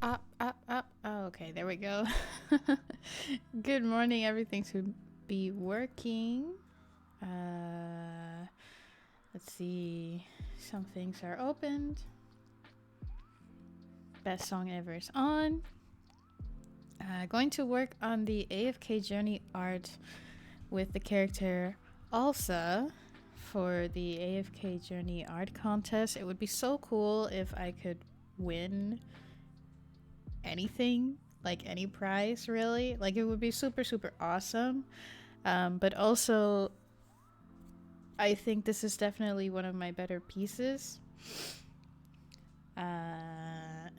Up. Oh, okay, there we go. Good morning. Everything should be working. Let's see. Some things are opened. Best song ever is on. Going to work on the AFK Journey art with the character Alsa for the AFK Journey art contest. It would be so cool if I could win anything, like any prize, really. Like, it would be super awesome. But also, I think this is definitely one of my better pieces, and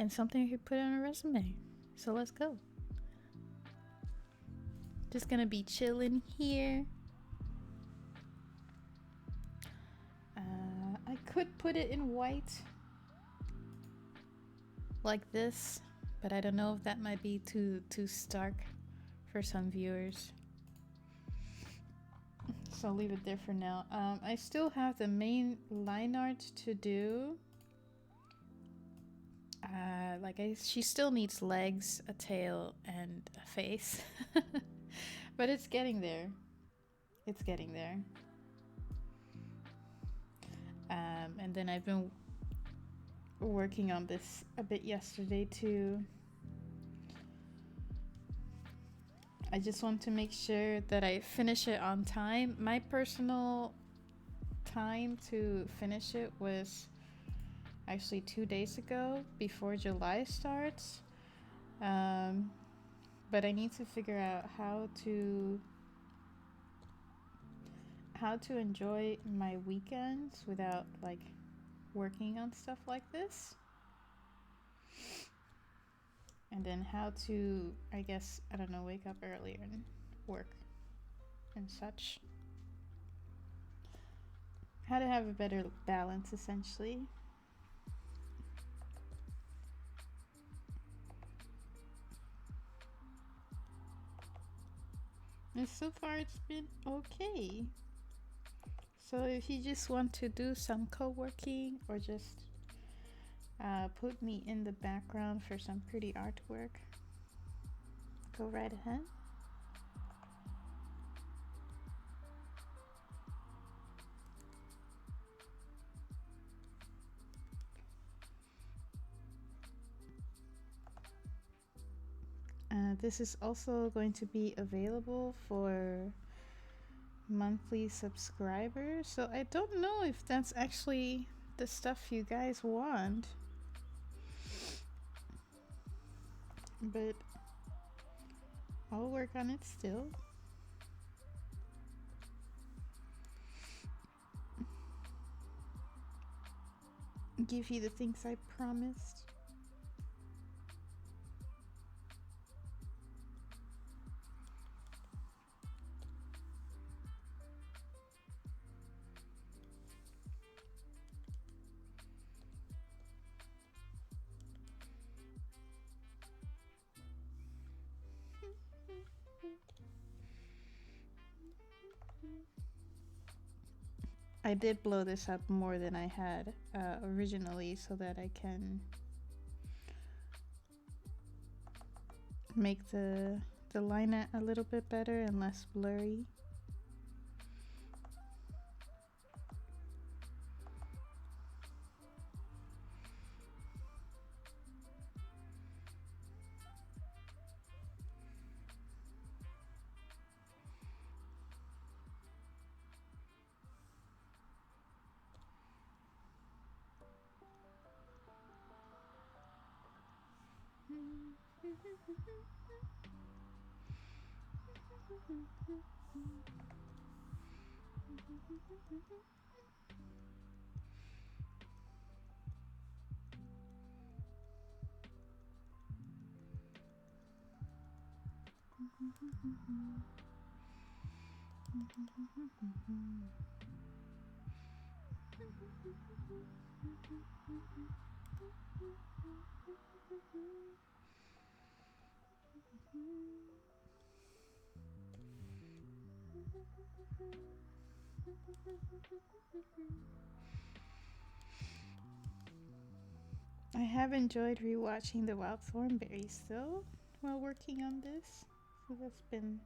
something I could put on a resume. So let's go. Just gonna be chilling here. I could put it in white like this, but I don't know if that might be too stark for some viewers. So I'll leave it there for now. I still have the main line art to do. She still needs legs, a tail, and a face. But it's getting there. It's getting there. And then I've been working on this a bit yesterday too. I just want to make sure that I finish it on time. My personal time to finish it was actually 2 days ago, before July starts. But I need to figure out how to enjoy my weekends without like working on stuff like this. And then how to, I guess, I don't know, wake up earlier and work and such. How to have a better balance, essentially. And so far it's been okay. So if you just want to do some co-working or just put me in the background for some pretty artwork, go right ahead. This is also going to be available for monthly subscribers, so I don't know if that's actually the stuff you guys want, but I'll work on it still. Give you the things I promised. I did blow this up more than I had originally so that I can make the line a little bit better and less blurry. I have enjoyed rewatching the Wild Thornberry still while working on this, so it's been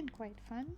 quite fun.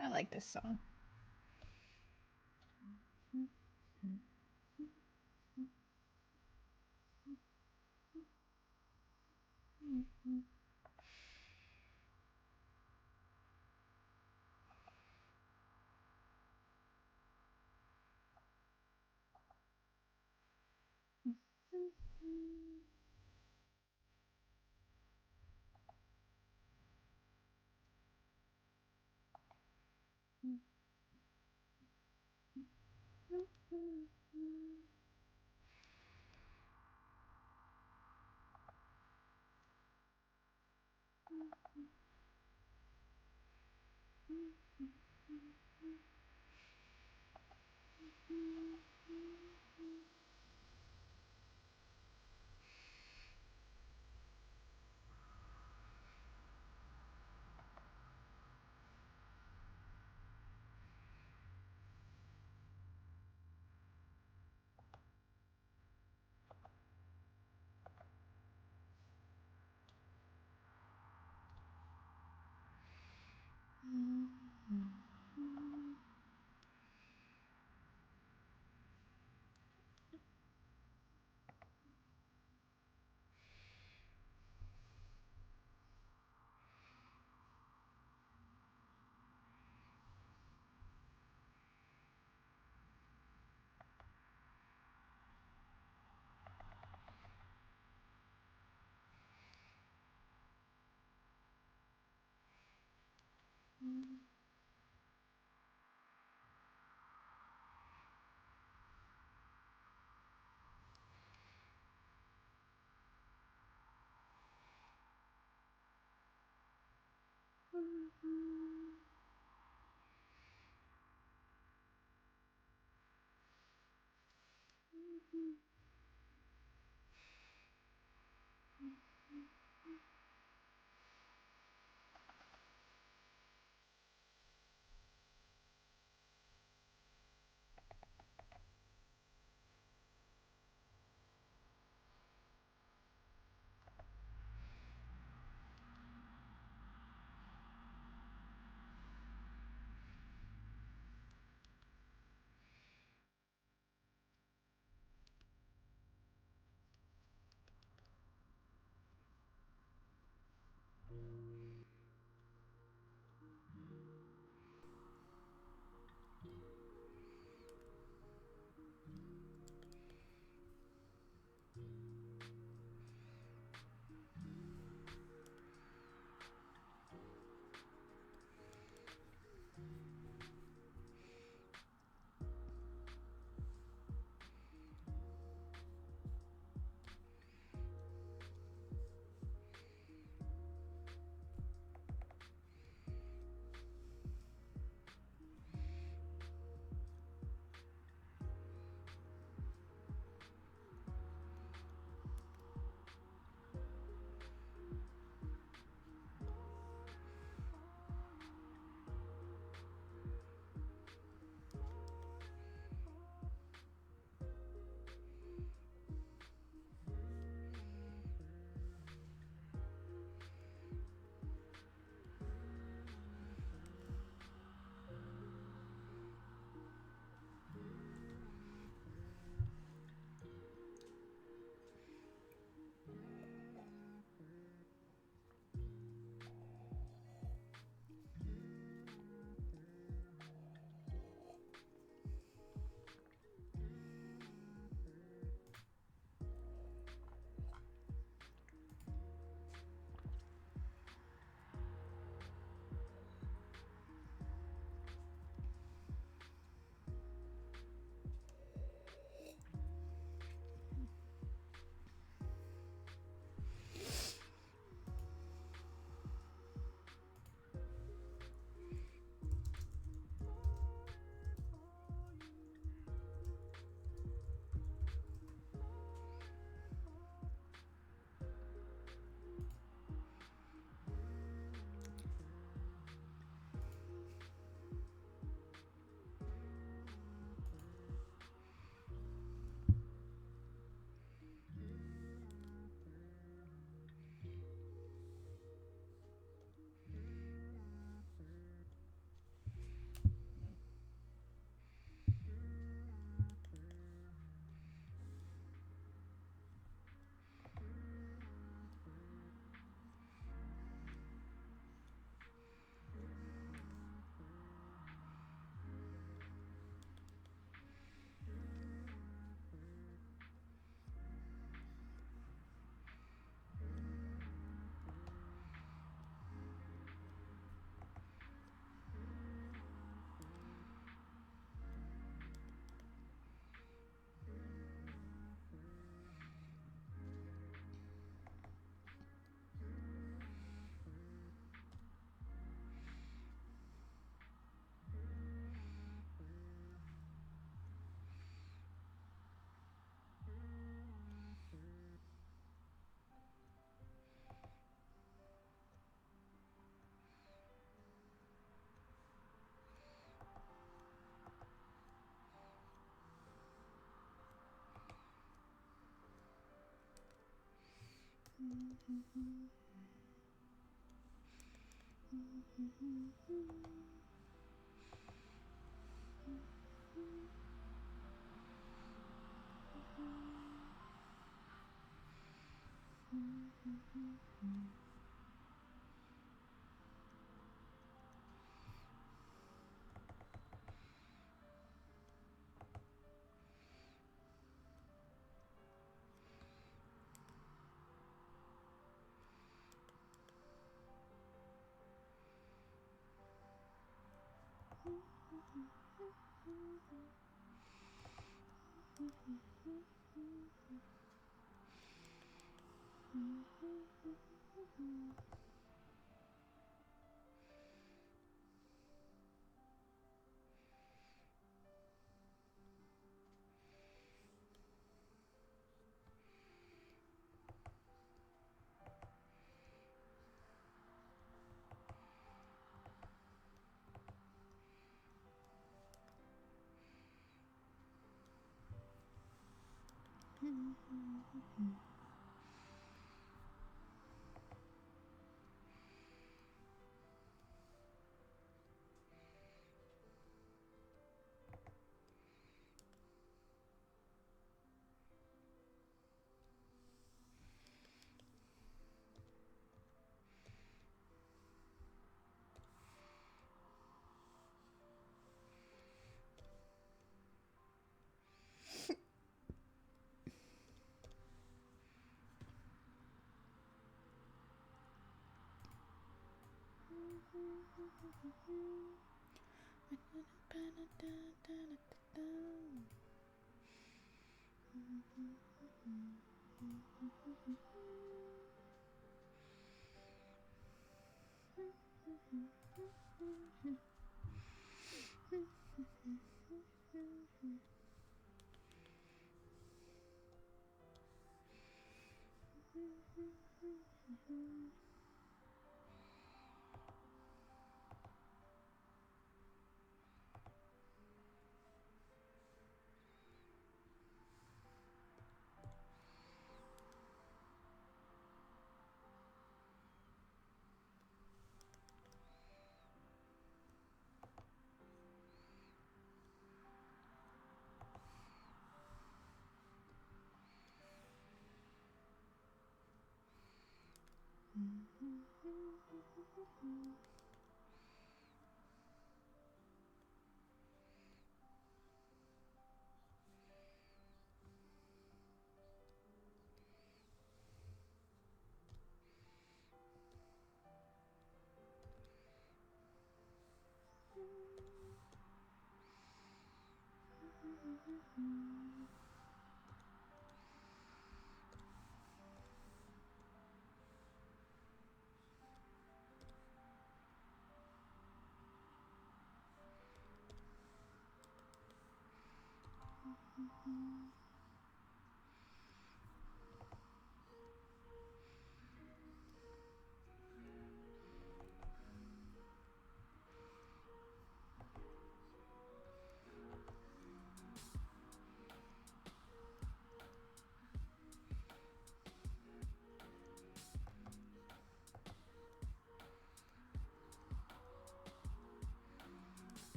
I like this song.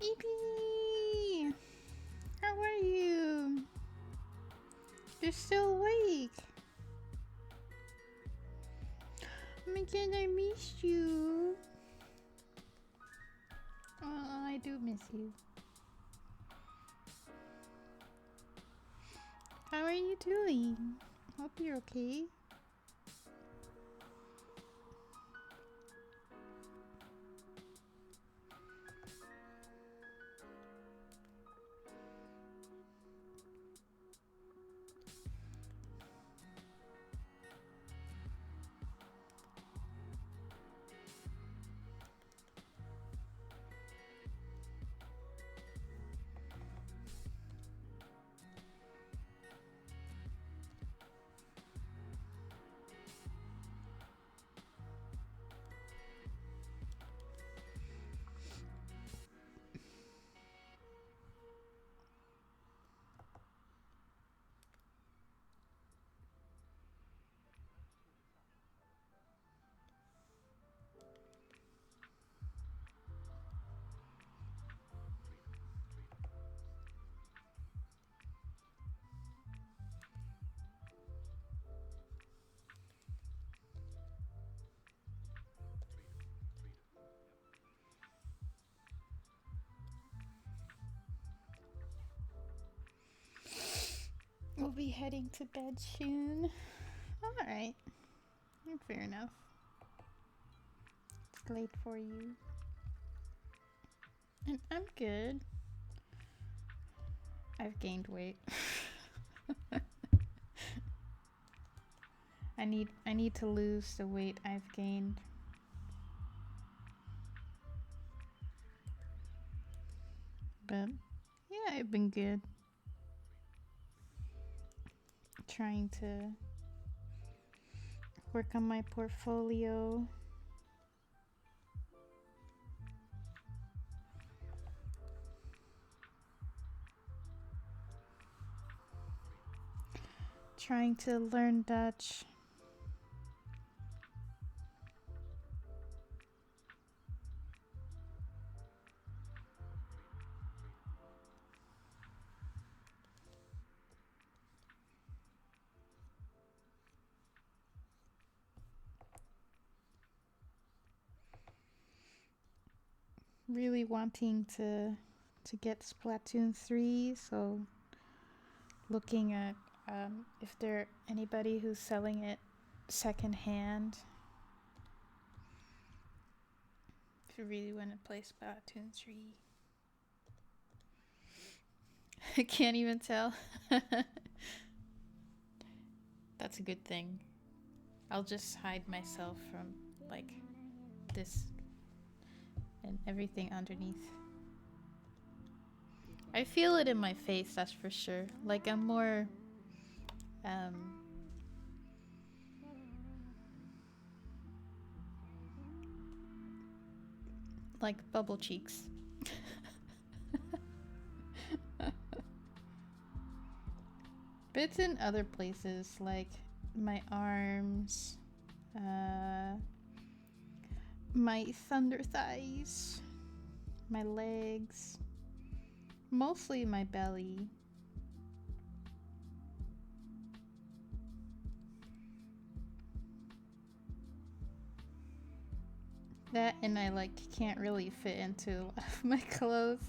Eepee! How are you? You're still awake. Oh my god, I missed you. Oh, I do miss you. How are you doing? Hope you're okay. be heading to bed soon. Alright. Fair enough. It's late for you. And I'm good. I've gained weight. I need to lose the weight I've gained. But yeah, I've been good. Trying to work on my portfolio. Trying to learn Dutch. Really wanting to get Splatoon 3, so looking at if there anybody who's selling it secondhand. If you really want to play Splatoon 3. I can't even tell. That's a good thing. I'll just hide myself from like this and everything underneath. I feel it in my face, that's for sure. Like I'm more like bubble cheeks. But it's in other places, like my arms, my thunder thighs, my legs, mostly my belly. That and I like can't really fit into my clothes.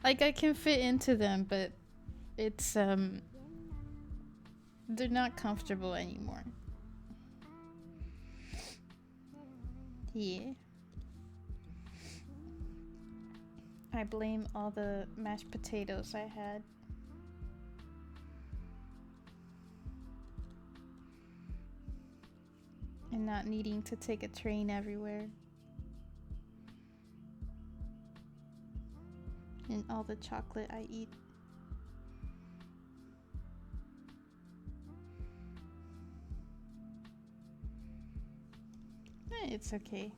Like I can fit into them, but it's they're not comfortable anymore. Yeah. I blame all the mashed potatoes I had. And not needing to take a train everywhere. And all the chocolate I eat. It's okay.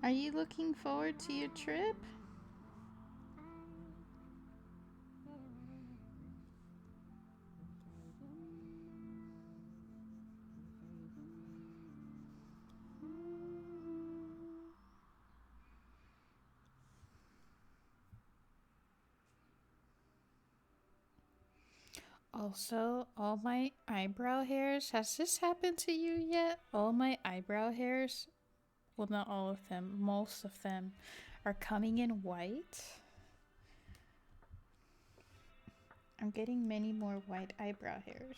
Are you looking forward to your trip? Also, all my eyebrow hairs, has this happened to you yet? All my eyebrow hairs, well, not all of them, most of them are coming in white. I'm getting many more white eyebrow hairs.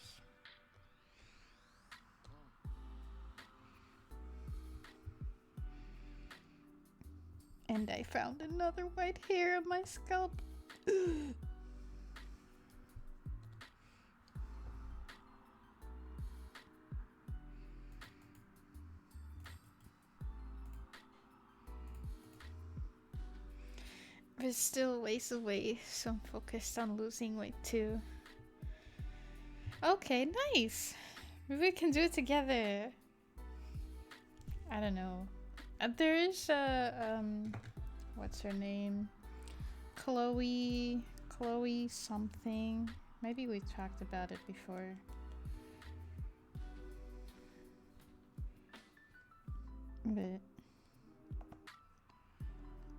And I found another white hair on my scalp. But still ways away, so I'm focused on losing weight too. Okay, nice. Maybe we can do it together. I don't know. There is a what's her name? Chloe something. Maybe we talked about it before. But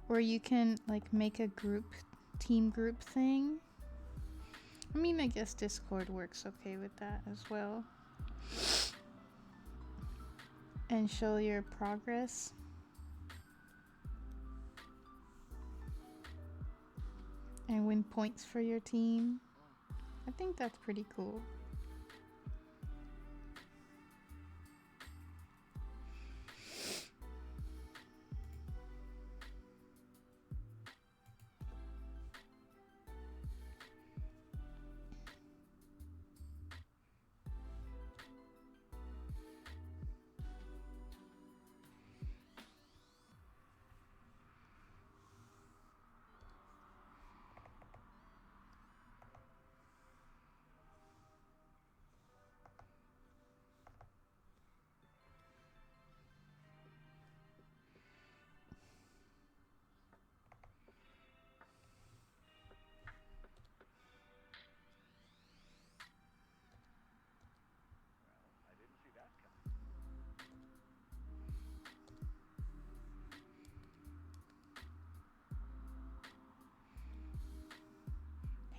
where you can like make a team group thing. I mean, I guess Discord works okay with that as well. and show your progress. And win points for your team. I think that's pretty cool.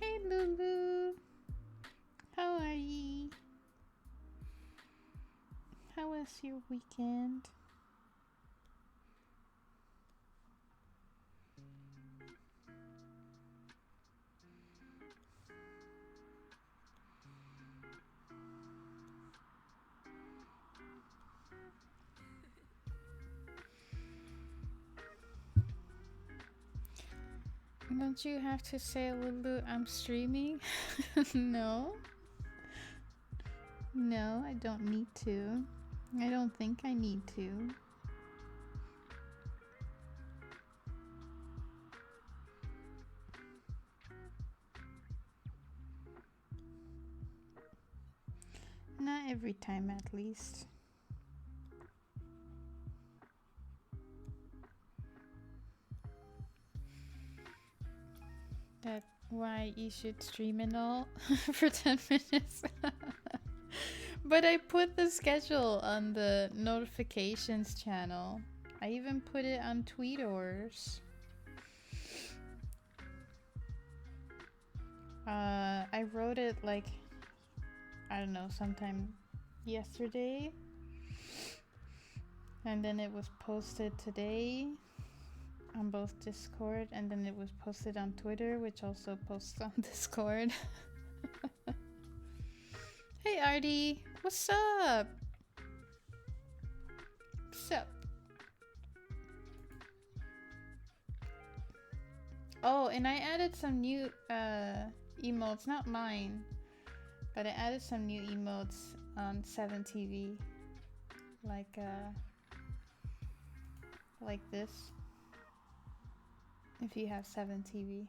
Hey Lulu, how are ye? How was your weekend? Don't you have to say, Lulu, I'm streaming? No. No, I don't need to. I don't think I need to. Not every time, at least. That's why you should stream and all for 10 minutes. But I put the schedule on the notifications channel. I even put it on Tweetors. I wrote it like, I don't know, sometime yesterday. And then it was posted today on both Discord, and then it was posted on Twitter, which also posts on Discord. Hey Artie, what's up? What's up? Oh, and I added some new emotes, not mine, but I added some new emotes on 7TV, like this. If you have 7TV.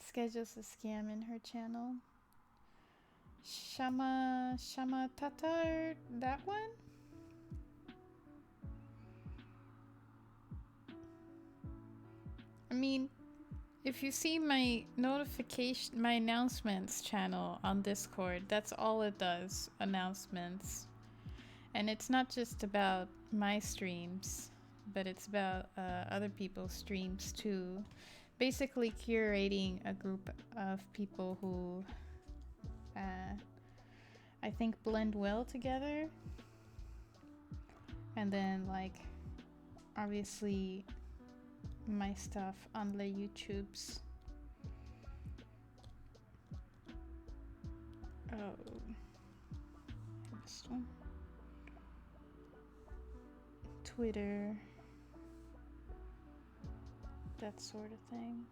Schedules a scam in her channel. Shama Tatar, that one? I mean, if you see my notification, my announcements channel on Discord, that's all it does, announcements. And it's not just about my streams, but it's about other people's streams too. Basically curating a group of people who I think blend well together. And then like obviously my stuff on the YouTubes. Oh, this one. Twitter, that sort of thing.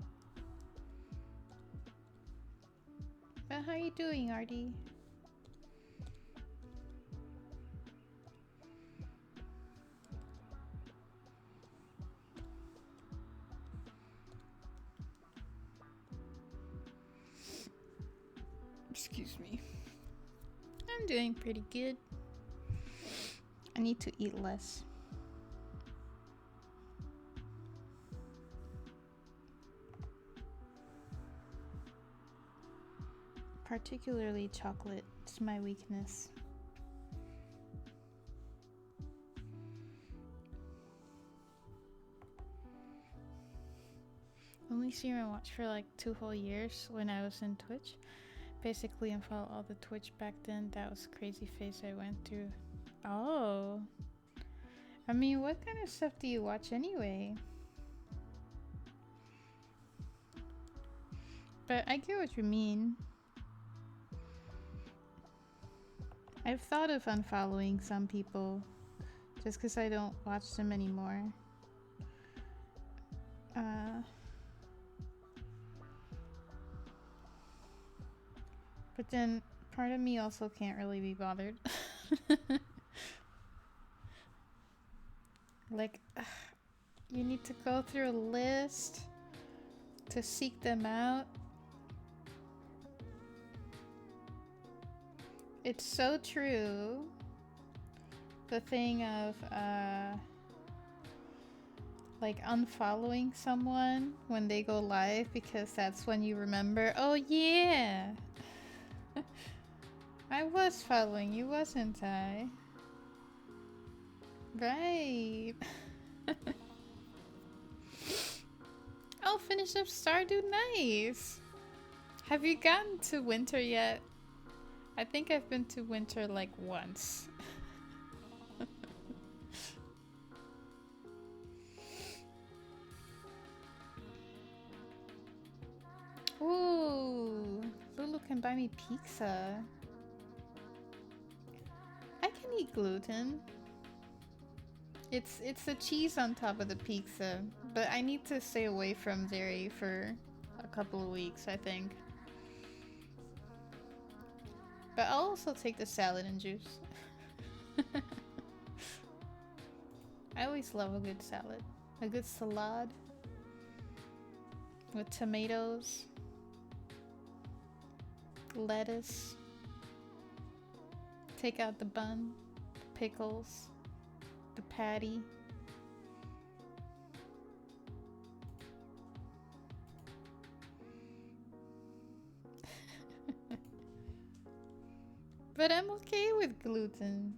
But how you doing, Artie? Excuse me. I'm doing pretty good. I need to eat less. Particularly chocolate. It's my weakness. Only stream I watched for like 2 whole years when I was in Twitch. Basically unfollow all the Twitch back then. That was a crazy phase I went through. Oh. I mean, what kind of stuff do you watch anyway? But I get what you mean. I've thought of unfollowing some people just because I don't watch them anymore. But then part of me also can't really be bothered. Like, you need to go through a list to seek them out. It's so true. The thing of like unfollowing someone when they go live because that's when you remember, oh yeah, I was following you, wasn't I? Right. Oh, finish up Stardew, nice. Have you gotten to winter yet? I think I've been to winter like once. Ooh, Lulu can buy me pizza. I can eat gluten. It's the cheese on top of the pizza, but I need to stay away from dairy for a couple of weeks, I think. But I'll also take the salad and juice. I always love a good salad. A good salad with tomatoes, lettuce. Take out the bun, pickles, the patty. But I'm okay with gluten.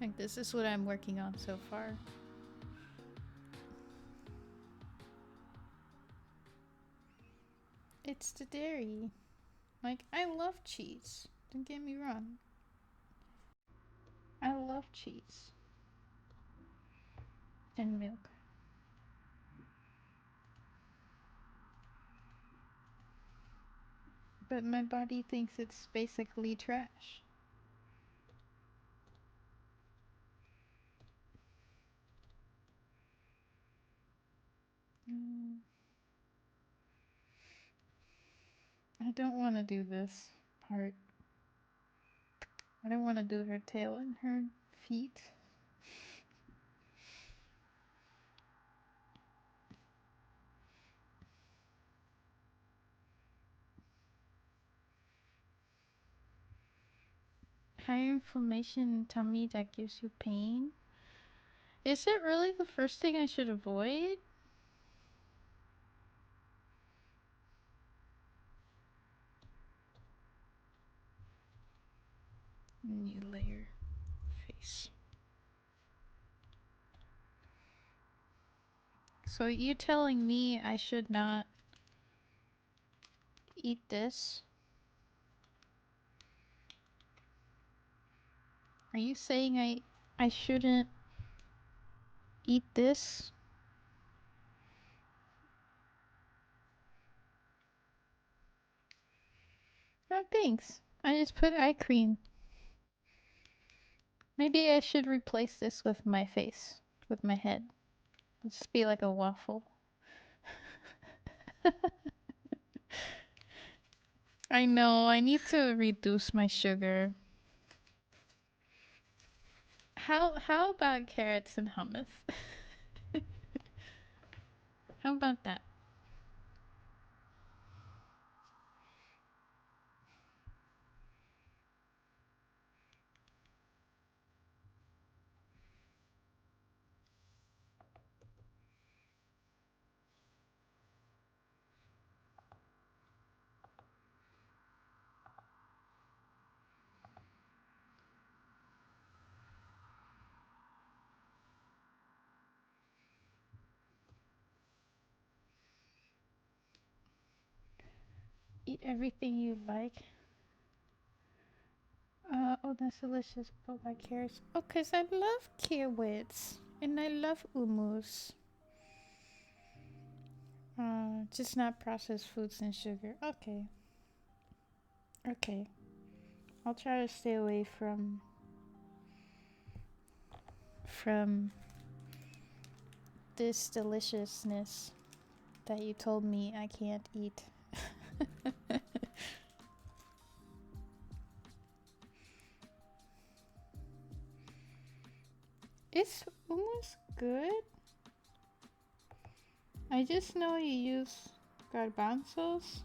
Like, this is what I'm working on so far. It's the dairy. Like, I love cheese. Don't get me wrong. I love cheese. And milk. But my body thinks it's basically trash. I don't want to do this part. I don't want to do her tail and her feet. High inflammation tummy that gives you pain? Is it really the first thing I should avoid? New layer. Face. So you're telling me I should not eat this? Are you saying I shouldn't eat this? No, thanks. I just put eye cream. Maybe I should replace this with my face, with my head. It'll just be like a waffle. I know, I need to reduce my sugar. How about carrots and hummus? How about that? Eat everything you like. Oh, that's delicious. But why carrots? Oh, because I love carrots. And I love hummus. Just not processed foods and sugar. Okay. Okay. I'll try to stay away from this deliciousness that you told me I can't eat. It's almost good. I just know you use garbanzos.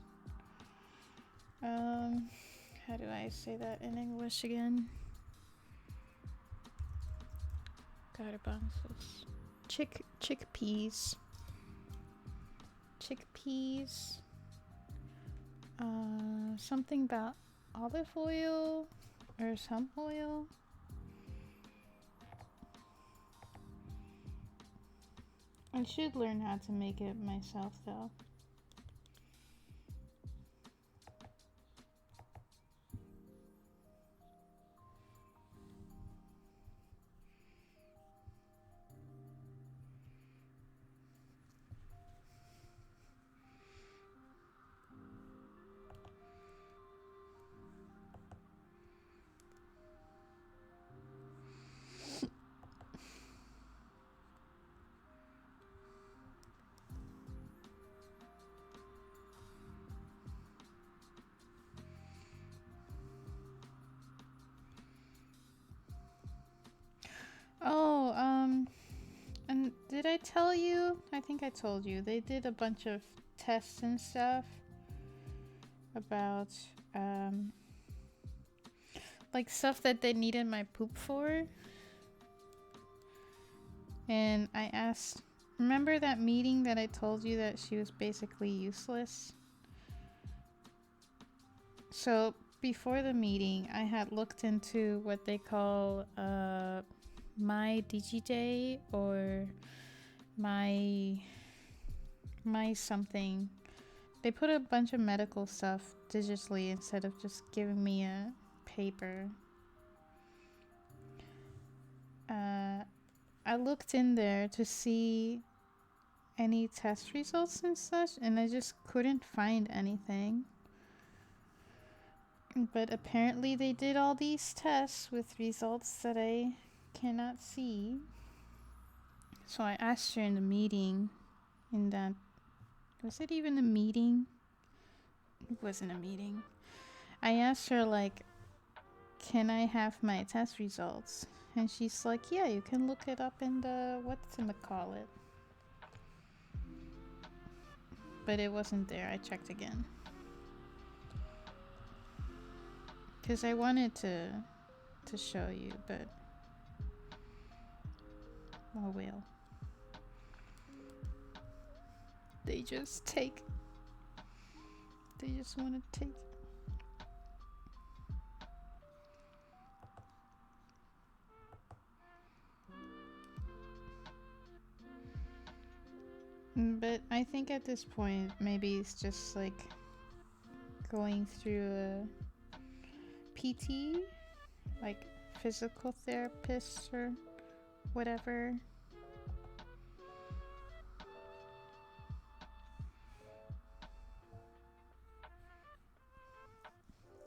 How do I say that in English again? Garbanzos. Chickpeas. Chickpeas. Something about olive oil or some oil. I should learn how to make it myself though. Oh, and did I tell you? I think I told you. They did a bunch of tests and stuff about, like stuff that they needed my poop for. And I asked, remember that meeting that I told you that she was basically useless? So before the meeting, I had looked into what they call, my DigiDay or my something. They put a bunch of medical stuff digitally instead of just giving me a paper. I looked in there to see any test results and such, and I just couldn't find anything. But apparently they did all these tests with results that I cannot see. So I asked her in the meeting, was it even a meeting? It wasn't a meeting. I asked her, like, can I have my test results? And she's like, yeah, you can look it up in the, whatchamacallit. But it wasn't there. I checked again. Because I wanted to show you, but oh well. They just want to take. But I think at this point, maybe it's just like going through a PT, like physical therapist or whatever.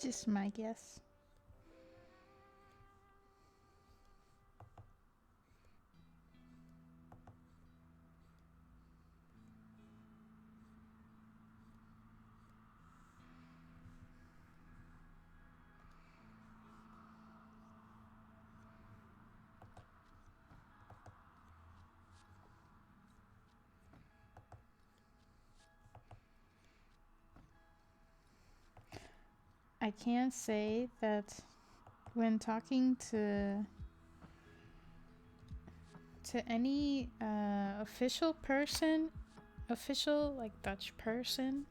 Just my guess. I can say that when talking to any official like Dutch person,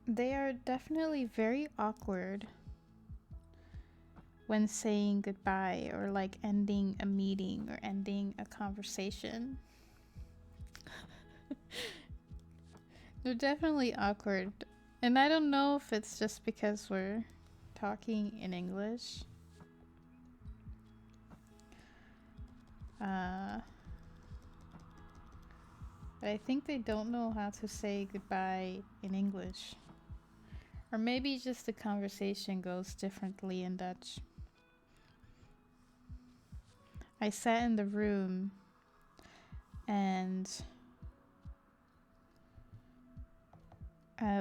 they are definitely very awkward when saying goodbye or like ending a meeting or ending a conversation. They're definitely awkward. And I don't know if it's just because we're talking in English. But I think they don't know how to say goodbye in English. Or maybe just the conversation goes differently in Dutch. I sat in the room and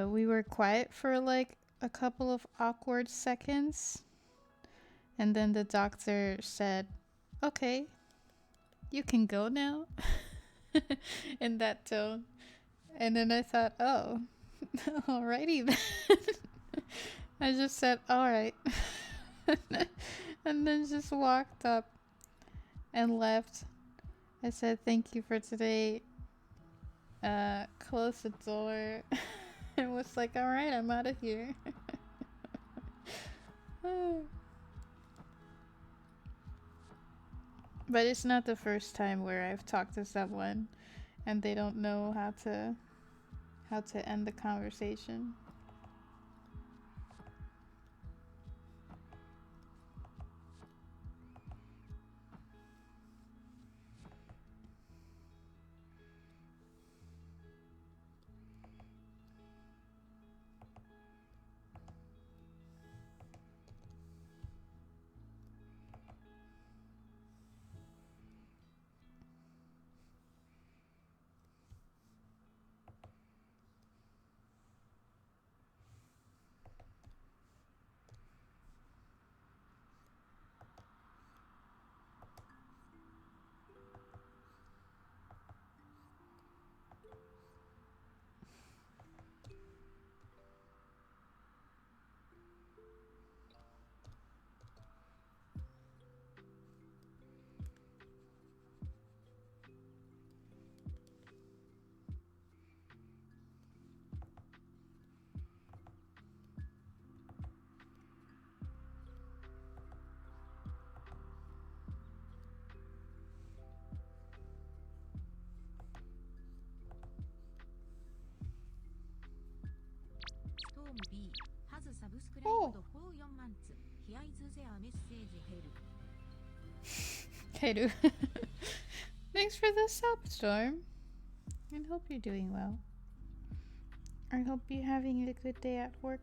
we were quiet for like a couple of awkward seconds. And then the doctor said, "Okay, you can go now." In that tone. And then I thought, oh, alrighty then. I just said, alright. And then just walked up and left. I said, thank you for today. Closed the door. It was like, alright, I'm out of here. But it's not the first time where I've talked to someone and they don't know how to end the conversation. Oh. Hey, thanks for the sub, Storm. And hope you're doing well. I hope you're having a good day at work.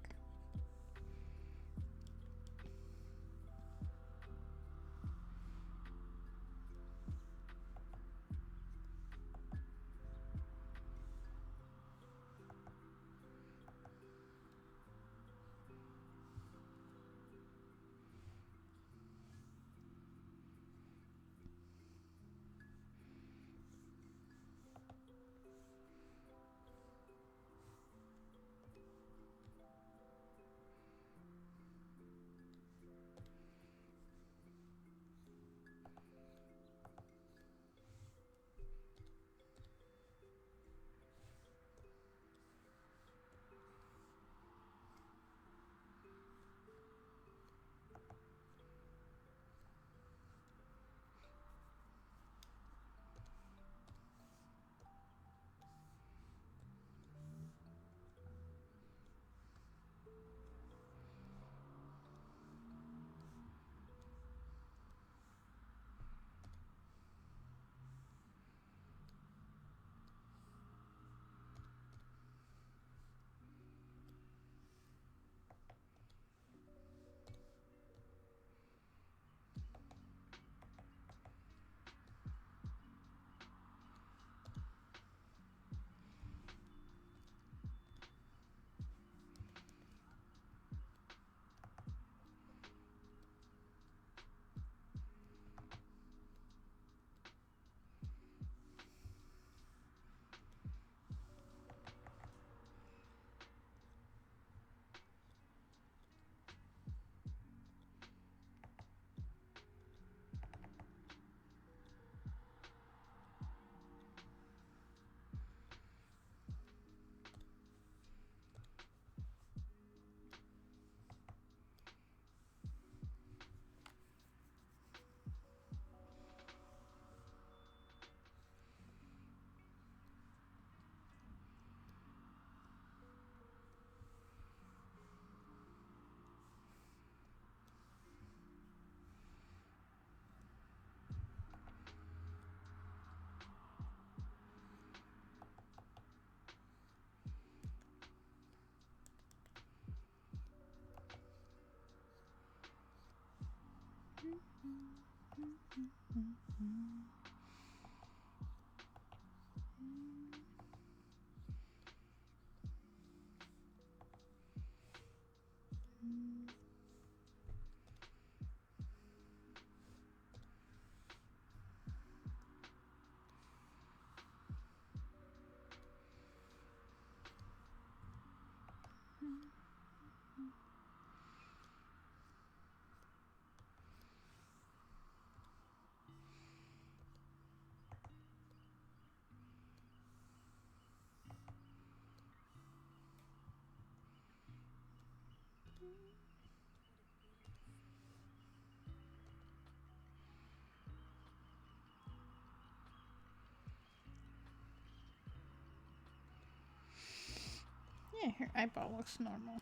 Yeah, her eyeball looks normal.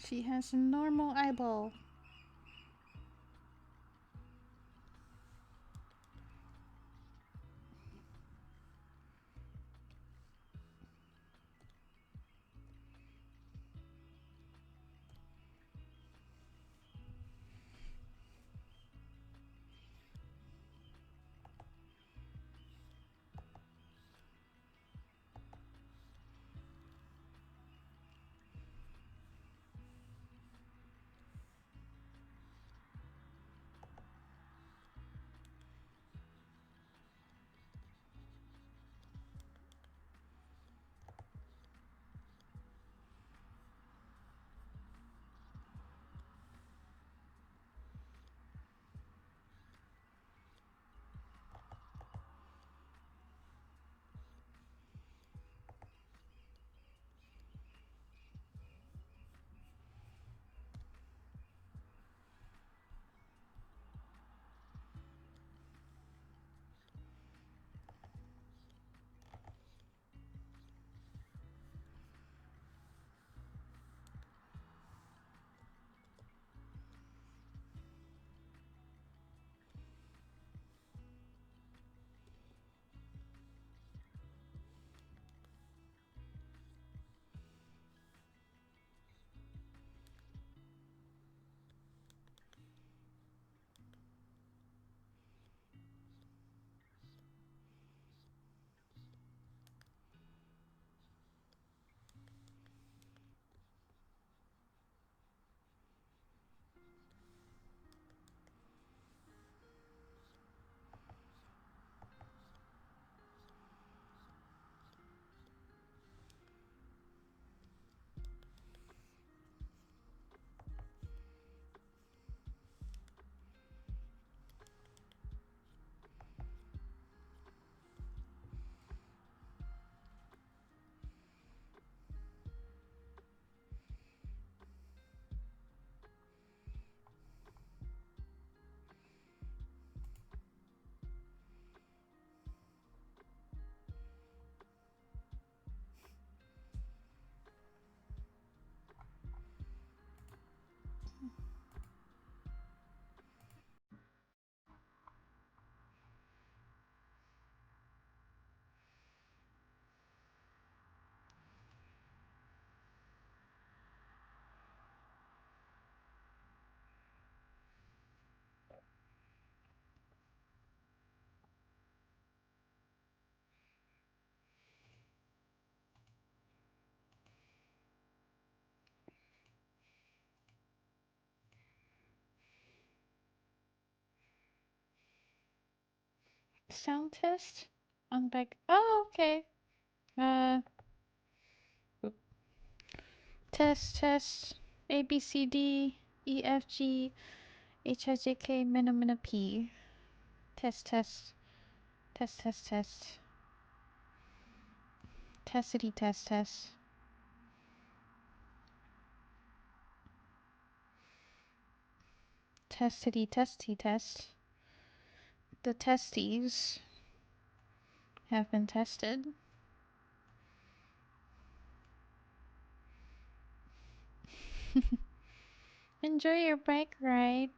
She has a normal eyeball. Sound test on back. Oh, okay. Oop. Test. A B C D E F G H I J K minna P. Test. Test. Testity test. Testity testy test. The testes have been tested. Enjoy your bike ride.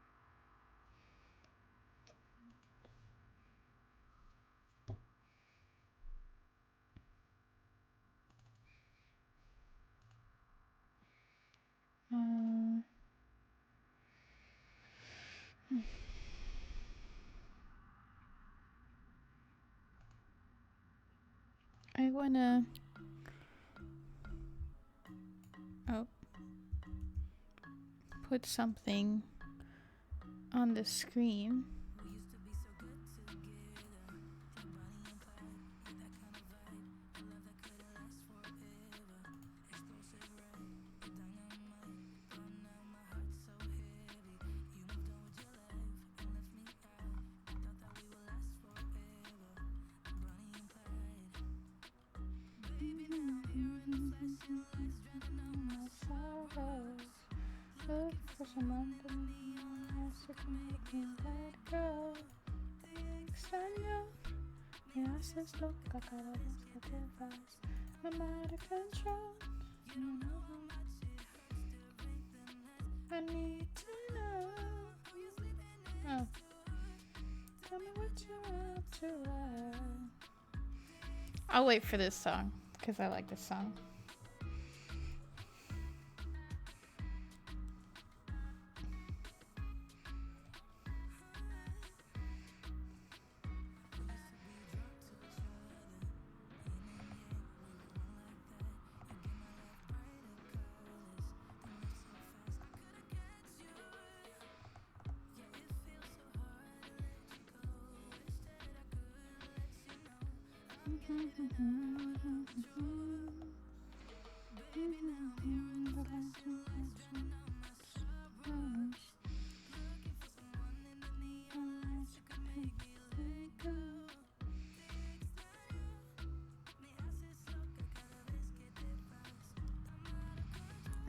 wanna... Oh. Put something on the screen. For someone to can make me let go. Te extraño. Me haces loca cada vez que te vas. I'm out of control. You know how much I need to know. Oh. Tell me what you're up to. I'll wait for this song because I like this song.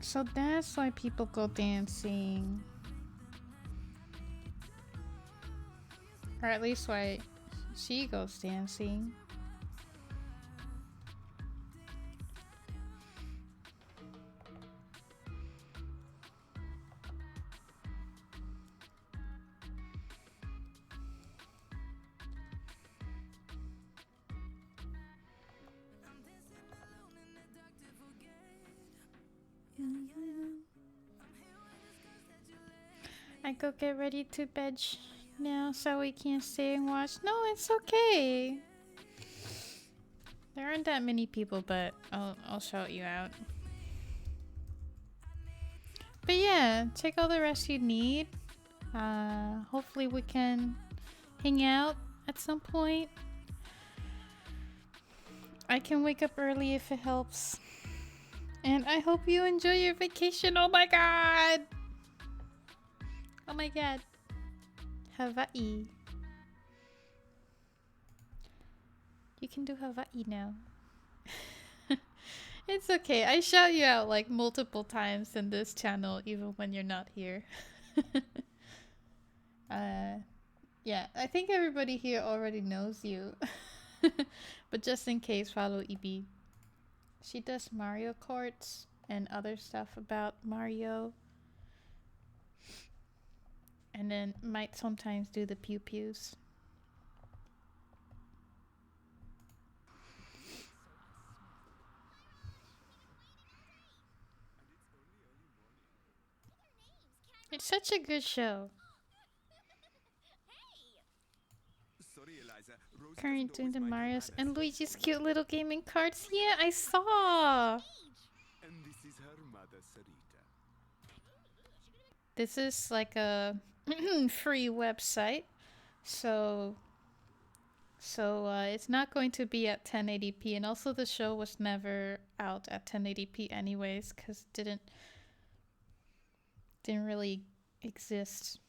So that's why people go dancing. Or at least why she goes dancing. I go get ready to bed now so we can stay and watch. No, it's okay. There aren't that many people, but I'll shout you out. But yeah, take all the rest you need. Hopefully we can hang out at some point. I can wake up early if it helps. And I hope you enjoy your vacation. Oh my god! Oh my god. Hawaii. You can do Hawaii now. It's okay. I shout you out like multiple times in this channel even when you're not here. Yeah, I think everybody here already knows you. But just in case, follow EB. She does Mario Karts and other stuff about Mario. And then might sometimes do the pew pews. It's such a good show. Current doing the Marios and Luigi's cute little gaming cards. Yeah, I saw. This is like a free website, so it's not going to be at 1080p, and also the show was never out at 1080p anyways, because it didn't really exist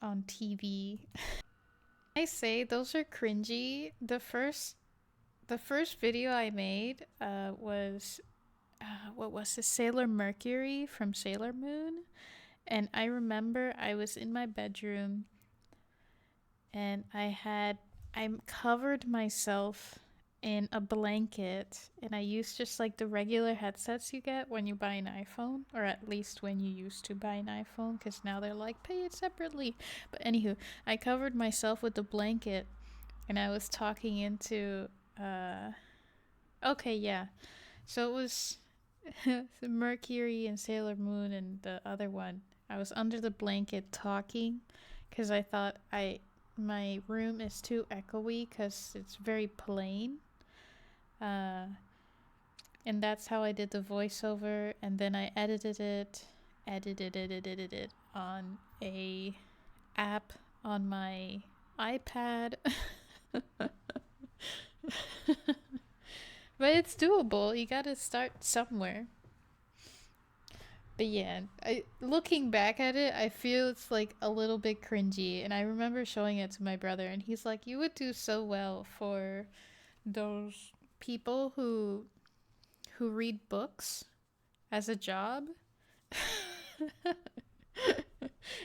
on TV. I say those are cringy. The first video I made was what was this, Sailor Mercury from Sailor Moon. And I remember I was in my bedroom and I covered myself in a blanket, and I used just like the regular headsets you get when you buy an iPhone, or at least when you used to buy an iPhone, because now they're like, pay it separately. But anywho, I covered myself with the blanket and I was talking into okay, yeah, so it was Mercury and Sailor Moon, and the other one I was under the blanket talking because I thought my room is too echoey because it's very plain. And that's how I did the voiceover, and then I edited it on a app on my iPad. But it's doable. You gotta start somewhere. But yeah, looking back at it, I feel it's like a little bit cringy. And I remember showing it to my brother, and he's like, "You would do so well for those people who read books as a job."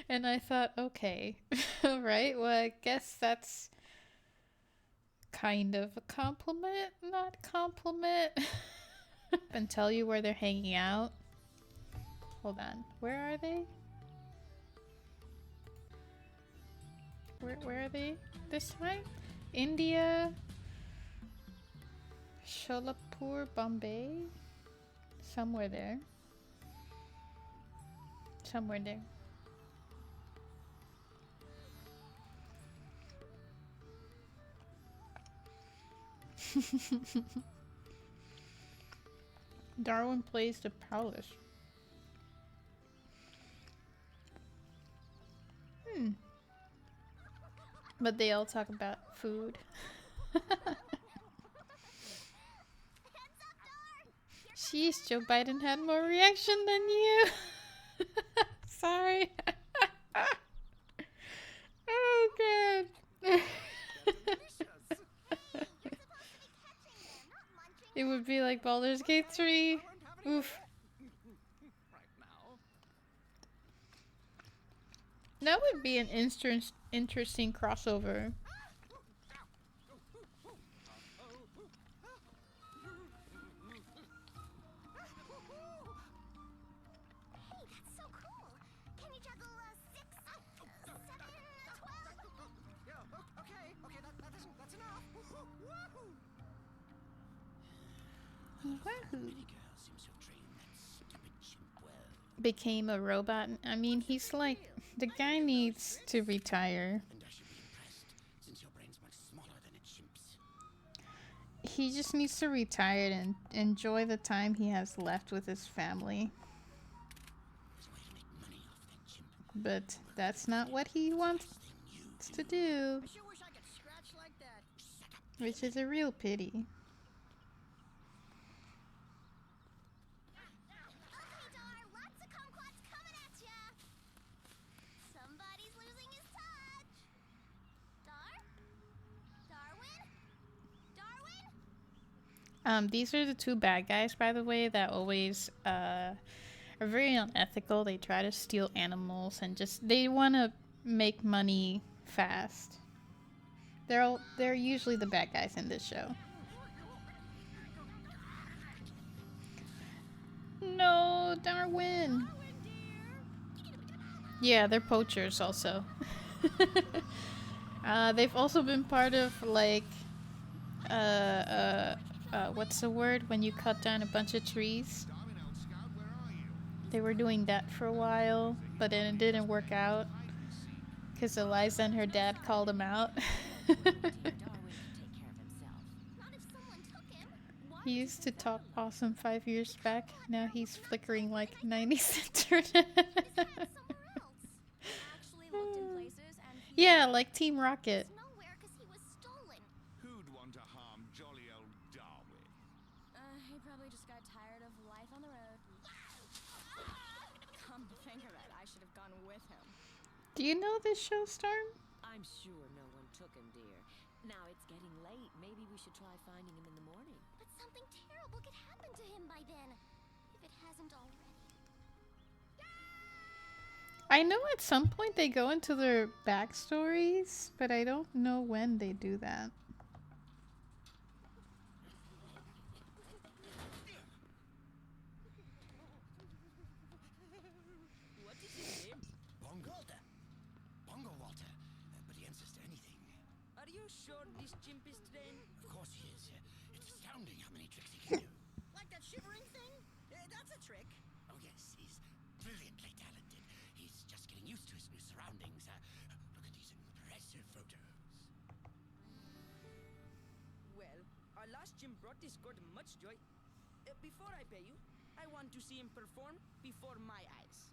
And I thought, okay, right, well, I guess that's kind of a compliment, not compliment. And tell you where they're hanging out. Hold on, where are they? Where are they this way? India, Sholapur, Bombay, somewhere there. Somewhere there. Darwin plays the palace. But they all talk about food. Sheesh, Joe Biden had more reaction than you. Sorry. Oh, God. It would be like Baldur's Gate 3. Oof. That would be an interesting crossover. Became a robot. I mean, he's like, the guy needs to retire. He just needs to retire and enjoy the time he has left with his family. But that's not what he wants to do. Which is a real pity. These are the two bad guys, by the way, that always are very unethical. They try to steal animals and they want to make money fast. They're usually the bad guys in this show. No, Darwin. Yeah, they're poachers also. They've also been part of like what's the word when you cut down a bunch of trees? They were doing that for a while, but then it didn't work out because Eliza and her dad called him out. He used to talk awesome 5 years back. Now he's flickering like 90s internet. Yeah, like Team Rocket. Who'd want to harm jolly old Darwin? He probably just got tired of life on the road. Come to think of it, I should have gone with him. Do you know this show, Storm? I'm sure no one took him, dear. Now it's getting late. Maybe we should try finding him in the morning. But something terrible could happen to him by then, if it hasn't already. I know at some point they go into their backstories, but I don't know when they do that. What is his name? Bongo Walter. But he answers to anything. Are you sure this chimp is trained? Of course he is. It's astounding how many tricks he can do. Like that shivering thing? That's a trick. Oh yes, he's brilliantly talented. He's just getting used to his new surroundings. Look at these impressive photos. Well, our last chimp brought this court much joy. Before I pay you, I want to see him perform before my eyes.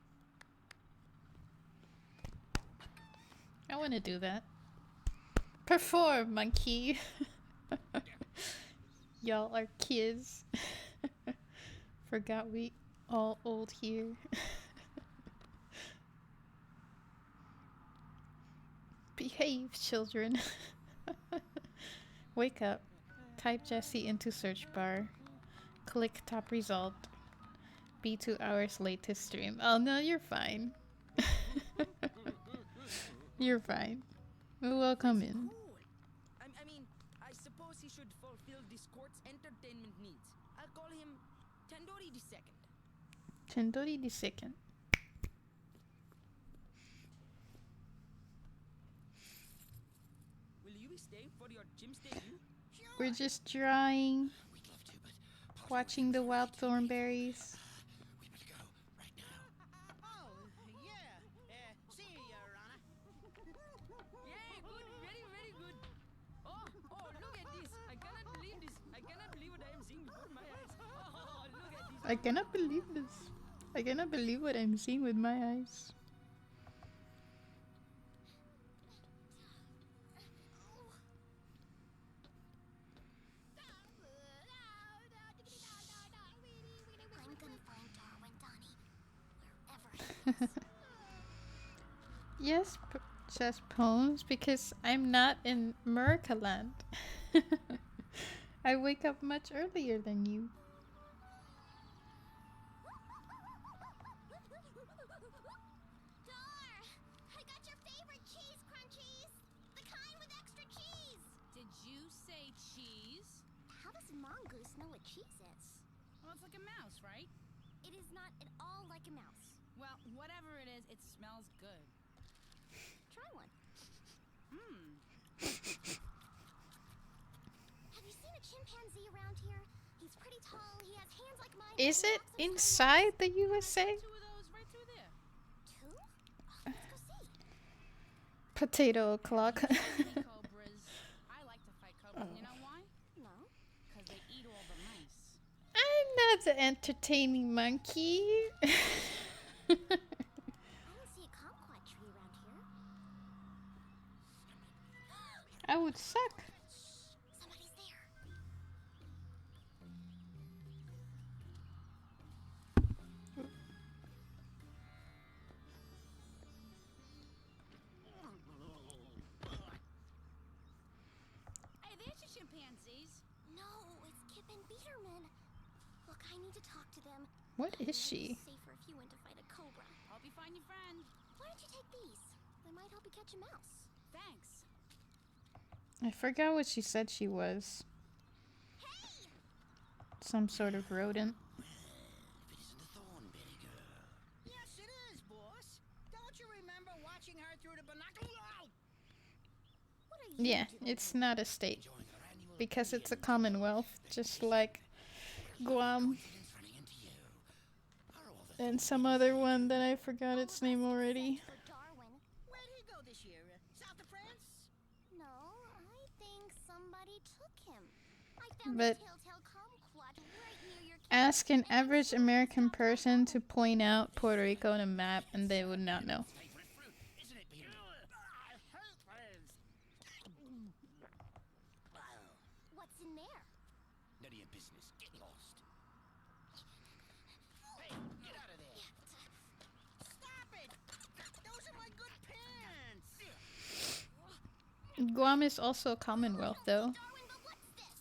I want to do that. Perform, monkey. Y'all are kids. Forgot we all old here. Behave, children. Wake up. Type Jesse into search bar. Click top result. Be 2 hours late to stream. Oh no, you're fine. You're fine. We'll come in. Cool. I mean, I suppose he should fulfill this court's entertainment needs. I'll call him Tandori the Second. Tandori the Second. Will you be staying for your gym's debut? We're just drawing, We'd love to, but watching the wild thornberries. we better go right now. Oh, yeah. See you, Your Honor. Yay, good. Very, very good. Oh, look at this. I cannot believe this. I cannot believe what I am seeing before my eyes. Oh, look at this. I cannot believe this. I cannot believe what I'm seeing with my eyes. I'm gonna find Darwin, Donnie. Wherever he is. Yes, just poems, because I'm not in America land. I wake up much earlier than you. Dar! I got your favorite cheese crunchies! The kind with extra cheese! Did you say cheese? How does mongoose know what cheese is? Well, it's like a mouse, right? It is not at all like a mouse. Well, whatever it is, it smells good. Try one. Have you seen a chimpanzee around here? He's pretty tall, he has hands like mine. Is and it walks on inside the USA? 2 of those right through there. two? Oh, let's go see. Potato o'clock. Fight cobras. I like to fight cobras. You know why? No. Because they eat all the mice. I'm not the entertaining monkey. I don't see a kumquat tree around here. I would suck. Somebody's there. Hey, there's your chimpanzees. No, it's Kip and Biederman. Look, I need to talk to them. What is she? It's safer if you went to fight a cobra. Hope you find your friend. Why don't you take these? They might help you catch a mouse. Thanks. I forgot what she said she was. Hey! Some sort of rodent. If it isn't the Thornberry girl. Yes, it is, boss. Don't you remember watching her through the binoculars? What are you Yeah, doing? it's not a state Enjoying our annual because it's a commonwealth, just like Guam coincidence running into you. Are all the and some other one that I forgot its name already. For Darwin. Where'd he go this year? South of France? No, I think somebody took him. I found But a telltale kumquat right near your ask an average American person to point out Puerto Rico on a map and they would not know. favorite fruit, isn't it, Peter? I hate friends. What's in there? None of your business. Get lost. Hey, get out of there. Stop it! Those are my good pants! Guam is also a commonwealth though. Darwin, but what's this?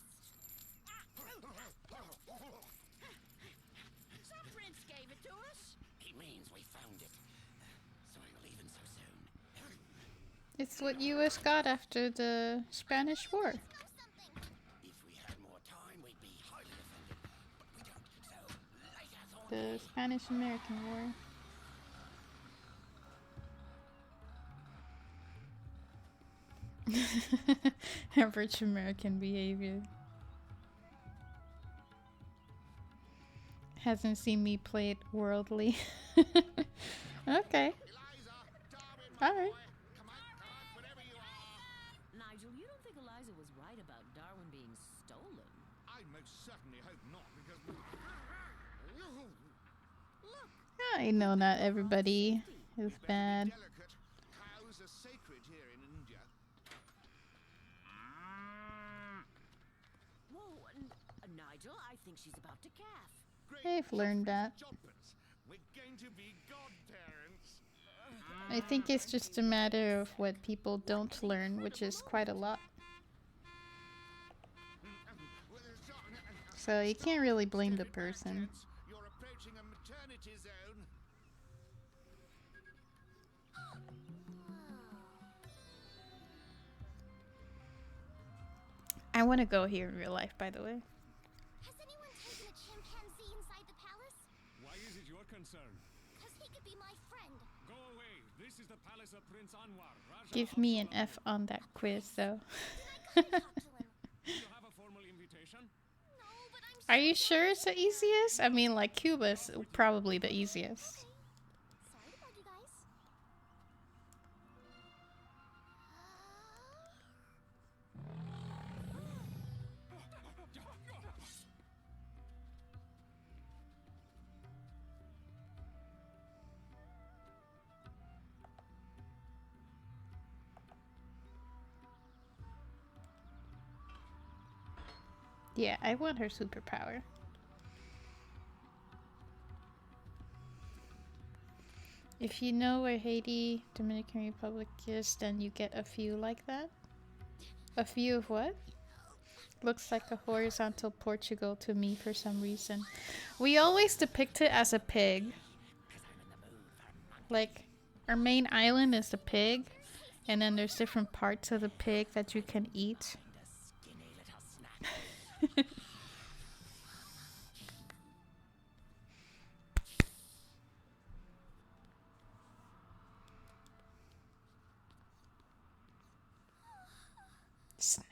Some prince gave it to us. It means we found it. Sorry we're leaving so soon. It's what US got after the Spanish War. Know something. If we had more time, we'd be highly offended. But we don't, so later, Thornberry. The Spanish-American War. Average American behavior. Hasn't seen me play it worldly. Okay. Alright. Nigel, you don't think Eliza was right about Darwin being stolen? I most certainly hope not, because... I know not everybody is bad. Delicate. Cows are sacred here in India. Whoa, Nigel, I think she's about to calf. Great I've learned that. jumpers. We're going to be godparents. I think it's just a matter of what people don't learn, which is quite a lot. So you can't really blame the person. You're approaching a maternity zone. I want to go here in real life, by the way. Has anyone taken a chimpanzee inside the palace? Why is it your concern? Because he could be my friend. Go away. This is the palace of Prince Anwar. Raja Give me an F on that quiz, though. Then I couldn't talk to him. Do you have a formal invitation? No, but I'm Are you sure it's the easiest? I mean, like, Cuba's probably the easiest. sorry to bug you guys. Yeah, I want her superpower. If you know where Haiti, Dominican Republic is, then you get a few like that. A few of what? Looks like a horizontal Portugal to me for some reason. We always depict it as a pig. Like, our main island is the pig, and then there's different parts of the pig that you can eat. Snake.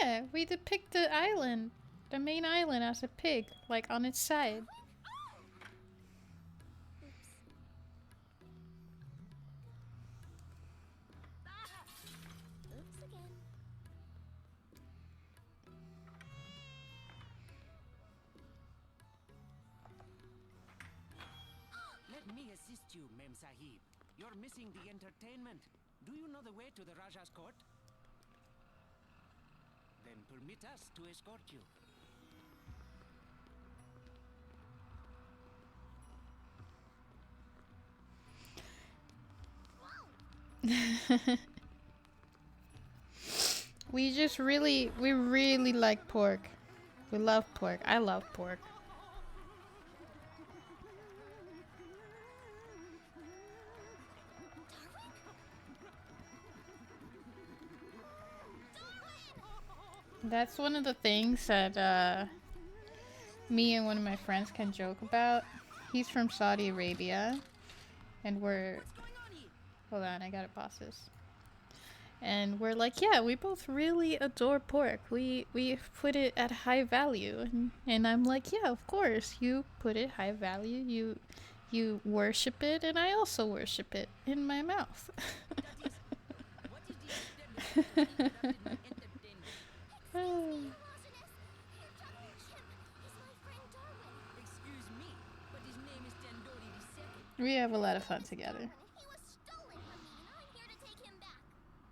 Yeah, we depict the island, the main island, as a pig, like on its side. Oops again. Let me assist you, Mem Sahib. You're missing the entertainment. Do you know the way to the Raja's court? Then permit us to escort you. We really like pork. We love pork. I love pork. That's one of the things that me and one of my friends can joke about. He's from Saudi Arabia, and we're... Hold on, I gotta pause this. And we're like, yeah, we both really adore pork. We put it at high value. And I'm like, yeah, of course. You put it high value. You worship it, and I also worship it in my mouth. Excuse me, but his name is Tandori II. We have a lot of fun together. He was stolen from me, and I'm here to take him back.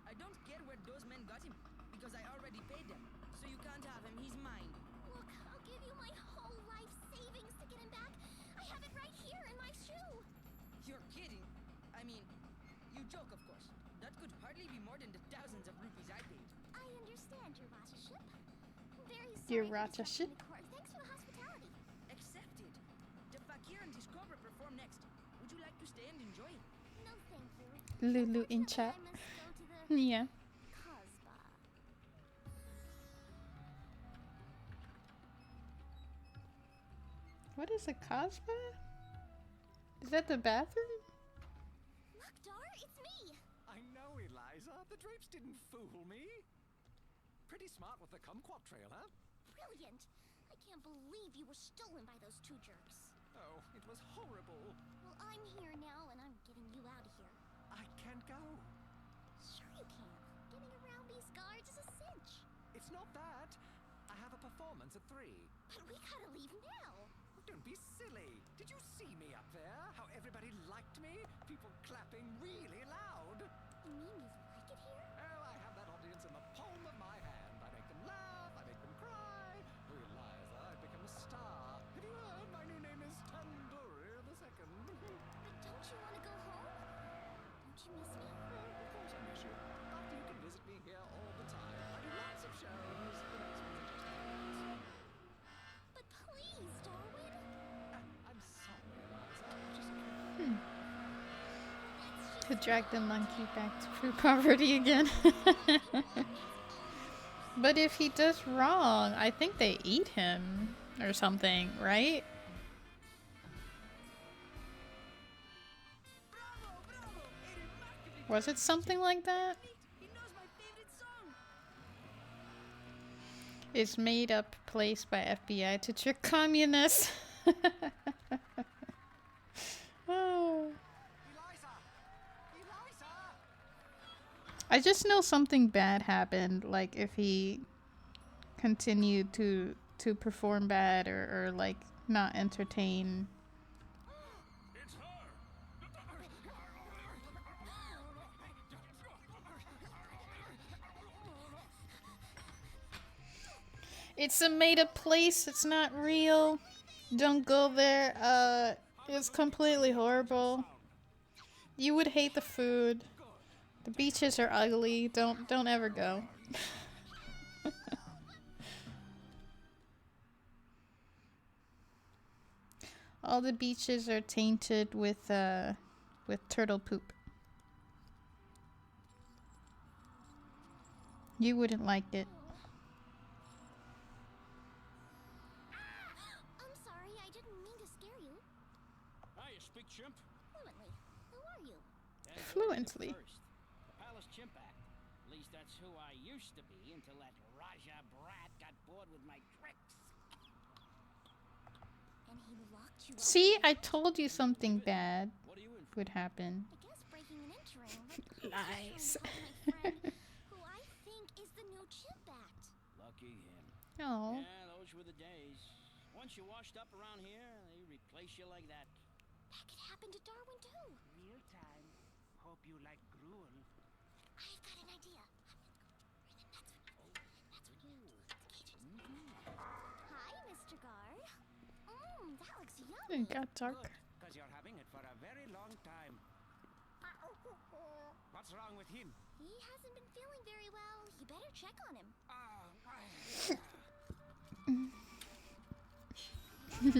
I don't care where those men got him, because I already paid them. So you can't have him, he's mine. Look, I'll give you my whole life savings to get him back. I have it right here in my shoe. You're kidding. I mean, you joke, of course. That could hardly be more than the thousands of rupees I paid. I understand your Rataship. Very sorry Your for Rataship? disrupting the court. Thanks for the hospitality. Accepted. The Fakir and his cobra perform next. Would you like to stay and enjoy it? No, thank you. Lulu in chat. I must go to the Yeah. Casbah. What is a Casbah? Is that the bathroom? Look, Dar, it's me. I know, Eliza. The drapes didn't fool me. Pretty smart with the kumquat trail, huh? Brilliant. I can't believe you were stolen by those two jerks. Oh, it was horrible. Well, I'm here now, and I'm getting you out of here. I can't go. Sure you can. Getting around these guards is a cinch. It's not that. I have a performance at 3. But we gotta leave now. Don't be silly. Did you see me up there? How everybody liked me? People clapping really loud. You mean you like it here? Oh, I have that audience in the palm of my hand. I make them laugh, I make them cry. Oh, Eliza, I've become a star. Have you heard my new name is Tandoori the Second? But don't you want to go home? Don't you miss me? Of course I miss you. But you can visit me here all the time. I do lots of shows. The next one's interesting. But please, Darwin. I'm sorry, Eliza. I just can't. To drag the monkey back to true poverty again. But if he does wrong, I think they eat him or something, right? Was it something like that? He knows my favorite song. It's made up place by FBI to trick communists. Oh. Eliza! Eliza! I just know something bad happened, like if he continued to perform bad or like not entertain. It's her! It's a made up place, it's not real. Don't go there. It's completely horrible. You would hate the food. The beaches are ugly. Don't ever go. All the beaches are tainted with turtle poop. You wouldn't like it. I'm sorry, I didn't mean to scare you. Hi, you speak chimp? Fluently. Who are you? Fluently. First, the Palace Chimp Act. At least that's who I used to be until that Raja brat got bored with my tricks. And he locked you up. See, I told you something bad What are you in for? would happen. I guess breaking and entering. Lies. My friend, who I think is the new Chimp Act. Lucky him. Oh. Yeah, those were the days. Once you washed up around here, they replace you like that. That could happen to Darwin too. Real time. Hope you like gruel. I've got an idea. That's what you do. Hi, Mr. Guard. That looks yummy. It got dark. Because you're having it for a very long time. What's wrong with him? He hasn't been feeling very well. You better check on him.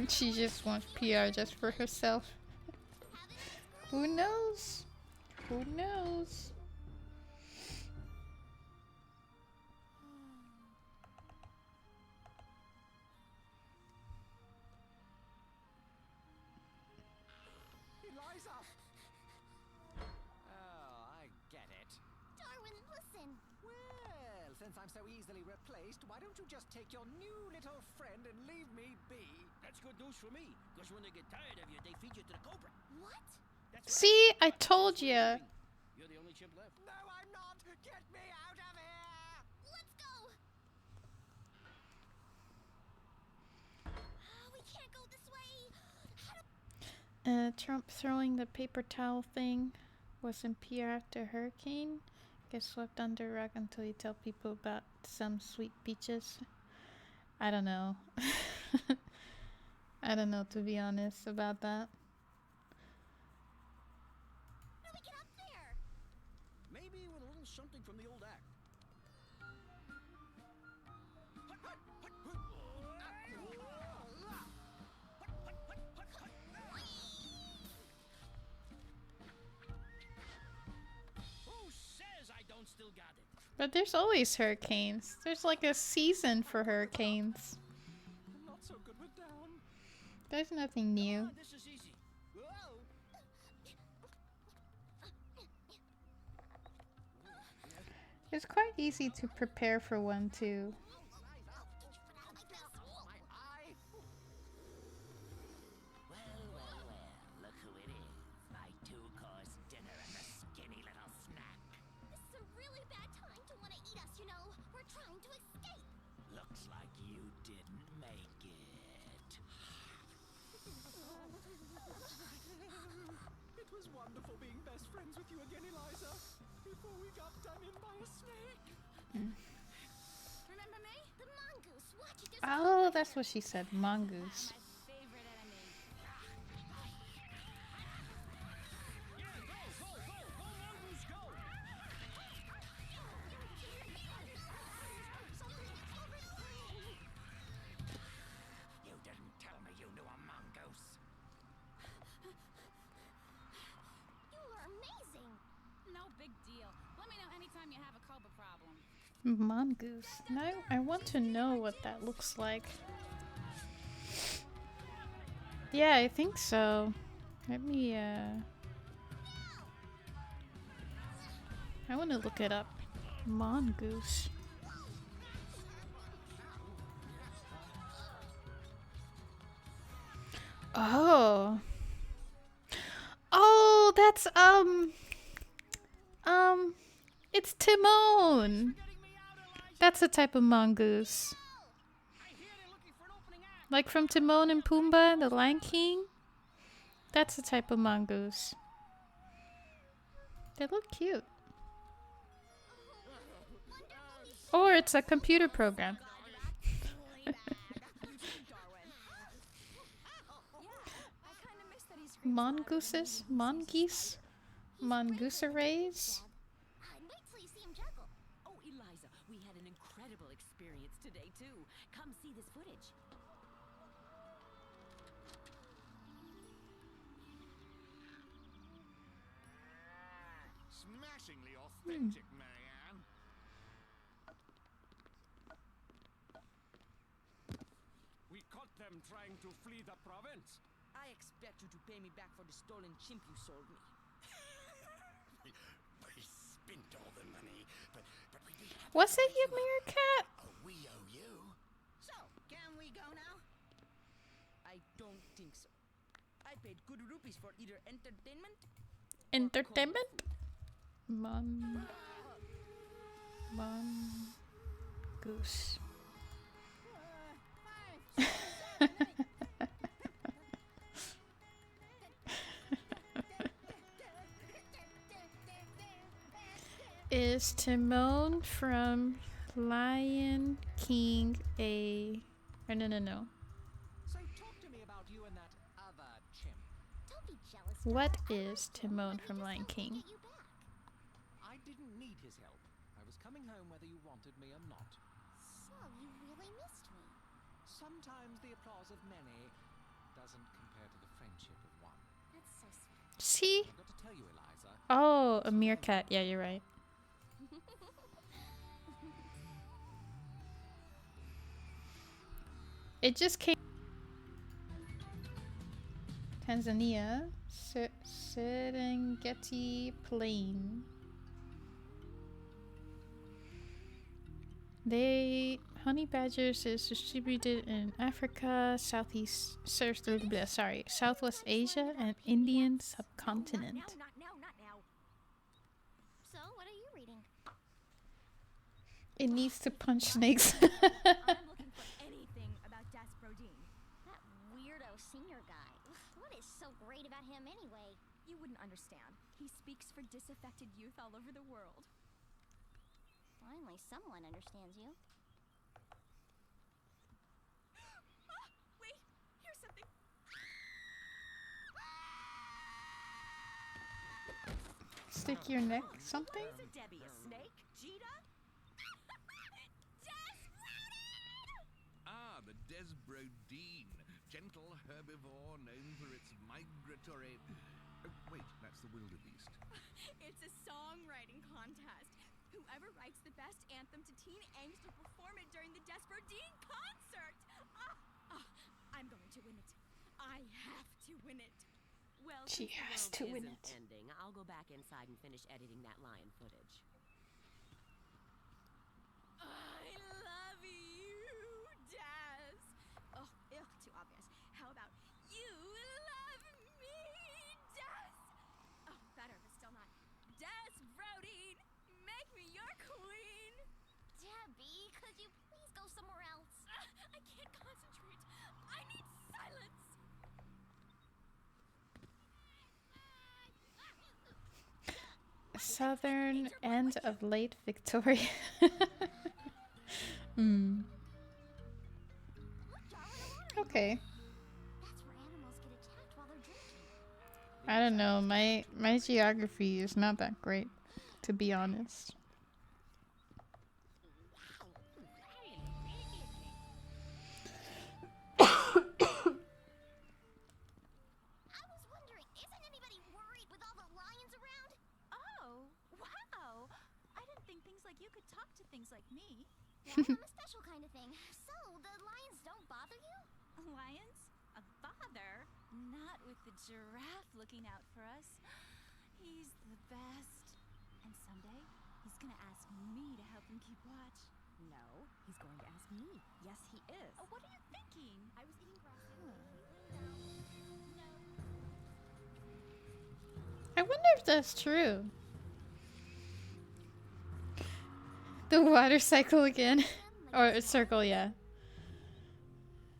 She just wants PR just for herself. Who knows? Who knows? Eliza! Oh, I get it. Darwin, listen. Well, since I'm so easily replaced, why don't you just take your new little friend and leave me be? That's good news for me. Because when they get tired of you, they feed you to the cobra. What? That's See, I told you. You're the only chimp left. No, I'm not! Get me out of here! Let's go. We can't go this way. How do Trump throwing the paper towel thing wasn't PR after hurricane. Gets swept under rug until you tell people about some sweet beaches. I don't know. I don't know, to be honest, about that. we get up there? Maybe with a little something from the old act. Who says I don't still got it? But there's always hurricanes. There's like a season for hurricanes. I'm not so good with down. There's nothing new. Ah, this is easy. Whoa. It's quite easy to prepare for one too. My eye! Well, Looks like you didn't make it. It was wonderful being best friends with you again, Eliza. Before we got done in by a snake. Remember me? The mongoose. Watch it. Oh, that's what she said. Mongoose. My favorite enemy. Yeah, go, mongoose, go! You didn't tell me you knew a mongoose. You are amazing. No big deal. Let me know anytime you have a cobra problem. Mongoose. No, I want to know what that looks like. Yeah, I think so. Let me, I want to look it up. Mongoose. Oh. Oh, that's, it's Timon. That's a type of mongoose. Like from Timon and Pumbaa, the Lion King. That's a type of mongoose. They look cute. Or it's a computer program. Mongooses? Mongeese? Mongoose-arrays? Wait till you see him juggle. Oh, Eliza, we had an incredible experience today, too. Come see this footage. Smashingly authentic, Marianne. We caught them trying to flee the province. I expect you to pay me back for the stolen chimp you sold me. We spent all the money, but we did have Was it you, Meerkat? Oh, we owe you. So, can we go now? I don't think so. I paid good rupees for either entertainment. Entertainment? Mongoose. Is Timon from Lion King a... Or no. So talk to me about you and that other chimp. Don't be jealous. What Dad. is Timon from Lion King? Get you back. I didn't need his help. I was coming home whether you wanted me or not. So you really missed me. Sometimes the applause of many doesn't compare to the friendship of one. That's so sweet. See? I've got to tell you, Eliza. Oh, a meerkat. Yeah, you're right. It just came. Tanzania, Serengeti Plain. Honey badgers is distributed in Africa, Southwest Asia, and Indian subcontinent. Not now. So, what are you reading? It needs to punch snakes. I'm looking for anything about Desbrodine. That weirdo senior guy. What is so great about him anyway? You wouldn't understand. He speaks for disaffected youth all over the world. Finally, someone understands you. Wait, here's something. Stick your neck, something? Is it Debbie, a snake? Cheetah? Ah, the Desbrodine, gentle herbivore known for its migratory... Oh, wait, that's the wildebeest. It's a songwriting contest. Whoever writes the best anthem to teen angst will perform it during the Desbrodine concert. I'm going to win it. I have to win it. Well, She since the has world to win isn't it. ending, I'll go back inside and finish editing that lion footage. I love you, Des. Oh, too obvious. How about you love me, Des? Oh, better, but still not. Desbrodine, make me your queen. Debbie, could you please go somewhere southern end of late Victoria. Hmm. Okay. That's where animals get attacked while they're drinking. I don't know. My geography is not that great, to be honest. I was wondering, isn't anybody worried with all the lions around? Oh, wow. I didn't think things like you could talk to things like me. Well, I'm a special kind of thing. So, the lions don't bother you? Lions? A bother? Not with the giraffe looking out for us. He's the best. And someday, he's gonna ask me to help him keep watch. No, he's going to ask me. Yes, he is. What are you thinking? I was eating grass. I wonder if that's true. The water cycle again. Or a circle, yeah.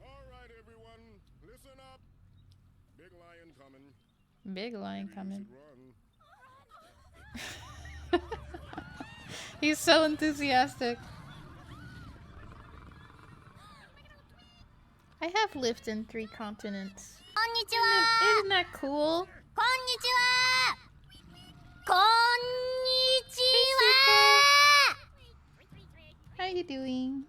All right, everyone, listen up. Big lion coming. Big lion Maybe you coming. should run. He's so enthusiastic. I have lived in 3 continents. Konnichiwa! Isn't that cool? Konnichiwa! Konnichiwa! How you doing?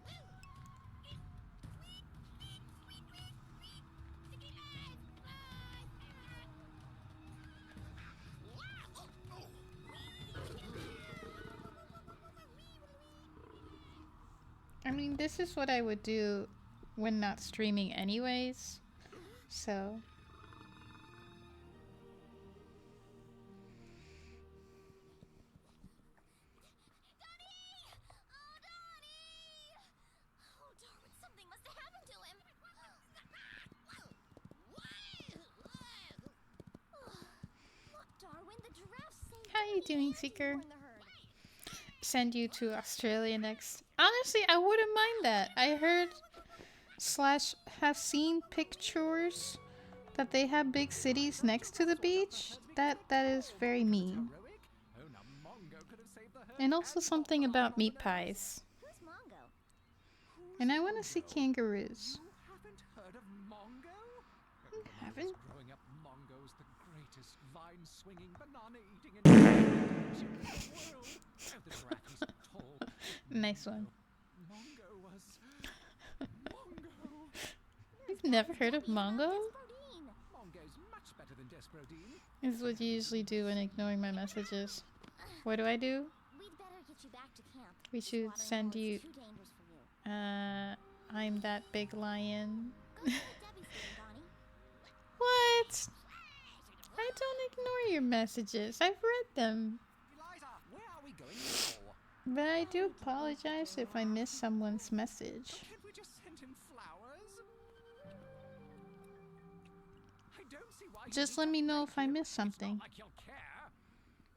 I mean, this is what I would do when not streaming anyways. So... Oh, Darwin, something must have happened to him. Look, Darwin, the giraffe saved How you Donnie doing, and Seeker? you in the herd. Send you to Australia next. Honestly, I wouldn't mind that. I heard / have seen pictures that they have big cities next to the beach. That is very mean. Heroic? Oh, now Mongo could have saved the herd And also something about meat pies. Who's Mongo? And I want to see kangaroos. You haven't heard of Mongo? Haven't? Growing up, Mongo's the greatest vine-swinging, banana-eating, and chip in the world. Oh, the giraffe is tall. Nice one. Mongo was... Mongo! You've never heard of Mongo? Desperodine. Mongo's much better than Desperodine. This is what you usually do when ignoring my messages. What do? We'd better get you back to camp. We should Slaughtering send animals you... is too dangerous for you. I'm that big lion. Go see what Debbie's doing, Donnie. What? I don't ignore your messages. I've read them. Eliza, where are we going now? But I do apologize if I miss someone's message. Can't we just send him flowers? I don't see why. Just let me know if I miss something. Like you'll care.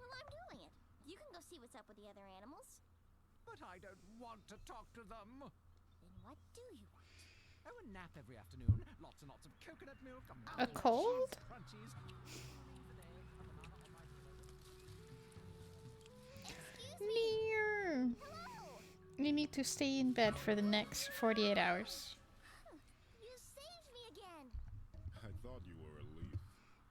Well, I'm doing it. You can go see what's up with the other animals. But I don't want to talk to them. Then what do you want? Oh, a nap every afternoon. Lots and lots of coconut milk. A cold? Crunchies. Near. You need to stay in bed for the next 48 hours. You saved me again. I thought you were a leaf.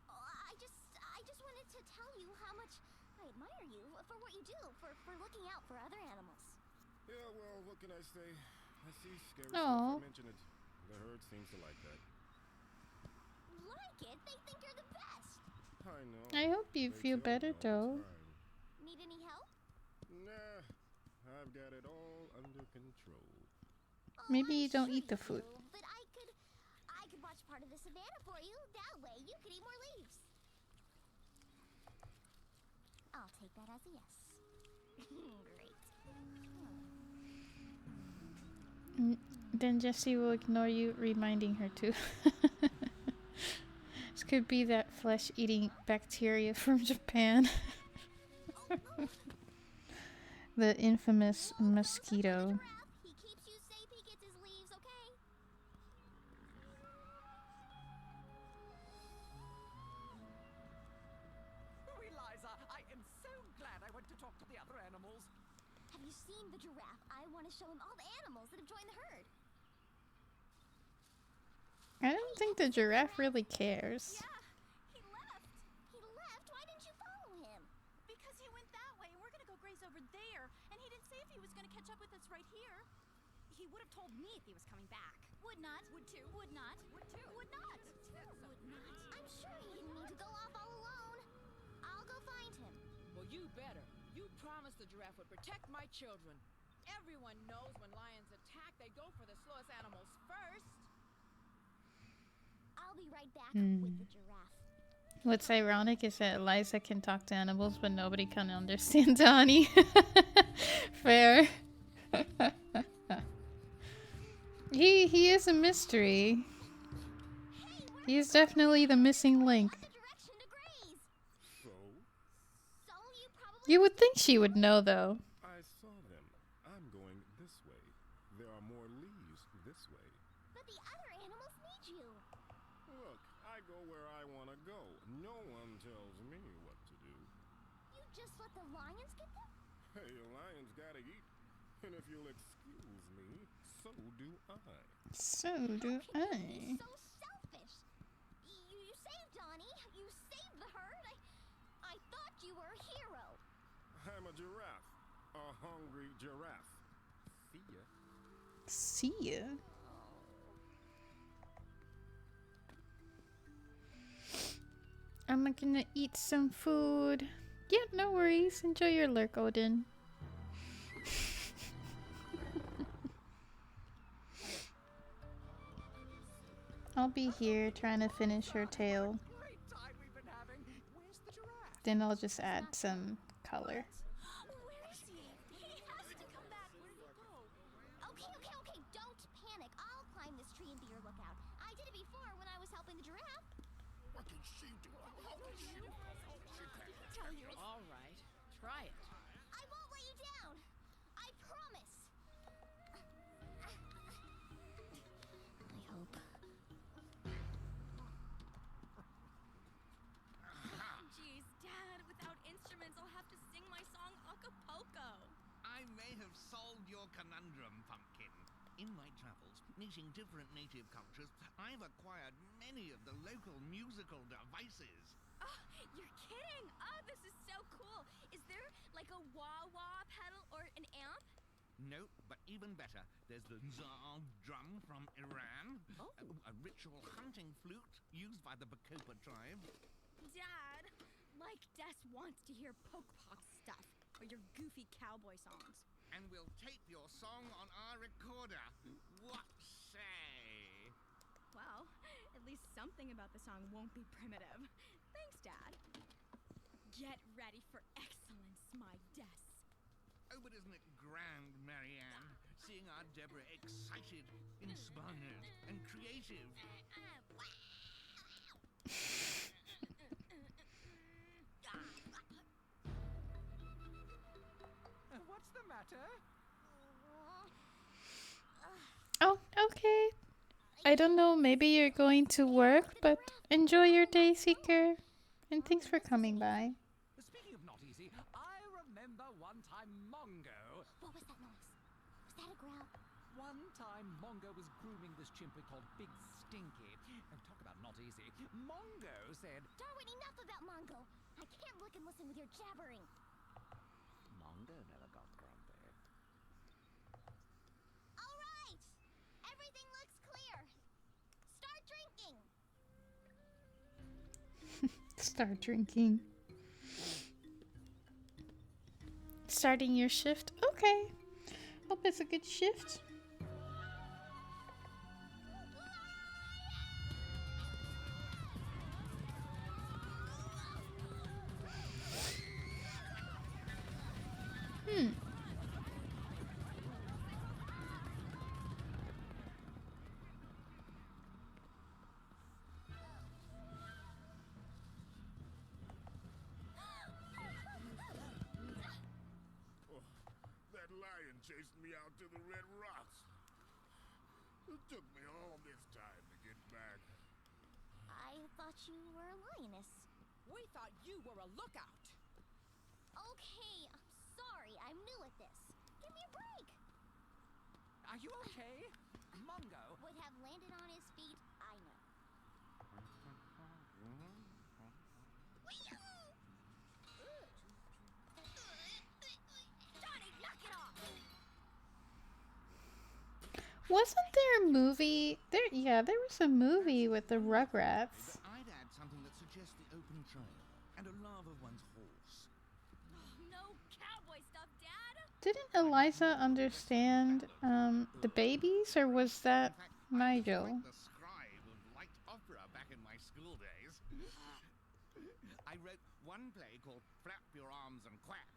Oh, I just wanted to tell you how much I admire you for what you do, for looking out for other animals. Yeah, well, what can I say? I see scary Aw. stuff. I mention it. The herd seems to like that. Like it? They think you're the best. I know. I hope you They feel tell me better all the though. time. Need any help? Nah, I've got it all under control. Oh, Maybe I'm you don't sure eat the food. do, but I could watch part of the savannah for you. That way you could eat more leaves. I'll take that as a yes. Great. Then Jessie will ignore you, reminding her to. This could be that flesh-eating bacteria from Japan. The infamous mosquito. He keeps you safe. He gets his leaves, okay? Oh, Eliza, I am so glad I went to Have you seen the giraffe? I want to show him all the animals that have joined the herd. I don't think the giraffe really cares. Yeah, he left. He left? Why didn't you follow him? Because he went that way, and we're gonna go graze over there. And he didn't say if he was gonna catch up with us right here. He would have told me if he was coming back. Would not. Would too. Would not. Would too. Would not. Would not. I'm sure he didn't mean to go off all alone. I'll go find him. Well, you better. You promised the giraffe would protect my children. Everyone knows when lions attack, they go for the slowest animals first. I'll be right back with the giraffe. What's ironic is that Eliza can talk to animals, but nobody can understand Donnie. Fair. He is a mystery. He is definitely the missing link. So? You would think she would know, though. I saw them. I'm going this way. There are more leaves this way. But the other animals need you. Look, I go where I want to go. No one tells me what to do. You just let the lions get them? Hey, a lion's gotta eat. And if you'll excuse me, so do I. So do I. So selfish. You saved Donnie. You saved the herd. I thought you were a hero. I'm a giraffe. A hungry giraffe. See ya. See ya. I'm gonna eat some food. Yeah, no worries. Enjoy your lurk, Odin. I'll be here trying to finish her tail. Great time we've been having. Where's the giraffe? Then I'll just add some color. Where is he? He has to come back. Where did he go? Okay. Don't panic. I'll climb this tree and be your lookout. I did it before when I was helping the giraffe. What can she do? How can she do? Tell you. All right, try it. I won't let you down. I promise. I hope. Jeez, Dad, without instruments, I'll have to sing my song a cappella. I may have solved your conundrum, Pumpkin. In my travels, meeting different native cultures, I've acquired many of the local musical devices. Oh, you're kidding! Oh, this is so cool. Is there like a wah-wah pedal or an amp? No, but even better, there's the Zar drum from Iran, a ritual hunting flute used by the Bacopa tribe. Dad, like Des wants to hear poke-pock stuff or your goofy cowboy songs. And we'll tape your song on our recorder. What say? Well, at least something about the song won't be primitive. Thanks, Dad. Get ready for excellence, my Des. Oh, but isn't it grand, Marianne? Seeing our Deborah excited, inspired, and creative. What's the matter? Oh, okay. I don't know, maybe you're going to work, but enjoy your day, Seeker. And thanks for coming by. Speaking of not easy, I remember one time Mongo. What was that noise? Was that a growl? One time Mongo was grooming this chimp we called Big Stinky. And talk about not easy. Mongo said, Darwin, enough about Mongo. I can't look and listen with your jabbering. Mongo never got grumpy. All right. Everything looks clear. Start drinking. Start drinking. Starting your shift? Okay. Hope it's a good shift. That lion chased me out to the red rocks. It took me all this time to get back. I thought you were a lioness. We thought you were a lookout. Okay, I'm sorry. I'm new at this. Are you okay? Mongo? Would have landed on his feet, I know. Johnny, knock it off! Wasn't there a movie? There was a movie with the Rugrats. But I'd add something that suggests the open trail and a love of one's horse. No cowboy stuff, Dad! Didn't Eliza understand the babies, or was that In fact, I was Nigel? like the scribe of light opera back in my school days. I wrote one play called Flap Your Arms and Quack,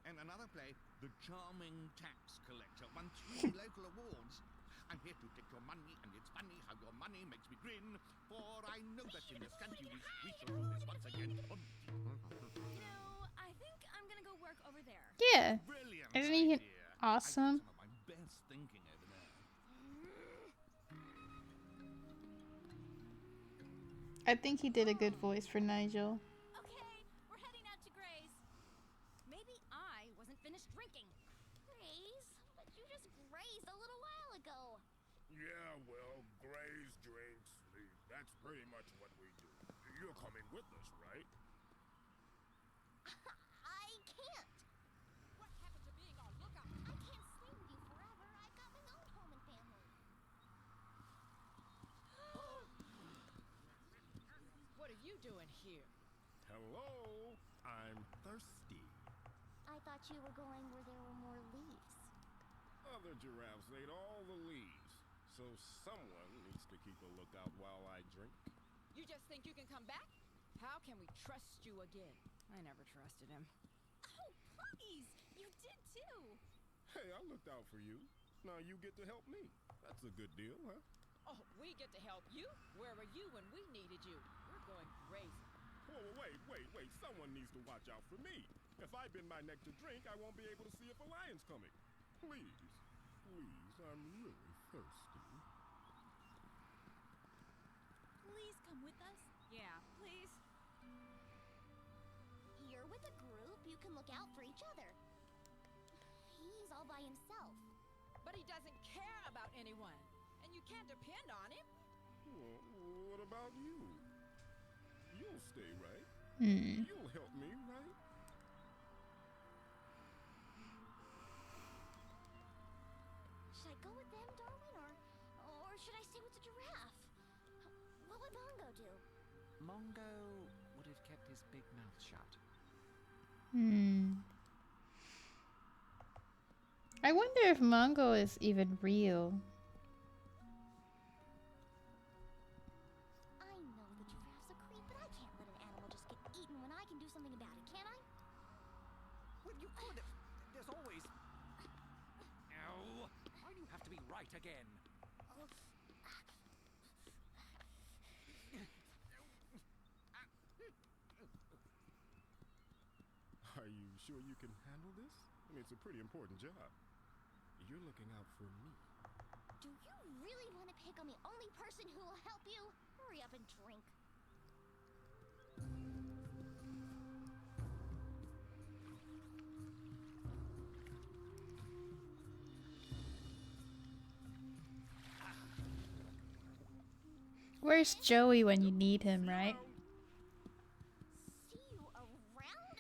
and another play, The Charming Tax Collector, won 3 local awards. I'm here to take your money, and it's funny how your money makes me grin, for I know that in this country we shall do this once again. You know, I think I'm gonna go work over there. Yeah. Brilliant Isn't he idea. awesome? I did some of my best thinking over there. I think he did a good voice for Nigel. Okay, we're heading out to Gray's. Maybe I wasn't finished drinking. Graze? But you just grazed a little while ago. Yeah, well, graze, drinks, sleep. That's pretty much what we do. You're coming with us, right? I can't. What happened to being on lookout? I can't stay with you forever. I've got my own home and family. What are you doing here? Hello? I'm thirsty. I thought you were going where there were more leaves. Other giraffes ate all the leaves, so someone needs to keep a lookout while I drink. You just think you can come back? How can we trust you again? I never trusted him. Oh, please! You did too! Hey, I looked out for you. Now you get to help me. That's a good deal, huh? Oh, we get to help you? Where were you when we needed you? We're going crazy. Whoa, wait. Someone needs to watch out for me. If I bend my neck to drink, I won't be able to see if a lion's coming. Please, I'm really thirsty. Please come with us. Yeah, please. You're with a group. You can look out for each other. He's all by himself. But he doesn't care about anyone. And you can't depend on him. Well, what about you? You'll stay, right? Hmm. You'll help me, right? Should I go with them, Darwin, or should I stay with the giraffe? What would Mongo do? Mongo would have kept his big mouth shut. I wonder if Mongo is even real. I know the giraffe's a creep, but I can't let an animal just get eaten when I can do something about it, can I? Well, you could have. There's always. Ow! Why do you have to be right again? Are you sure you can handle this? I mean, it's a pretty important job. You're looking out for me. Do you really want to pick on the only person who will help you? Hurry up and drink. Where's Joey when you need him, right? See you around?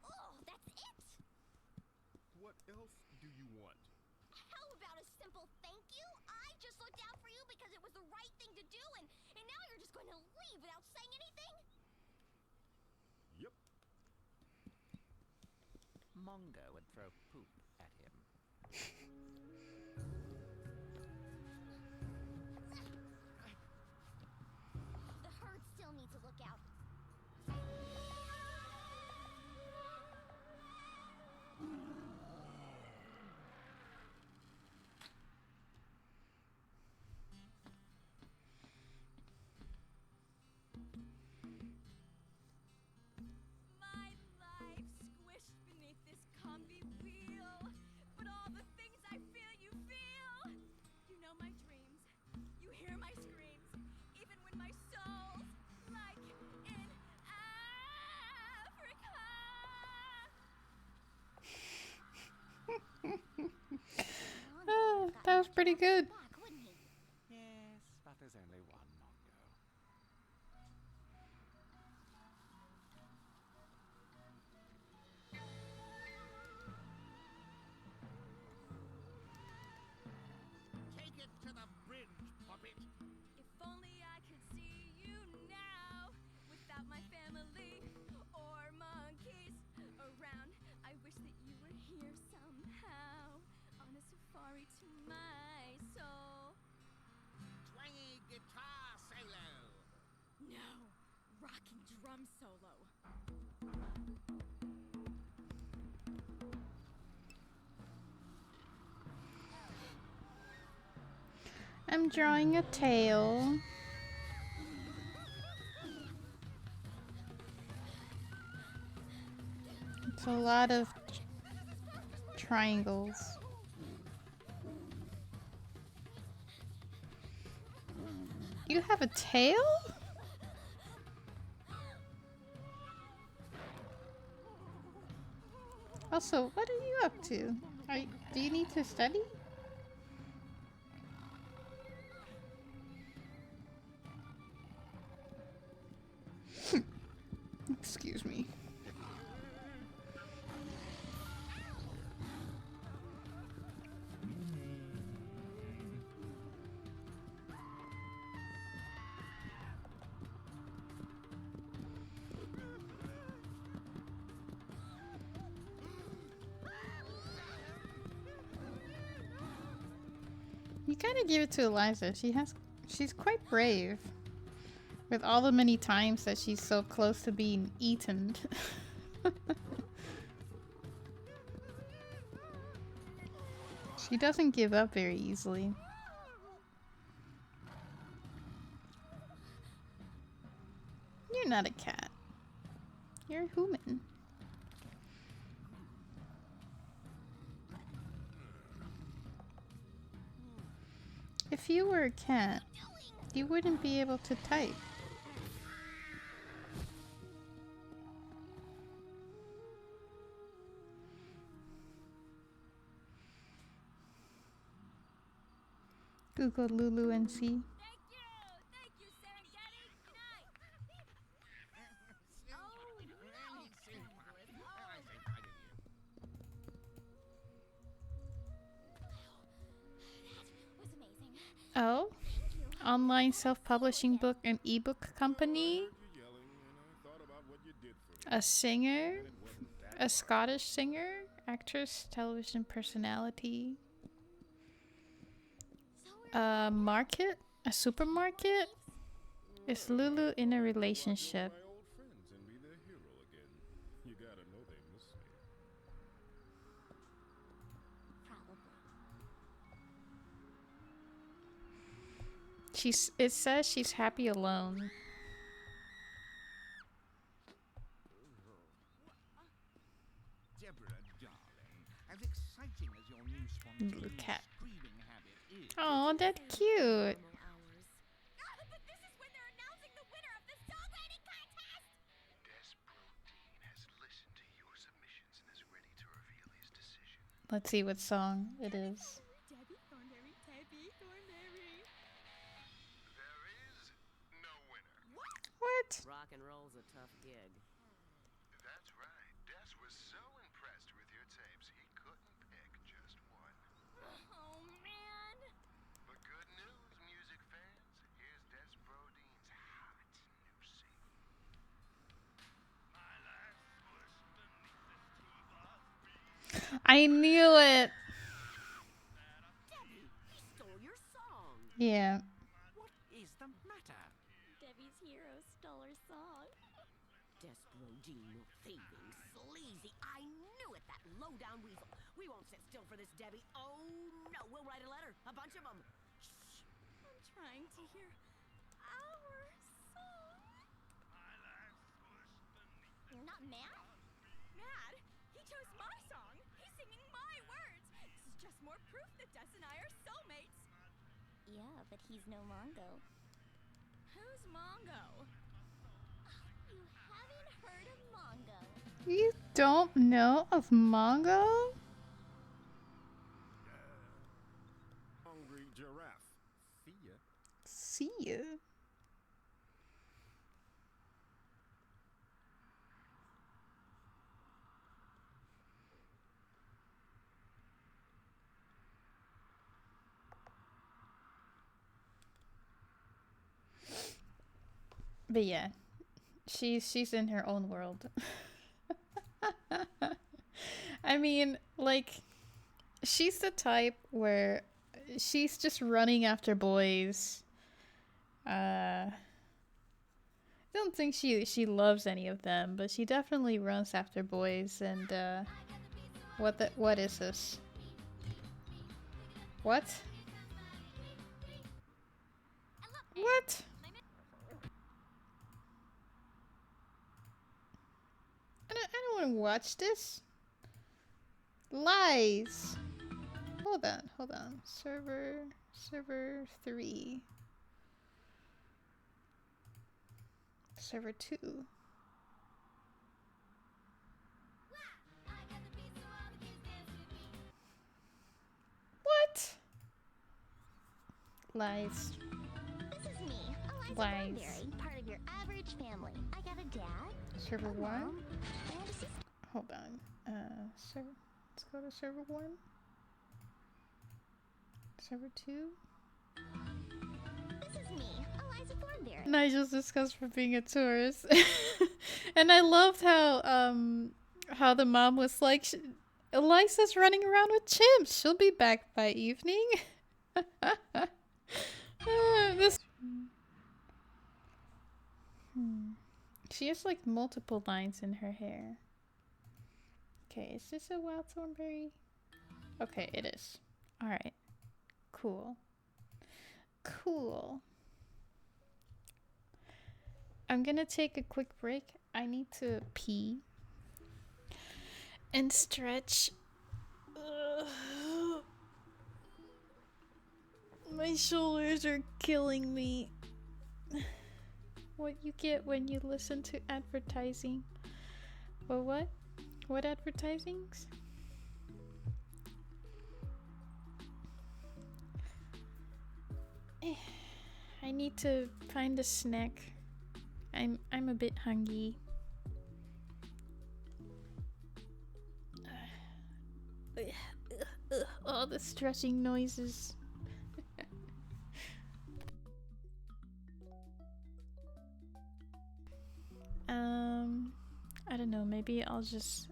Oh, that's it? What else do you want? How about a simple thank you? I just looked out for you because it was the right thing to do, and now you're just going to leave without saying anything? Yep. Mongo would throw poop at him. The herd still needs a lookout. My life squished beneath this comfy wheel. But all the things I feel you That was pretty good. Back, wouldn't he? Yes, but there's only one Mongo. Take it to the bridge, puppet. If only I could see you now, without my family or monkeys around. I wish that you were here somehow, on a safari to my soul. Twangy guitar solo. No, rocking drum solo. I'm drawing a tail. It's a lot of triangles. You have a tail? Also, what are you up to? Do you need to study? Excuse me. You gotta give it to Eliza. She's quite brave. With all the many times that she's so close to being eaten. She doesn't give up very easily. You're not a cat. You're a human. If you were a cat, you wouldn't be able to type. Google Lulu and see. Thank you, Serengeti. Good night. That was amazing. Oh? Online self-publishing book and ebook company? You yelling, and I thought about what you did for me. A singer? And it wasn't that A Scottish singer? Actress? Television personality? A market? A supermarket? Is Lulu in a relationship? my old friends and be their hero again. You gotta know they miss me. Probably. It says she's happy alone. Deborah, darling, as exciting as your new spontaneous cat. screaming habit is, Oh, that's cute. But this is when they're announcing the winner of the songwriting contest! Desprotein has listened to your submissions and is ready to reveal his decision. Let's see what song it is. Debbie Thornberry, Debbie Thornberry. There is no winner. What? Rock and roll's a tough gig. That's right. Des was so impressed with your tapes, he couldn't pick just one. Oh, man. But good news, music fans. Here's Desproteins' hot new single. My life was beneath the T-bar. I knew it. Debbie, he stole your song. Yeah. What is the matter? Debbie's hero stole her song. Desperodino, thieving, sleazy. I knew it, that low-down weasel. We won't sit still for this, Debbie. Oh, no. We'll write a letter. A bunch of them. Shh. I'm trying to hear our song. You're not mad? Mad? He chose my song. He's singing my words. This is just more proof that Des and I are soulmates. Yeah, but he's no Mongo. Who's Mongo? You haven't heard of Mongo. You don't know of Mongo? See ya. See ya. But yeah, she's in her own world. I mean, like, she's the type where she's just running after boys. I don't think she loves any of them, but she definitely runs after boys. And what is this? What? What? I don't want to watch this. Lies. Hold on. Server 3. Server 2. What? Lies. This is me, Eliza Lies. Thornberry, part of your average family. I got a dad, Server a 1? mom, and a sister. Hold on. Let's go to server 1. Server 2. This is me, Eliza Thornberry. Nigel's disgust for being a tourist. And I loved how the mom was like, Eliza's running around with chimps. She'll be back by evening. This. She has like multiple lines in her hair. Okay, is this a wild thornberry? Okay, it is. Alright. Cool. Cool. I'm gonna take a quick break. I need to pee. And stretch. Ugh. My shoulders are killing me. What you get when you listen to advertising. Well, what? What advertisings? I need to find a snack. I'm a bit hungry. All the stretching noises. I don't know, maybe I'll just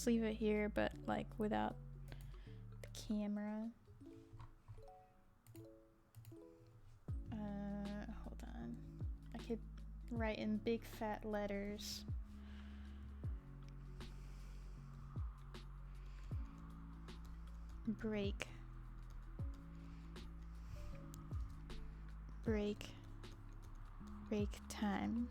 leave it here, but like without the camera. Hold on. I could write in big fat letters. Break. Break time.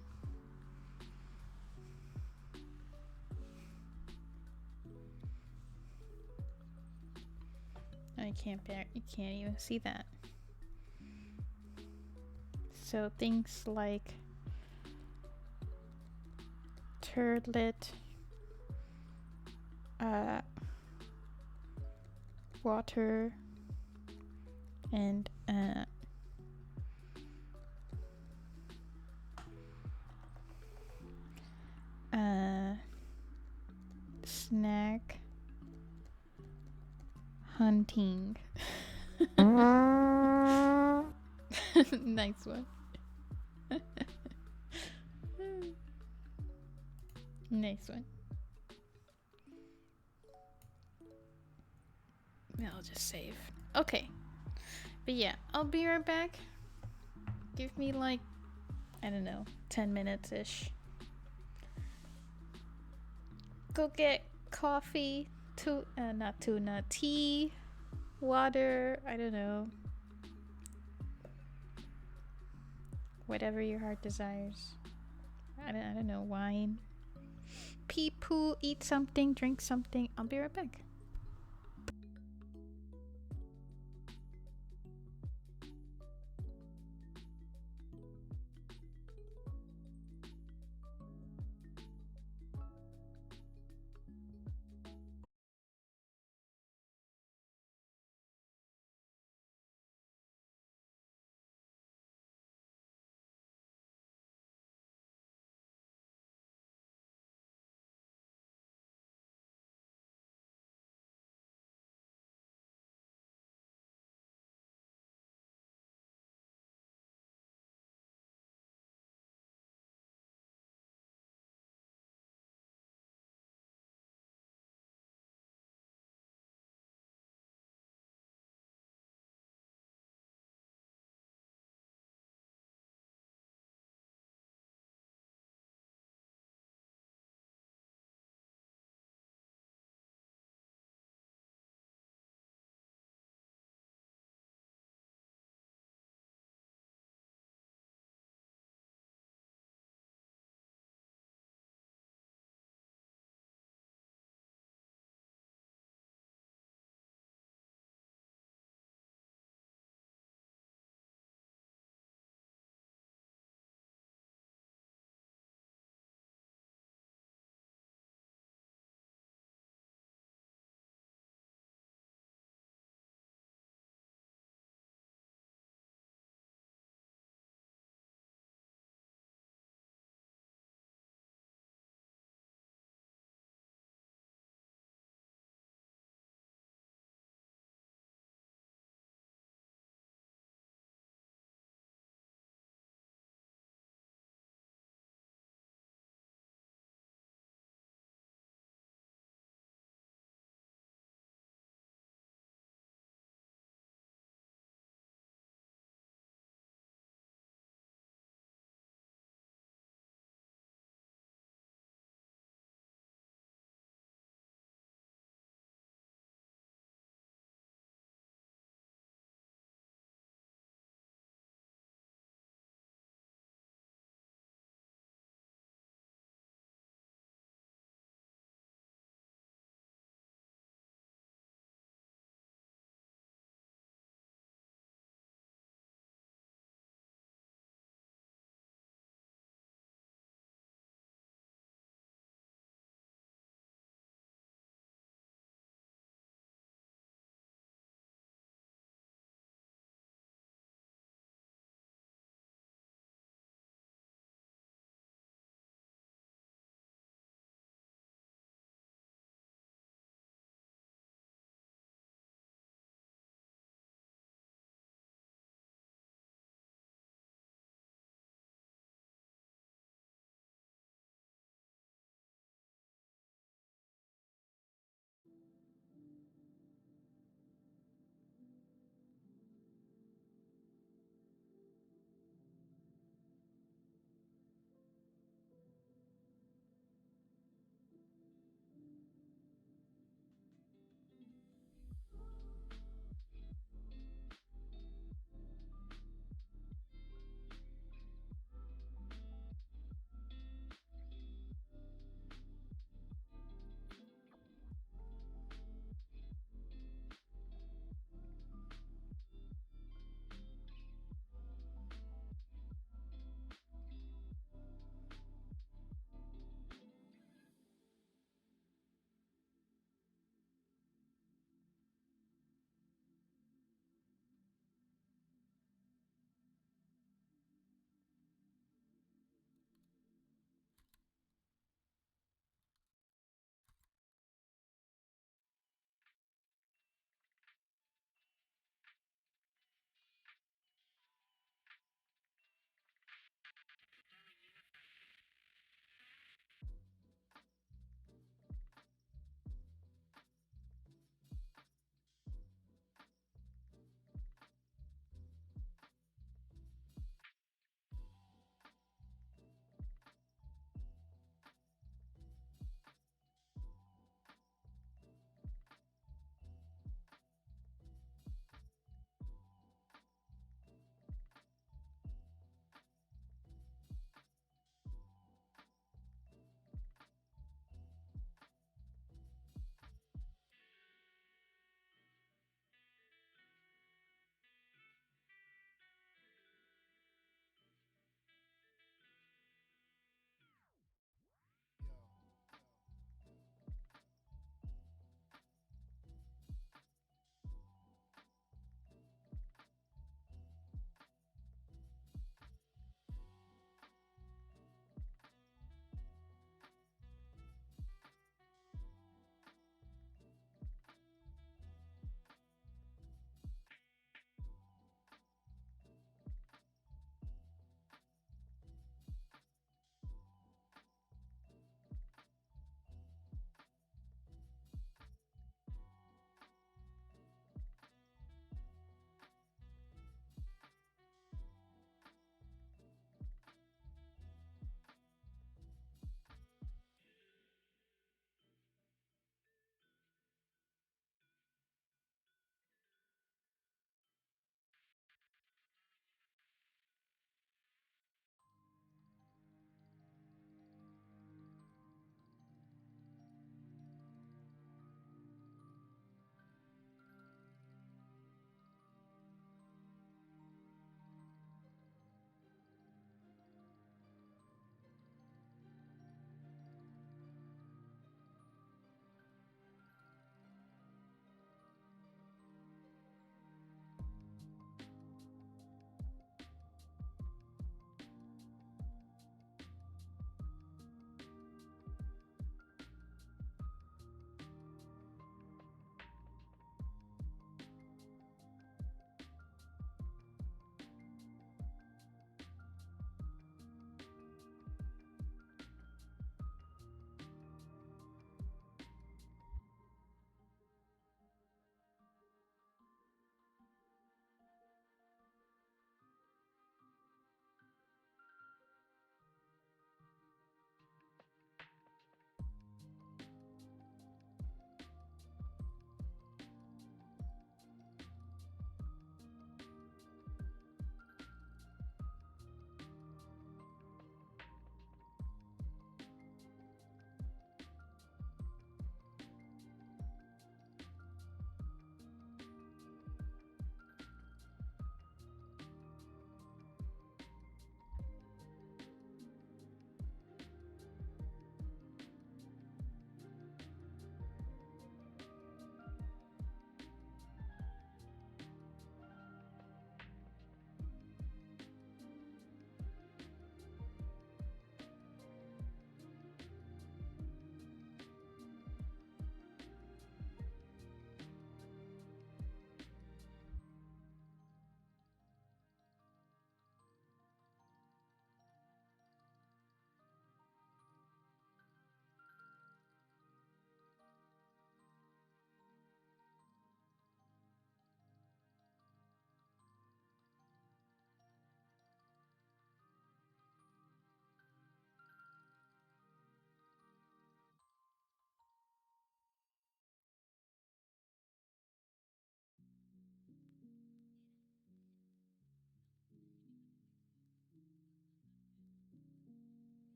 You can't even see that. So things like turdlet, water, and snack, hunting. Nice one. Nice one. I'll just save. Okay. But yeah, I'll be right back. Give me like, I don't know, 10 minutes-ish. Go get coffee, not tuna, tea, water, I don't know. Whatever your heart desires. I don't know, wine. Pee poo, eat something, drink something. I'll be right back.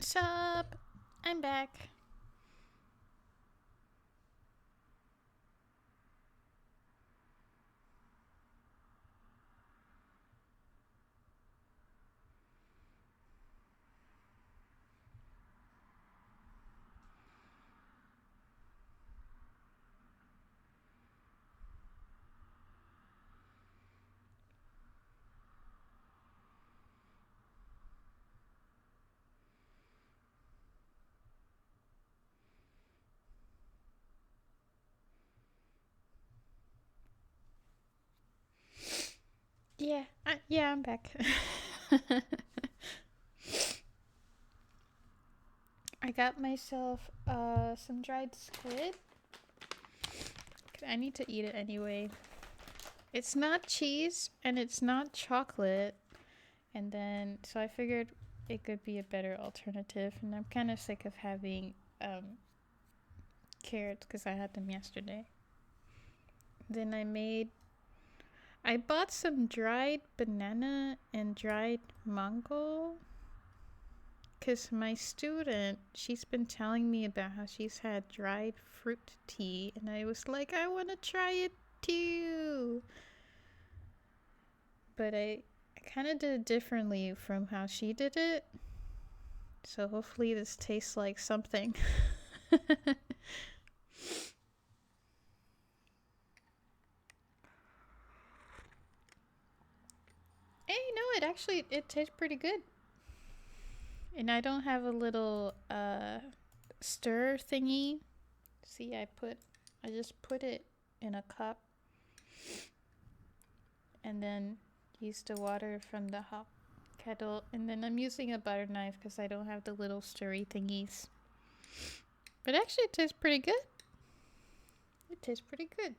Sup? I'm back. Yeah, I'm back. I got myself some dried squid. I need to eat it anyway. It's not cheese and it's not chocolate. And then, so I figured it could be a better alternative. And I'm kind of sick of having carrots because I had them yesterday. Then I bought some dried banana and dried mango. Because my student, she's been telling me about how she's had dried fruit tea. And I was like, I want to try it too. But I kind of did it differently from how she did it. So hopefully this tastes like something. Hey, no, it tastes pretty good. And I don't have a little stir thingy. See, I just put it in a cup and then use the water from the hot kettle, and then I'm using a butter knife because I don't have the little stirry thingies. But actually it tastes pretty good. It tastes pretty good.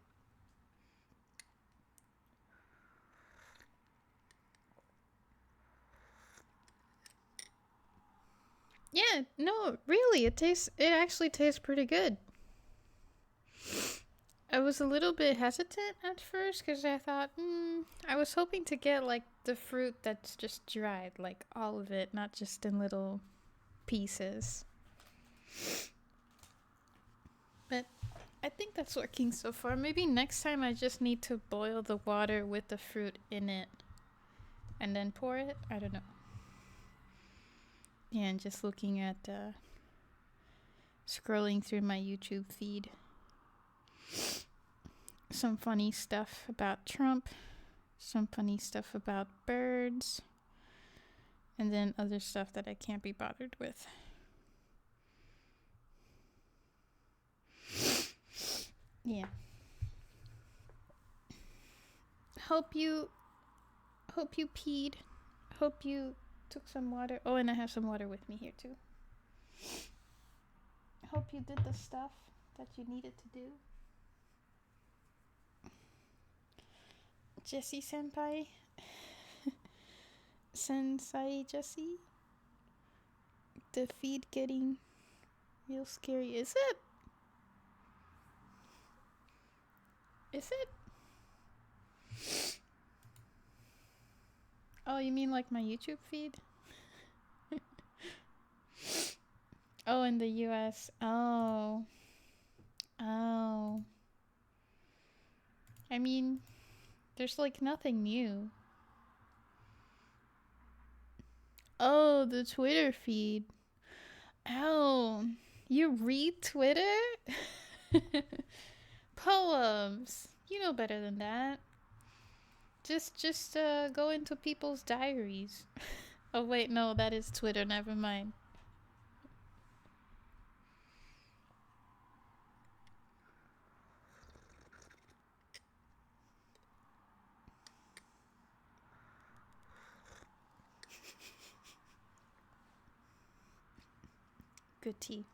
Yeah, no, really, it actually tastes pretty good. I was a little bit hesitant at first because I thought, I was hoping to get like the fruit that's just dried, like all of it, not just in little pieces. But I think that's working so far. Maybe next time I just need to boil the water with the fruit in it and then pour it. I don't know. Yeah, and just looking at, scrolling through my YouTube feed. Some funny stuff about Trump. Some funny stuff about birds. And then other stuff that I can't be bothered with. Yeah. Hope you peed. Hope you took some water. Oh, and I have some water with me here too. Hope you did the stuff that you needed to do. Jessie senpai. Sensei Jessie. The feed getting real scary. Is it? Is it? Oh, you mean like my YouTube feed? Oh, in the US. Oh. I mean, there's like nothing new. Oh, the Twitter feed. Oh, you read Twitter? Poems. You know better than that. Just go into people's diaries. Oh wait, no, that is Twitter, never mind. Good tea.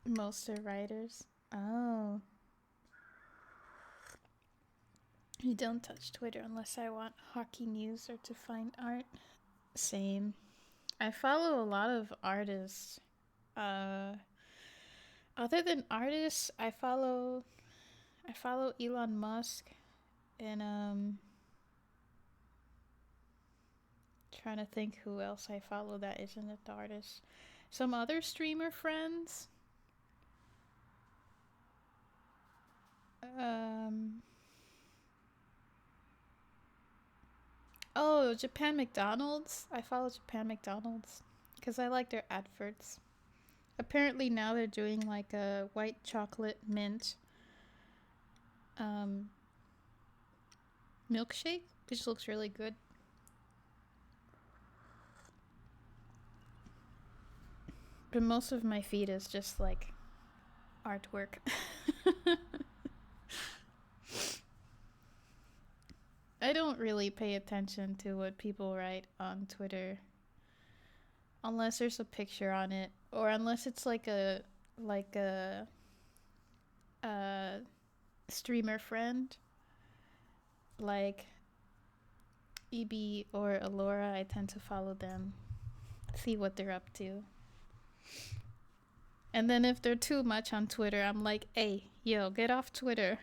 Most are writers. Oh. You don't touch Twitter unless I want hockey news or to find art. Same. I follow a lot of artists. Other than artists, I follow Elon Musk and Trying to think who else I follow that isn't an artist. Some other streamer friends. Oh, Japan McDonald's. I follow Japan McDonald's because I like their adverts. Apparently now they're doing like a white chocolate mint milkshake, which looks really good. But most of my feed is just like artwork. I don't really pay attention to what people write on Twitter unless there's a picture on it, or unless it's like a streamer friend like EB or Alora. I tend to follow them, see what they're up to. And then if they're too much on Twitter, I'm like, hey, yo, get off Twitter.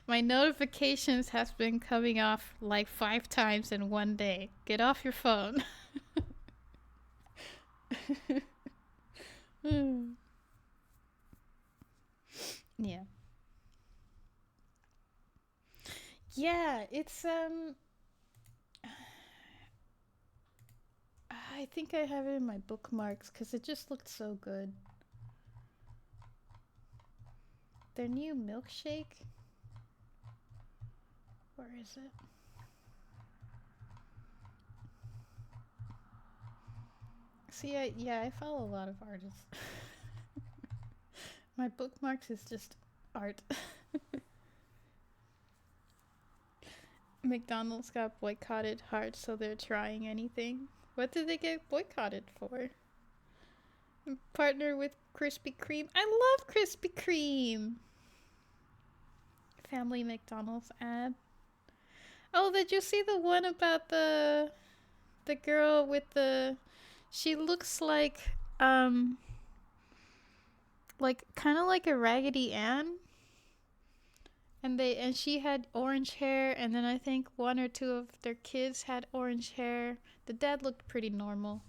My notifications has been coming off like 5 times in one day. Get off your phone. Yeah. Yeah, it's I think I have it in my bookmarks because it just looked so good. Their new milkshake? Where is it? See, I follow a lot of artists. My bookmarks is just art. McDonald's got boycotted hard, so they're trying anything. What did they get boycotted for? Partner with Krispy Kreme. I love Krispy Kreme. Family McDonald's ad. Oh, did you see the one about the girl with the... She looks like kind of like a Raggedy Ann. And she had orange hair, and then I think 1 or 2 of their kids had orange hair. The dad looked pretty normal.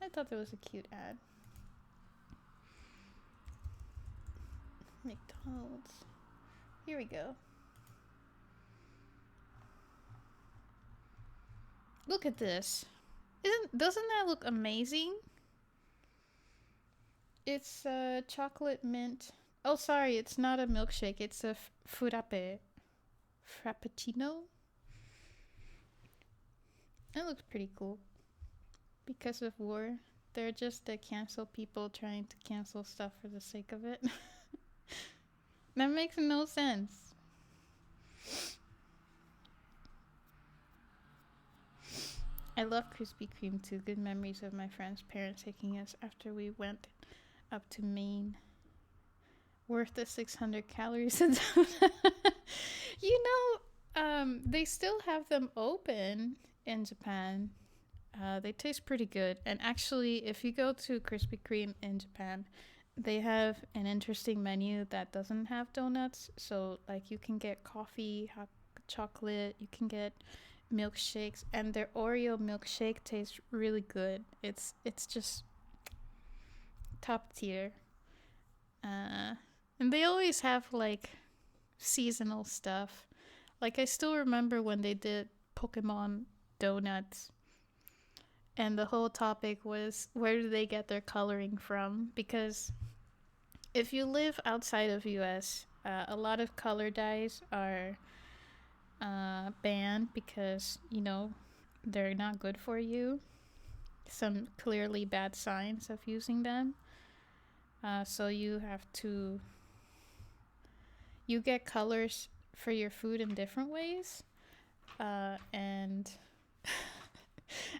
I thought that was a cute ad. McDonald's. Here we go. Look at this. Doesn't that look amazing? It's chocolate mint. Oh, sorry, it's not a milkshake. It's a frappuccino. That looks pretty cool. Because of war, they're just the cancel people trying to cancel stuff for the sake of it. That makes no sense. I love Krispy Kreme too. Good memories of my friend's parents taking us after we went up to Maine. Worth the 600 calories. You know, they still have them open in Japan. They taste pretty good. And actually, if you go to Krispy Kreme in Japan, they have an interesting menu that doesn't have donuts. So, like, you can get coffee, hot chocolate, you can get milkshakes, and their Oreo milkshake tastes really good. It's just top tier. And they always have like seasonal stuff. Like, I still remember when they did Pokemon donuts, and the whole topic was, where do they get their coloring from? Because if you live outside of US, a lot of color dyes are banned because, you know, they're not good for you. Some clearly bad signs of using them. So you have to... You get colors for your food in different ways. And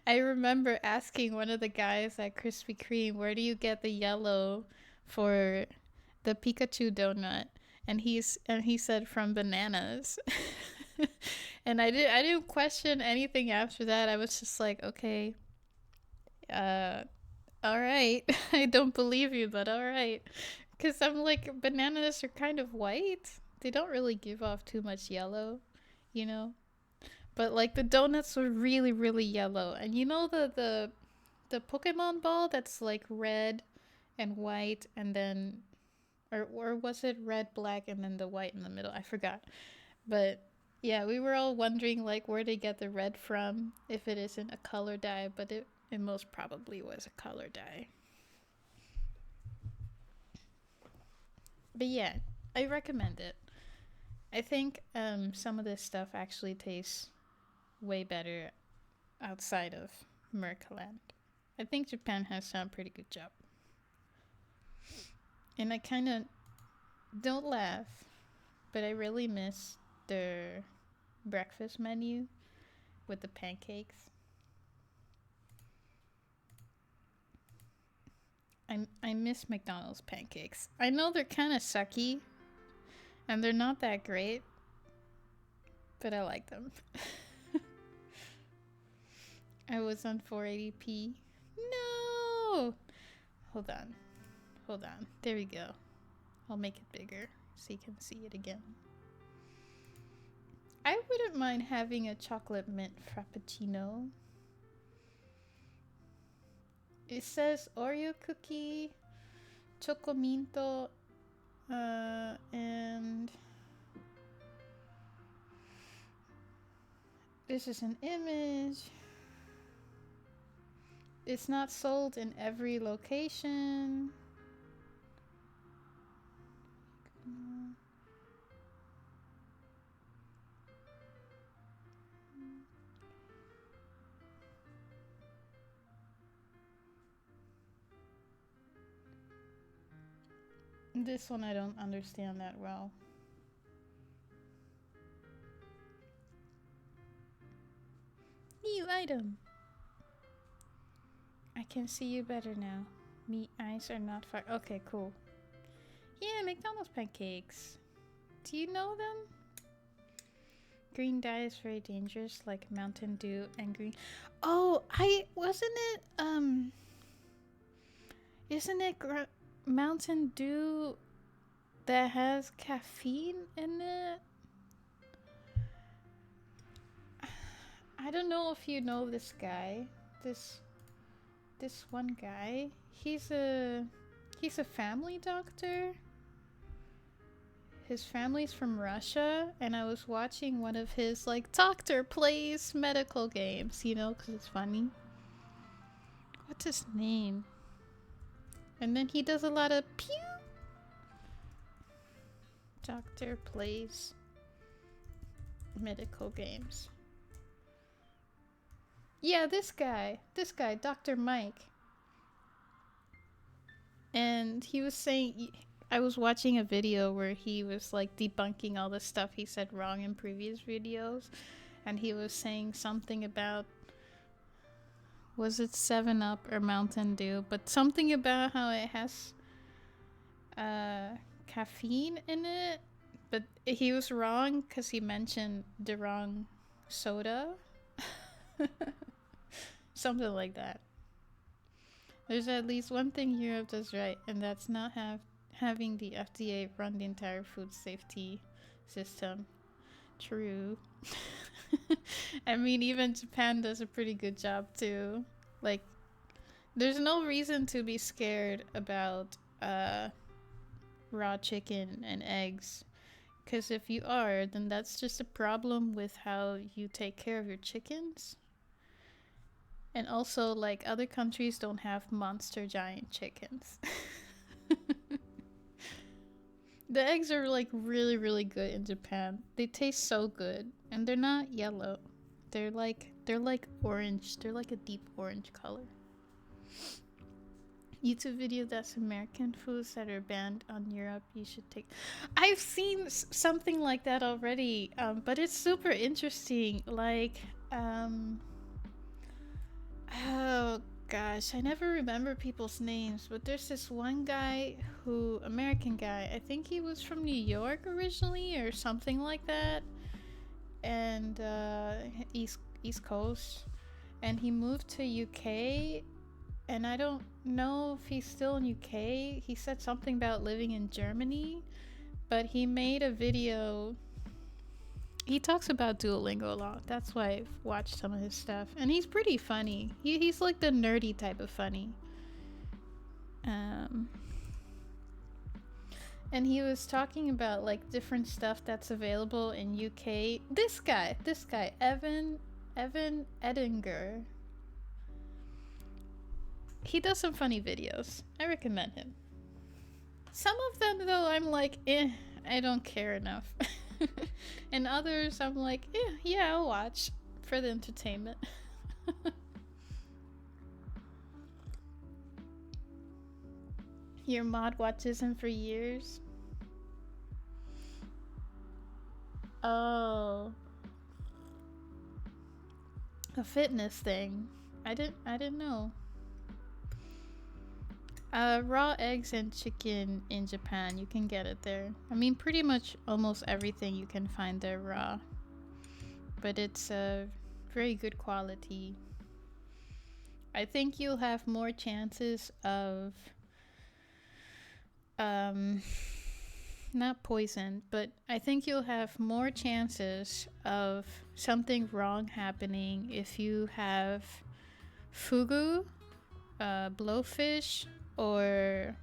I remember asking one of the guys at Krispy Kreme, where do you get the yellow for the Pikachu donut? And he said from bananas. And I didn't question anything after that. I was just like, okay, all right. I don't believe you, but all right. Because I'm like, bananas are kind of white. They don't really give off too much yellow, you know? But like the donuts were really, really yellow. And you know the Pokemon ball that's like red and white and then or was it red, black, and then the white in the middle? I forgot. But yeah, we were all wondering like where they get the red from if it isn't a color dye, but it most probably was a color dye. But yeah, I recommend it. I think some of this stuff actually tastes way better outside of Merkland. I think Japan has done a pretty good job. And I kind of don't laugh, but I really miss their breakfast menu with the pancakes. I miss McDonald's pancakes. I know they're kind of sucky and they're not that great, but I like them. I was on 480p. No! Hold on. There we go. I'll make it bigger so you can see it again. I wouldn't mind having a chocolate mint frappuccino. It says Oreo cookie, chocominto, and this is an image. It's not sold in every location. This one I don't understand that well. New item. I can see you better now. Me eyes are not far. Okay, cool. Yeah, McDonald's pancakes. Do you know them? Green dye is very dangerous, like Mountain Dew and green. Oh, wasn't it isn't it Mountain Dew that has caffeine in it? I don't know if you know this guy. This one guy. He's a family doctor. His family's from Russia, and I was watching one of his like doctor plays medical games, you know, because it's funny. What's his name? And then he does a lot of pew. Doctor plays medical games. Yeah, this guy, Dr. Mike. And he was saying, I was watching a video where he was like debunking all the stuff he said wrong in previous videos. And he was saying something about, was it 7-Up or Mountain Dew? But something about how it has caffeine in it. But he was wrong because he mentioned the wrong soda. Something like that. There's at least one thing Europe does right, and that's not having the FDA run the entire food safety system. True. I mean, even Japan does a pretty good job too. Like, there's no reason to be scared about raw chicken and eggs. Because if you are, then that's just a problem with how you take care of your chickens. And also, like, other countries don't have monster giant chickens. The eggs are, like, really, really good in Japan. They taste so good. And they're not yellow. They're like orange. They're like a deep orange color. YouTube video that's American foods that are banned on Europe. You should take. I've seen something like that already. But it's super interesting. Like, oh gosh, I never remember people's names, but there's this one guy American guy, I think he was from New York originally or something like that, and East Coast, and he moved to UK, and I don't know if he's still in UK. He said something about living in Germany, but he made a video He talks about Duolingo a lot. That's why I've watched some of his stuff. And he's pretty funny. He's like the nerdy type of funny. And he was talking about like different stuff that's available in UK. This guy, Evan Edinger. He does some funny videos. I recommend him. Some of them though, I'm like, I don't care enough. And others, I'm like, yeah, I'll watch for the entertainment. Your mod watches him for years. Oh, a fitness thing. I didn't know. Raw eggs and chicken in Japan, you can get it there. I mean, pretty much almost everything you can find there raw. But it's very good quality. I think you'll have more chances of not poison, but I think you'll have more chances of something wrong happening if you have fugu, blowfish, or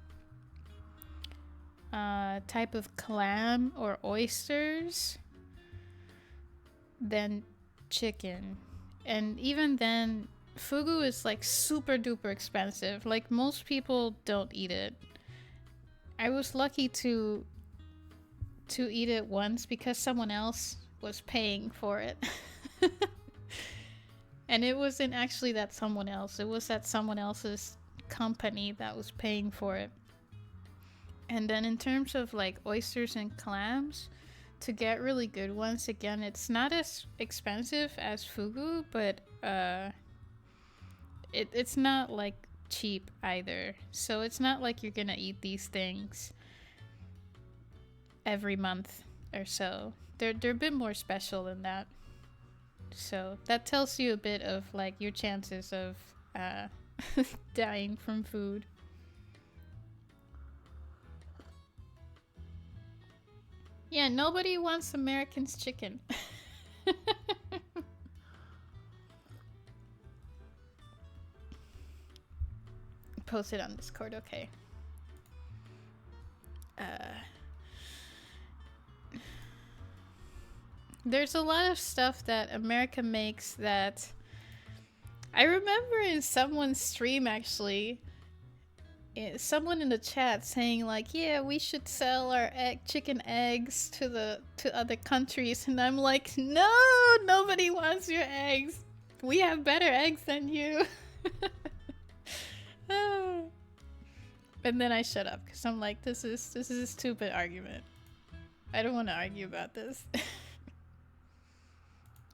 type of clam or oysters than chicken. And even then, fugu is like super duper expensive. Like most people don't eat it. I was lucky to eat it once because someone else was paying for it. And it wasn't actually that someone else, it was that someone else's company that was paying for it. And then in terms of like oysters and clams, to get really good ones, again, it's not as expensive as fugu, but it's not like cheap either. So it's not like you're gonna eat these things every month or so. They're a bit more special than that. So that tells you a bit of like your chances of dying from food. Yeah, nobody wants American's chicken. Post it on Discord, okay. There's a lot of stuff that America makes that I remember in someone's stream actually, someone in the chat saying like, yeah, we should sell our chicken eggs to other countries, and I'm like, no, nobody wants your eggs. We have better eggs than you. And then I shut up because I'm like, this is a stupid argument. I don't want to argue about this.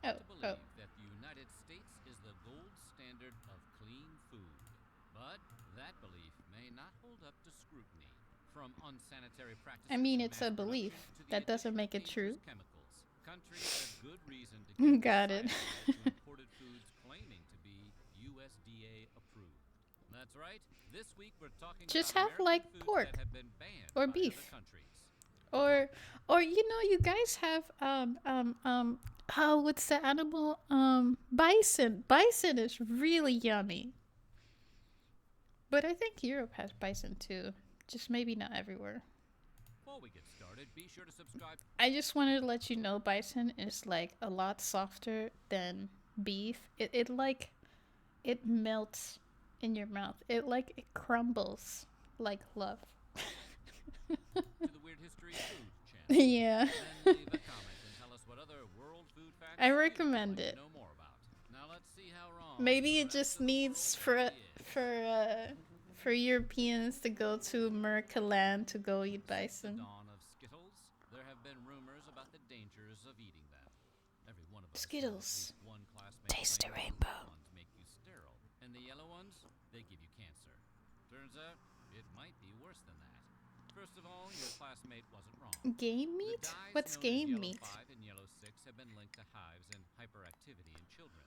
That the United States is the gold standard of clean food, but that belief may not hold up to scrutiny. From unsanitary practices, I mean, it's a belief. That doesn't make it true. Chemicals. Countries have good reason to got it. imported foods claiming to be USDA approved. That's right. This week we're talking just about have like foods pork that have been banned or by beef, other countries. or you know, you guys have oh, what's the animal? Bison. Bison is really yummy. But I think Europe has bison too. Just maybe not everywhere. Before we get started, be sure to subscribe. I just wanted to let you know bison is like a lot softer than beef. It like, it melts in your mouth. It crumbles like love. To the Weird History Food channel. Yeah. Then leave a comment and tell us what other world food facts I you'd recommend like to it. know more about. Now let's see how wrong Maybe the it rest just of the needs world is. for Europeans to go to America land to go eat bison. Since the dawn of Skittles, there have been rumors about the dangers of eating them. Every one of us Skittles. knows at least one classmate Taste the claimed rainbow. the blue ones make you sterile, and the yellow ones, they give you cancer. Turns out, it might be worse than that. First of all, your classmate wasn't wrong. Game The meat? dyes What's known as game yellow meat? 5 and yellow 6 have been linked to hives and hyperactivity in children.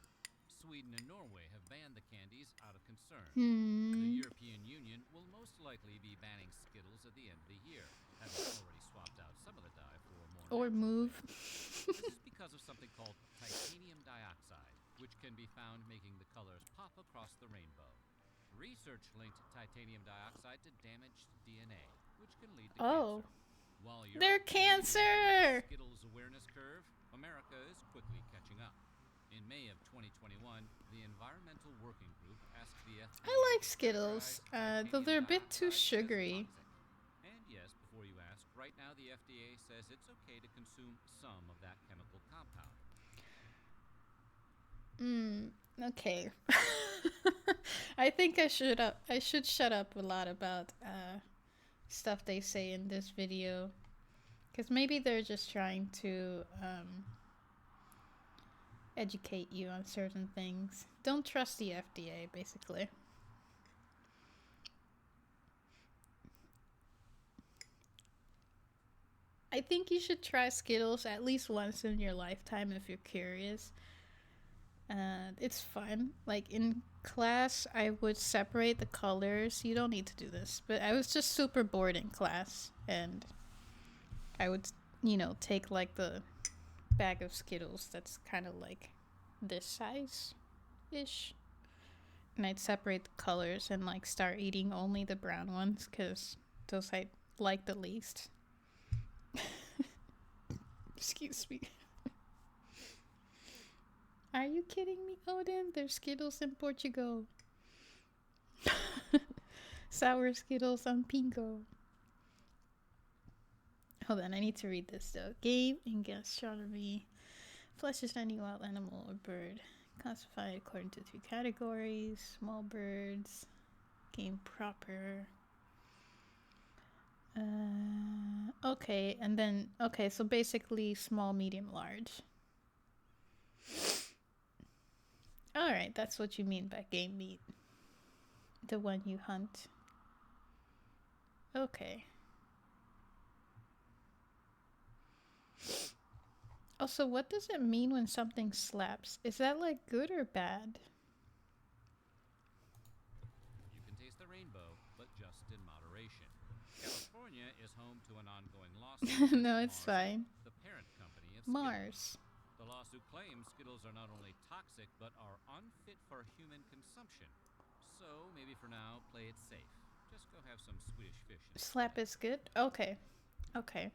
Sweden and Norway have banned the candies out of concern. The European Union will most likely be banning Skittles at the end of the year, having already swapped out some of the dye for more Or natural move. flavors. This is because of something called titanium dioxide, which can be found making the colors pop across the rainbow. Research linked titanium dioxide to damaged DNA, which can lead to cancer. While They're cancer! Skittles awareness curve, America is quickly catching up. In May of 2021, the Environmental Working Group asked the FDA I like Skittles, though they're a bit too sugary. And yes, before you ask, right now the FDA says it's okay to consume some of that chemical compound. Okay. I think I should shut up a lot about stuff they say in this video, because maybe they're just trying to educate you on certain things. Don't trust the FDA, basically. I think you should try Skittles at least once in your lifetime if you're curious. It's fun. Like in class, I would separate the colors. You don't need to do this, but I was just super bored in class, and I would, you know, take like the bag of Skittles that's kind of like this size-ish, and I'd separate the colors and like start eating only the brown ones, because those I like the least. Excuse me. Are you kidding me, Odin? There's Skittles in Portugal. Sour Skittles on Pingo. Hold on, I need to read this though. Game in gastronomy. Flesh is any wild animal or bird. Classified according to 3 categories. Small birds. Game proper. Okay, and then, okay, so basically small, medium, large. Alright, that's what you mean by game meat. The one you hunt. Okay. Also, what does it mean when something slaps? Is that like good or bad? You can taste the rainbow, but just in moderation. California is home to an ongoing lawsuit. No, it's fine. The parent company of Mars. Skittles. The lawsuit claims Skittles are not only toxic, but are unfit for human consumption. So maybe for now, play it safe. Just go have some Swedish fish. Slap is good? Okay. Okay.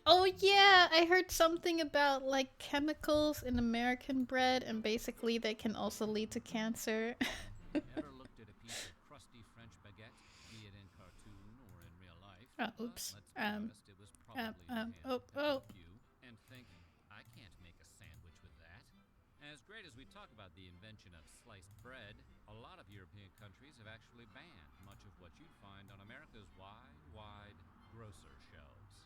Oh yeah, I heard something about like chemicals in American bread, and basically they can also lead to cancer. Ever looked at a piece of crusty French baguette, be it in cartoon or in real life? Oops. Let's be honest, it was probably you, and think, I can't make a sandwich with that. As great as we talk about the invention of sliced bread, a lot of European countries have actually banned much of what you'd find on America's wide grocer shelves.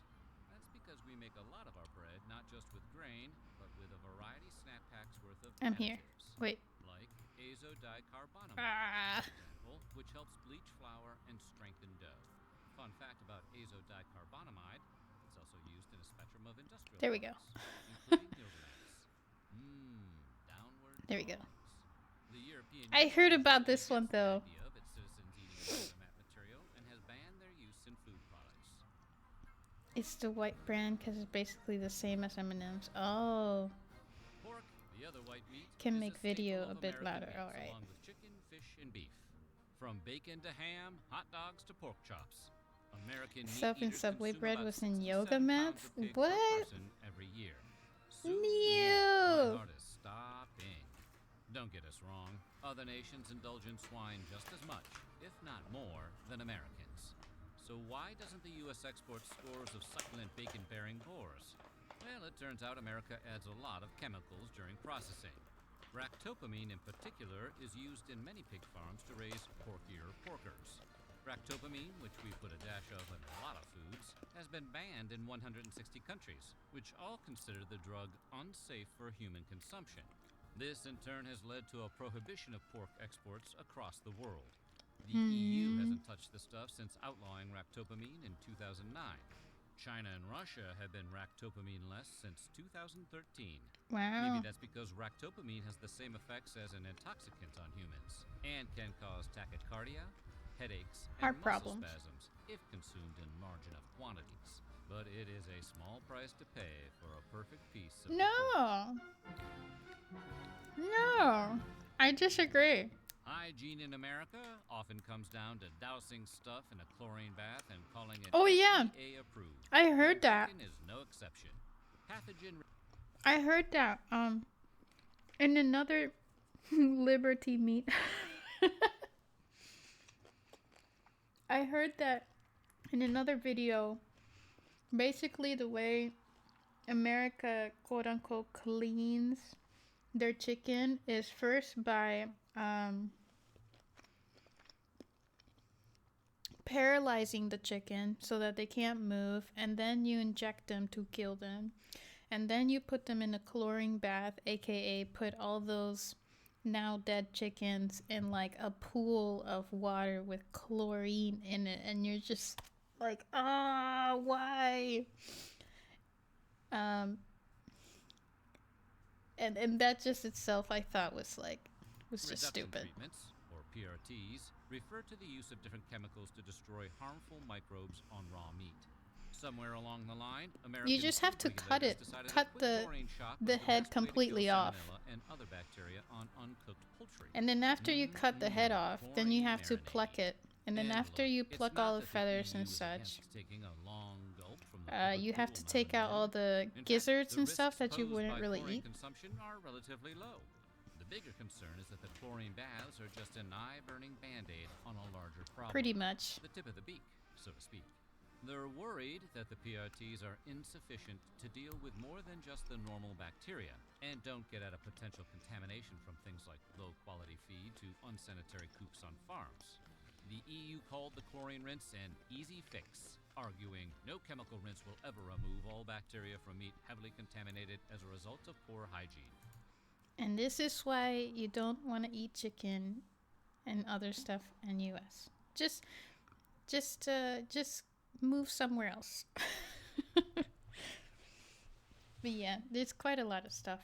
That's because we make a lot of our bread not just with grain, but with a variety snap packs worth of I'm here. Wait. Like azodicarbonamide, for example, which helps bleach flour and strengthen dough. Fun fact about azodicarbonamide, it's also used in a spectrum of industrial There we go. including deodorants. Downward There we go. dogs. The European I heard about this one though. idea of its citizens eating mat material and has banned their use in food products. It's the white brand because it's basically the same as M&M's. Oh. Pork, the other white meat, Can is make a staple video of a bit American louder, meats, alright. along with chicken, fish, and beef. From bacon to ham, hot dogs to pork chops. American Stuff in meat eaters Subway consume bread about was in 67 yoga pounds mats? of pig per What? person every year. Soon Ew. my heart is stopping. Don't get us wrong. Other nations indulge in swine just as much, if not more, than Americans. So why doesn't the U.S. export scores of succulent bacon-bearing boars? Well, it turns out America adds a lot of chemicals during processing. Ractopamine in particular is used in many pig farms to raise porkier porkers. Ractopamine, which we put a dash of in a lot of foods, has been banned in 160 countries, which all consider the drug unsafe for human consumption. This in turn has led to a prohibition of pork exports across the world. The EU hasn't touched the stuff since outlawing ractopamine in 2009. China and Russia have been ractopamine-less since 2013. Wow. Maybe that's because ractopamine has the same effects as an intoxicant on humans and can cause tachycardia, headaches, and Heart muscle problems. spasms if consumed in large enough quantities. but it is a small price to pay for a perfect piece of No. No. I disagree. Hygiene in America often comes down to dousing stuff in a chlorine bath and calling it Oh, yeah. FDA approved. I heard that. Chicken is no exception. Pathogen I heard that. In another Liberty meet. I heard that in another video. Basically, the way America, quote unquote, cleans their chicken is first by paralyzing the chicken so that they can't move, and then you inject them to kill them, and then you put them in a chlorine bath, aka put all those now dead chickens in like a pool of water with chlorine in it, and you're just like, ah, why? And that just itself I thought was just reduction stupid. treatments, or PRTs, refer to the use of different chemicals to destroy harmful microbes on raw meat. Somewhere along the line, American just have to food cut regulators it, decided cut a quick the chlorine shock the was head best way to completely kill off. salmonella and other bacteria on uncooked poultry. And then after you cut the head off, then you have to pluck it. And then after you It's pluck not all the that feathers EU and is such, against taking a long gulp from the you have to public take pool out now all and the then. In fact, gizzards the and stuff risks that you posed wouldn't by really chlorine eat. consumption are relatively low. The bigger concern is that the chlorine baths are just an eye-burning band-aid on a larger problem. Pretty much. The tip of the beak, so to speak. They're worried that the PRTs are insufficient to deal with more than just the normal bacteria and don't get at a potential contamination from things like low-quality feed to unsanitary coops on farms. The EU called the chlorine rinse an easy fix, arguing no chemical rinse will ever remove all bacteria from meat heavily contaminated as a result of poor hygiene. And this is why you don't want to eat chicken and other stuff in US. Just move somewhere else. But yeah, there's quite a lot of stuff.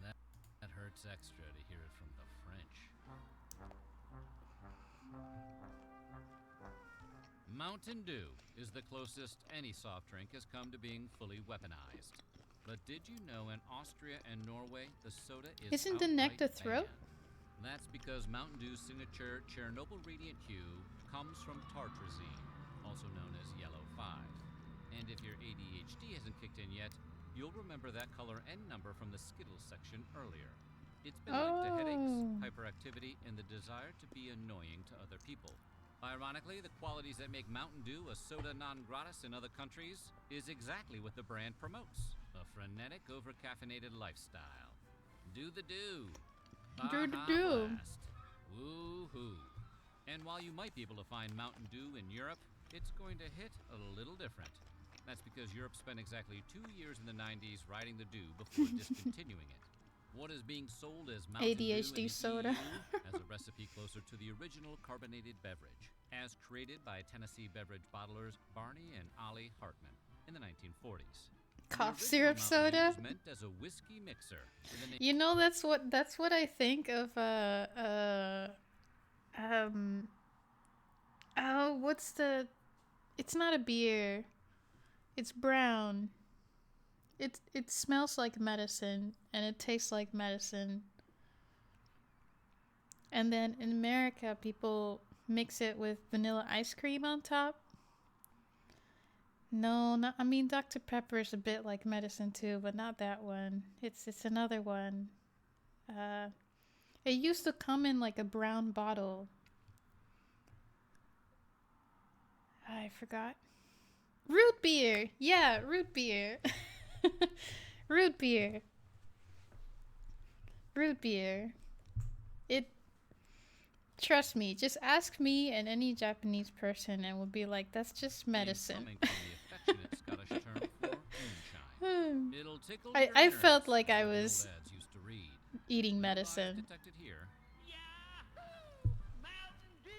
That hurts extra to hear it from the French. Mountain Dew is the closest any soft drink has come to being fully weaponized. But did you know in Austria and Norway the soda is Isn't the neck the outright throat? banned? That's because Mountain Dew's signature Chernobyl radiant hue comes from tartrazine, also known as yellow 5. And if your ADHD hasn't kicked in yet, you'll remember that color and number from the Skittles section earlier. It's been linked to headaches, Oh. hyperactivity, and the desire to be annoying to other people. Ironically, the qualities that make Mountain Dew a soda non gratis in other countries is exactly what the brand promotes: a frenetic, over-caffeinated lifestyle. Do the do. Do the Baja do. Blast. Woo-hoo. And while you might be able to find Mountain Dew in Europe, it's going to hit a little different. That's because Europe spent exactly 2 years in the 90s riding the dew before discontinuing it. What is being sold as Mountain ADHD Dew in the soda. EU has a recipe closer to the original carbonated beverage, as created by Tennessee beverage bottlers Barney and Ollie Hartman in the 1940s. Cough The syrup original Mountain Dew soda? was meant as a whiskey mixer. with the name- You know, that's what I think of oh, what's the, it's not a beer. It's brown. It smells like medicine and it tastes like medicine. And then in America people mix it with vanilla ice cream on top. No, not, I mean Dr. Pepper is a bit like medicine too, but not that one. It's another one. It used to come in like a brown bottle. I forgot. Root beer. Yeah, root beer. Root beer. Root beer. It, trust me, just ask me and any Japanese person and we'll be like, that's just medicine. Coming from the affectionate Scottish term for moonshine. It'll tickle I your felt nerves, like I as the old was ads used to read. eating No lies medicine. detected here. Yahoo! Mountain Dew!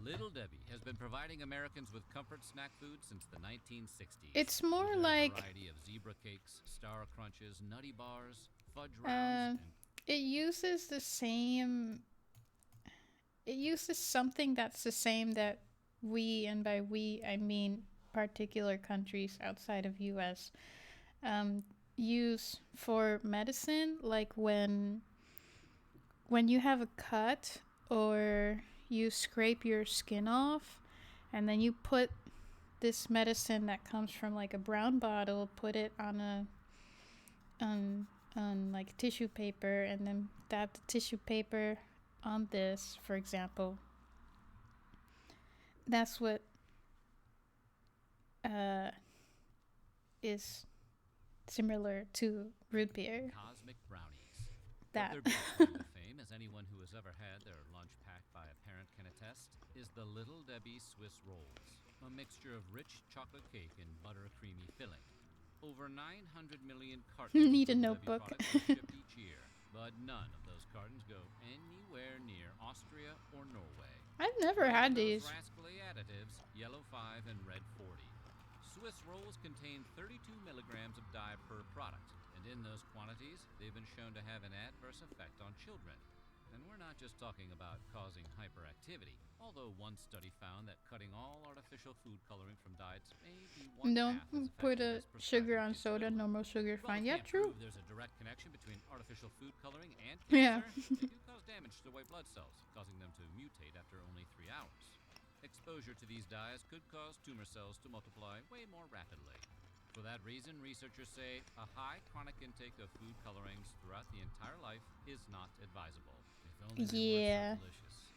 Little Debbie has been providing Americans with comfort snack food since the 1960s. It's more with a like, variety of zebra cakes, star crunches, nutty bars, fudge rounds, and It uses the same. It uses something that's the same that we, and by we I mean particular countries outside of US, use for medicine, like when you have a cut or you scrape your skin off, and then you put this medicine that comes from like a brown bottle, put it on like tissue paper, and then dab the tissue paper on this, for example. That's what is similar to root beer. Cosmic brownies. That. But their best claim to fame, as anyone who has ever had their lunch packed by a parent can attest, is the Little Debbie Swiss rolls, a mixture of rich chocolate cake and butter creamy filling. Over 900 million cartons Need a of Little notebook. Debbie products are shipped each year, but none of those cartons go anywhere near Austria or Norway. I've never had these. Those rascally additives, yellow 5 and red 40. Swiss rolls contain 32 milligrams of dye per product, and in those quantities, they've been shown to have an adverse effect on children. And we're not just talking about causing hyperactivity, although one study found that cutting all artificial food coloring from diets may be one Don't path as put effective a as sugar prescribing on kids soda, Ritalin. normal sugar Well, fine. we Yeah, can't true. prove there's a direct connection between artificial food coloring and Yeah. cancer. They do cause damage to white blood cells, causing them to mutate after only 3 hours. Exposure to these dyes could cause tumor cells to multiply way more rapidly. For that reason, researchers say a high chronic intake of food colorings throughout the entire life is not advisable. If only they Yeah. weren't so delicious.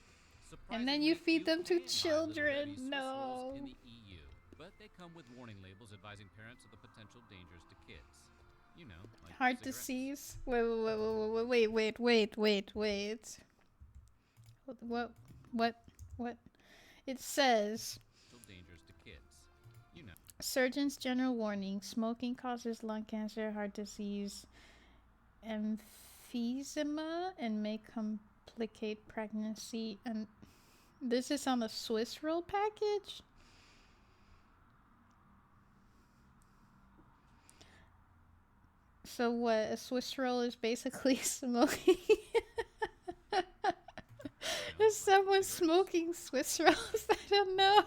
And then you Surprisingly, feed them to can buy Little children. Debbie Swiss rolls in No. the EU, but they come with warning labels advising parents of the potential dangers to kids. You know, like Heart cigarettes. disease. Wait. What? It says, Potential dangers to kids. You know. Surgeon's general warning: smoking causes lung cancer, heart disease, emphysema, and may complicate pregnancy. And this is on the Swiss roll package. So what? A Swiss roll is basically smoking. Is someone smoking Swiss rolls? I don't know.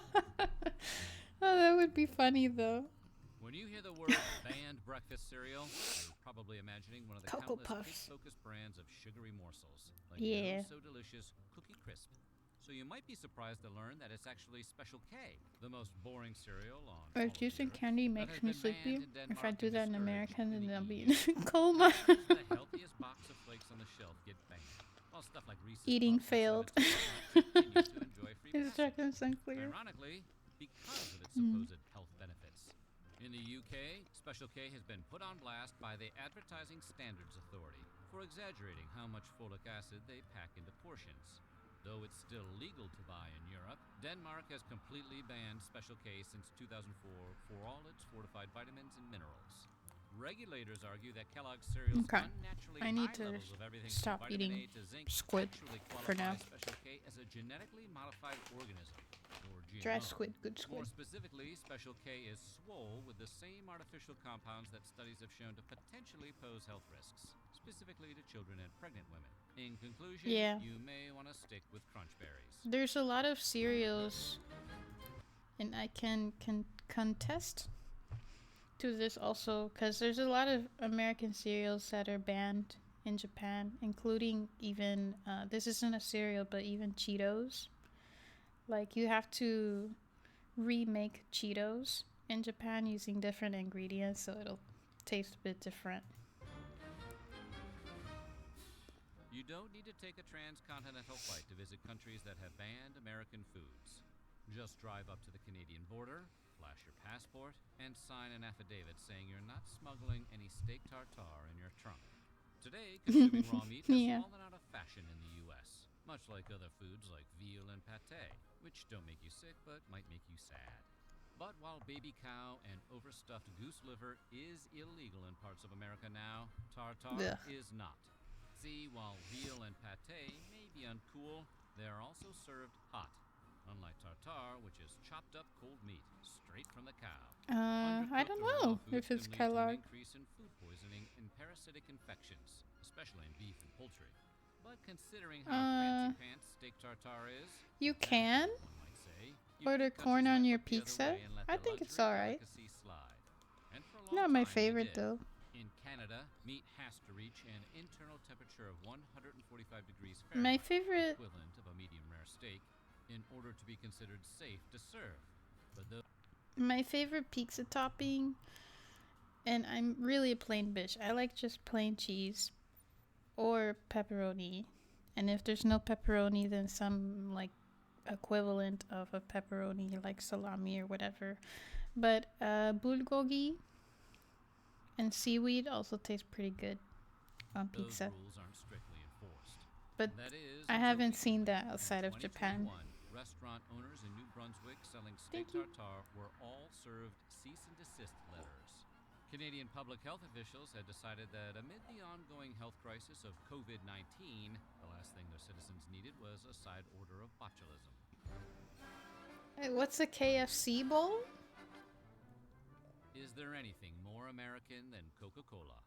Oh, that would be funny though. When you hear the word banned breakfast cereal, you're probably imagining one of the Cocoa countless Puffs. kid-focused brands of sugary morsels, like Yeah. So Delicious Cookie Crisp. So you might be surprised to learn that it's actually Special K, the most boring cereal on all If of juice the and earth, candy that makes has me been sleepy, banned in if I Denmark do and that in discouraged America, in then the I'll be EU. in coma. Just the healthiest box of flakes on the shelf get banned, while stuff like Reese's Eating Puffs and failed. Cinnamon Toast Crunch continue to enjoy free It's passage. Jacqueline Sinclair. Ironically, because of its supposed health benefits. In the UK, Special K has been put on blast by the Advertising Standards Authority for exaggerating how much folic acid they pack into portions. Though it's still legal to buy in Europe, Denmark has completely banned Special K since 2004 for all its fortified vitamins and minerals. Regulators argue that Kellogg's cereal's Okay. unnaturally I need high to levels of everything stop from vitamin eating A to zinc squid actually for now. qualify Special K as a genetically modified organism, or GMO. Dry squid, good More squid. specifically, Special K is swole with the same artificial compounds that studies have shown to potentially pose health risks, specifically to children and pregnant women. In conclusion, Yeah. you may want to stick with crunch berries. There's a lot of cereals, and I can contest to this also, because there's a lot of American cereals that are banned in Japan, including even, this isn't a cereal, but even Cheetos. Like, you have to remake Cheetos in Japan using different ingredients, so it'll taste a bit different. You don't need to take a transcontinental flight to visit countries that have banned American foods. Just drive up to the Canadian border, flash your passport, and sign an affidavit saying you're not smuggling any steak tartare in your trunk. Today, consuming raw meat has Yeah. fallen out of fashion in the U.S., much like other foods like veal and pate, which don't make you sick but might make you sad. But while baby cow and overstuffed goose liver is illegal in parts of America now, tartare Ugh. is not. See, while veal and pate may be uncool, they are also served hot, unlike tartare, which is chopped up cold meat straight from the cow. I don't Undercooked or raw know foods if it's can lead to an Kellogg. increase in food poisoning and parasitic infections, especially in beef and poultry. But considering how fancy pants steak tartare is, You that's can one might say, order European corn countries on might your look the other pizza. way and let I the think it's luxury alright. delicacy slide. And for a long Not my time, they favorite did. though. In Canada, meat has to reach an internal temperature of 145 degrees My Fahrenheit, favorite equivalent of a medium rare steak, in order to be considered safe to serve. But the My favorite pizza topping, and I'm really a plain bitch. I like just plain cheese or pepperoni. And if there's no pepperoni, then some like equivalent of a pepperoni, like salami or whatever. But bulgogi and seaweed also taste pretty good on those pizza. rules aren't strictly enforced. But That is, I until haven't seen recently. that outside In of Japan. 2021, restaurant owners in New Brunswick selling steak Thank you. tartare were all served cease and desist letters. Canadian public health officials had decided that amid the ongoing health crisis of COVID-19, the last thing their citizens needed was a side order of botulism. Hey, what's a KFC bowl? Is there anything more American than Coca-Cola?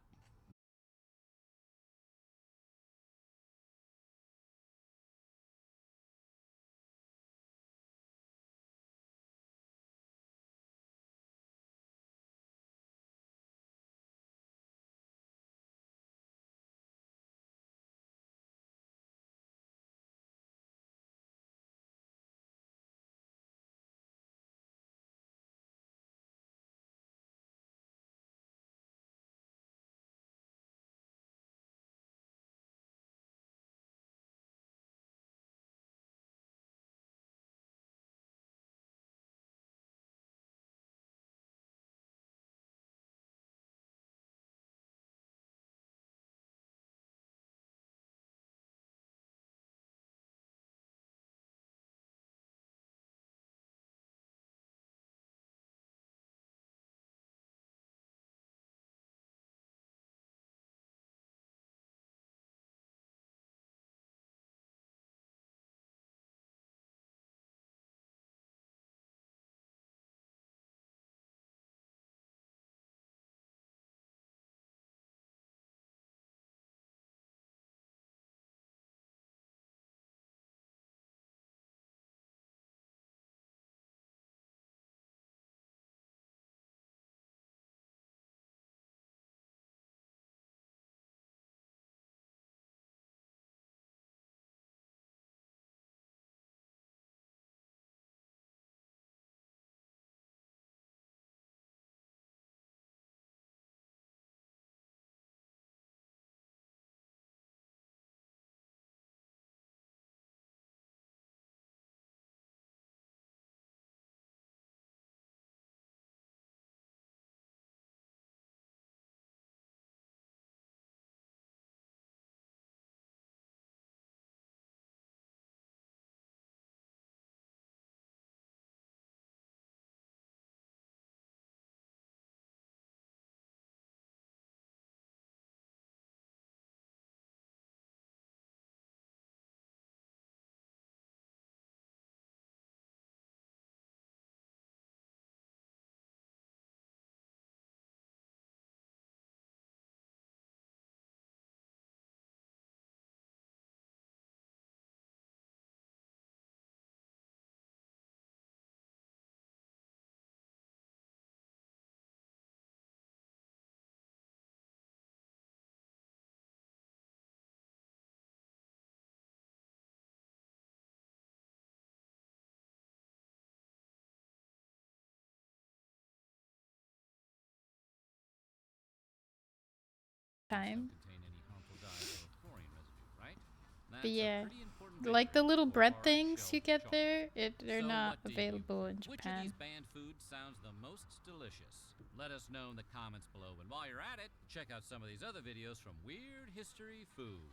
Time. Contain any harmful dyes or chlorine residue, right? But That's yeah, a pretty important like the victory little for bread our things you shelf get chocolate. there, they're So not what do you available in think? Which of Japan. these banned foods sounds the most delicious? Let us know in the comments below. And while you're at it, check out some of these other videos from Weird History Food.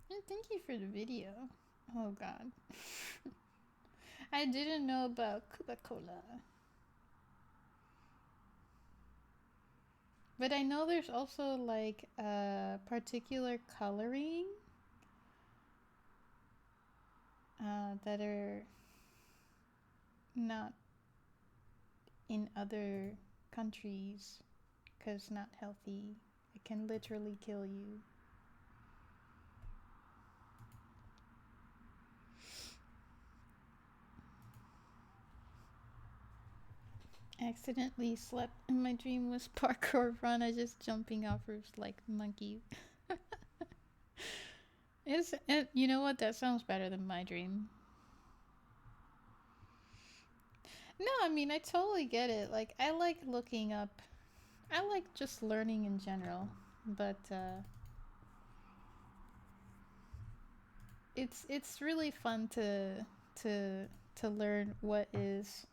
And thank you for the video. Oh god. I didn't know about Coca-Cola. But I know there's also like a particular coloring that are not in other countries because not healthy It can literally kill you. Accidentally slept and my dream was parkour run. I just jumping off roofs like monkey. You know what? That sounds better than my dream. No, I mean, I totally get it. Like, I like looking up. I like just learning in general. But, it's really fun to learn what is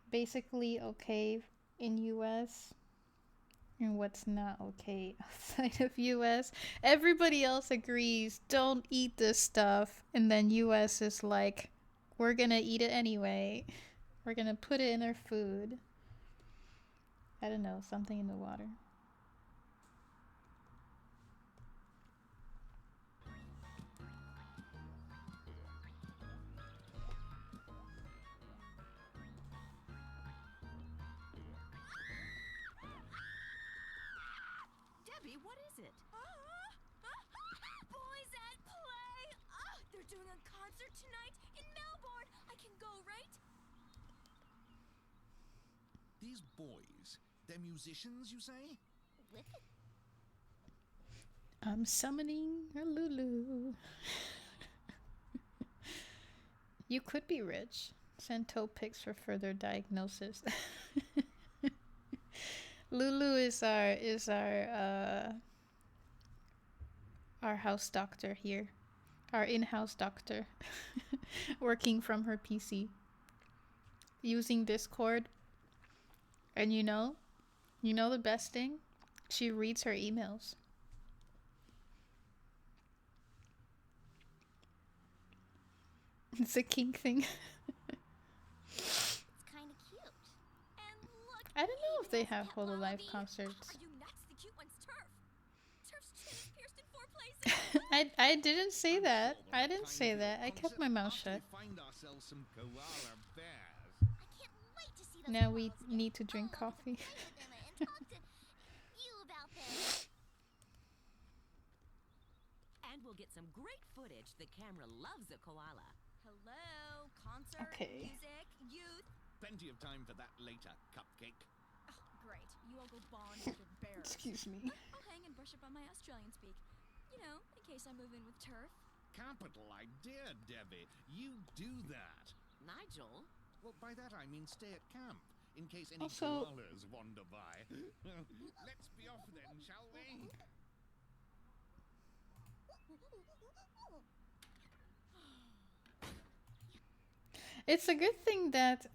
basically okay in US and what's not okay outside of US. Everybody else agrees, don't eat this stuff, and then US is like, we're gonna eat it anyway. We're gonna put it in our food. I don't know, something in the water. Debbie, what is it? Boys at play! They're doing a concert tonight in Melbourne! I can go, right? These boys, they're musicians, you say? Wicked. I'm summoning a Lulu. You could be rich. Send toe pics for further diagnosis. Lulu is our house doctor here. Our in-house doctor. Working from her PC. Using Discord. And you know the best thing? She reads her emails. It's a kink thing. It's kind of cute. And look, I don't know if they have Pet Hololive Wallaby. concerts. Are you nuts? The cute one's Turf. Turf's chin is pierced in 4 places. I didn't say that. I didn't say that. I kept my mouth shut. Find ourselves some koala bears. I can't wait to see those Now we koalas again. need to drink I'll coffee. play with them and talk to you about them. And we'll get some great footage. The camera loves a koala. Hello, concert, Okay. music, youth. Plenty of time for that later, Cupcake. Oh, great. You all go bond with your bears. Excuse me. I'll hang and brush up on my Australian speak. You know, in case I move in with Turf. Capital idea, Debbie. You do that. Nigel? Well, by that I mean stay at camp, in case any Also- koalas wander by. Let's be off then, shall we? It's a good thing that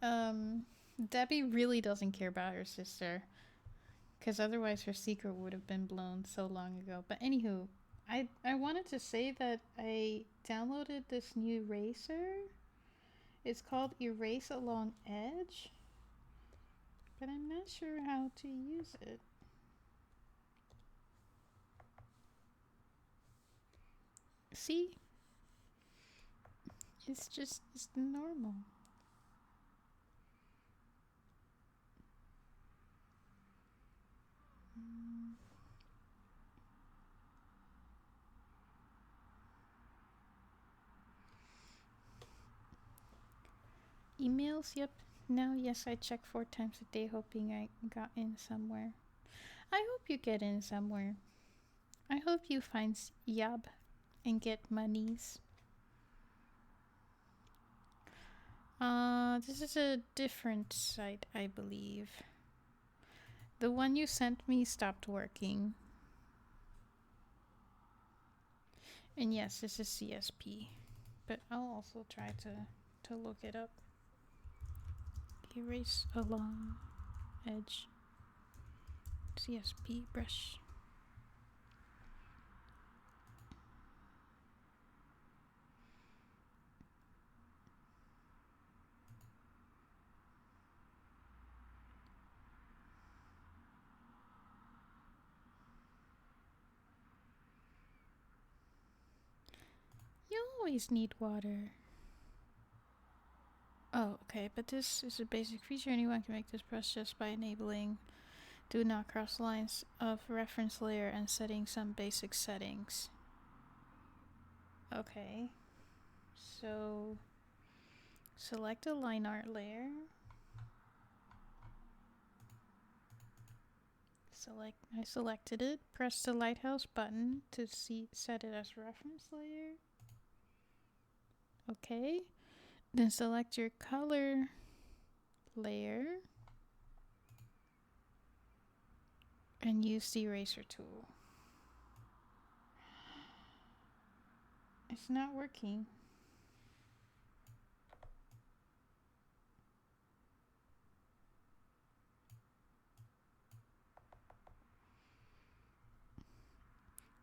Debbie really doesn't care about her sister. Because otherwise her secret would have been blown so long ago. But anywho, I wanted to say that I downloaded this new eraser. It's called Erase Along Edge. But I'm not sure how to use it. See? It's normal. Emails, yep. Now, yes, I check 4 times a day hoping I got in somewhere. I hope you get in somewhere. I hope you find Yab and get monies. This is a different site, I believe. The one you sent me stopped working. And yes, this is CSP. But I'll also try to look it up. Erase along edge. CSP brush. You always need water. Oh, okay, but this is a basic feature. Anyone can make this brush just by enabling Do not cross lines of reference layer and setting some basic settings. Okay. So select a line art layer. I selected it. Press the lighthouse button to set it as reference layer. Okay. Then select your color layer and use the eraser tool. It's not working.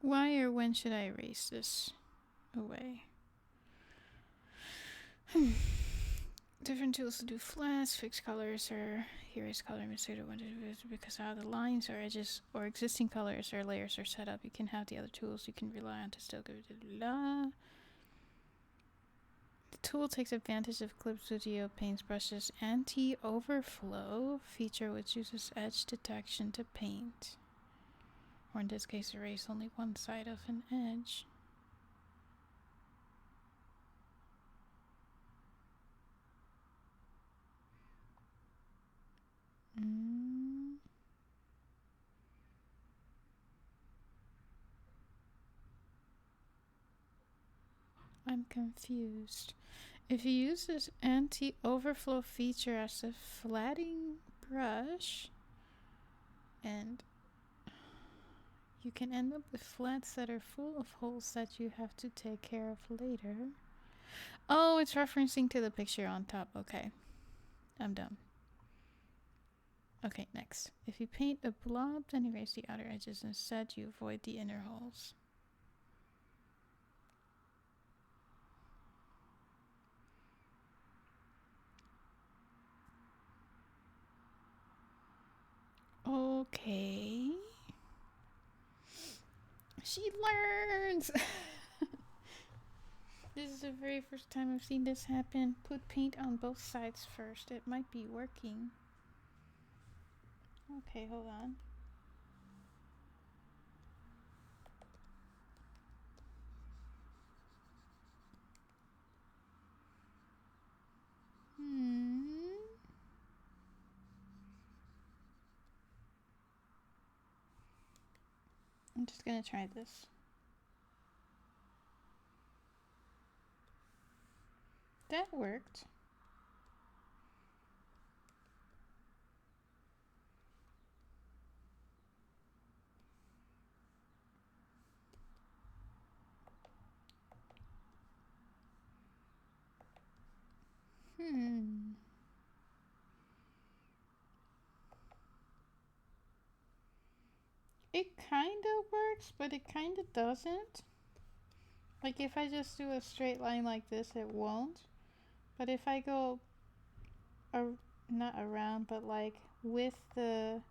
Why or when should I erase this away? Different tools to do flats, fix colors, or erase color because how the lines or edges or existing colors or layers are set up. You can have the other tools you can rely on to still go The tool takes advantage of Clip Studio Paintbrush's anti-overflow feature, which uses edge detection to paint. Or in this case, erase only one side of an edge. I'm confused. If you use this anti-overflow feature as a flatting brush, and you can end up with flats that are full of holes that you have to take care of later. Oh, it's referencing to the picture on top. Okay, I'm done. Okay, next. If you paint a blob, then erase the outer edges. Instead, you avoid the inner holes. Okay. She learns! This is the very first time I've seen this happen. Put paint on both sides first. It might be working. Okay, hold on. I'm just gonna try this. That worked. It kind of works, but it kind of doesn't. Like if I just do a straight line like this, it won't. But if I go, not around, but like with the,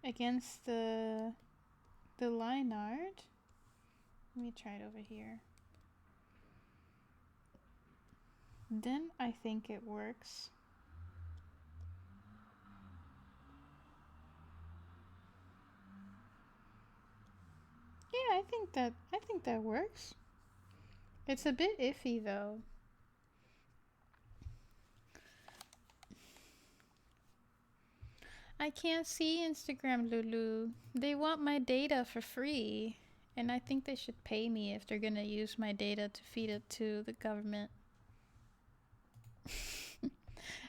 against the line art. Let me try it over here. Then I think it works. Yeah, I think that works. It's a bit iffy though. I can't see Instagram, Lulu. They want my data for free. And I think they should pay me if they're gonna use my data to feed it to the government.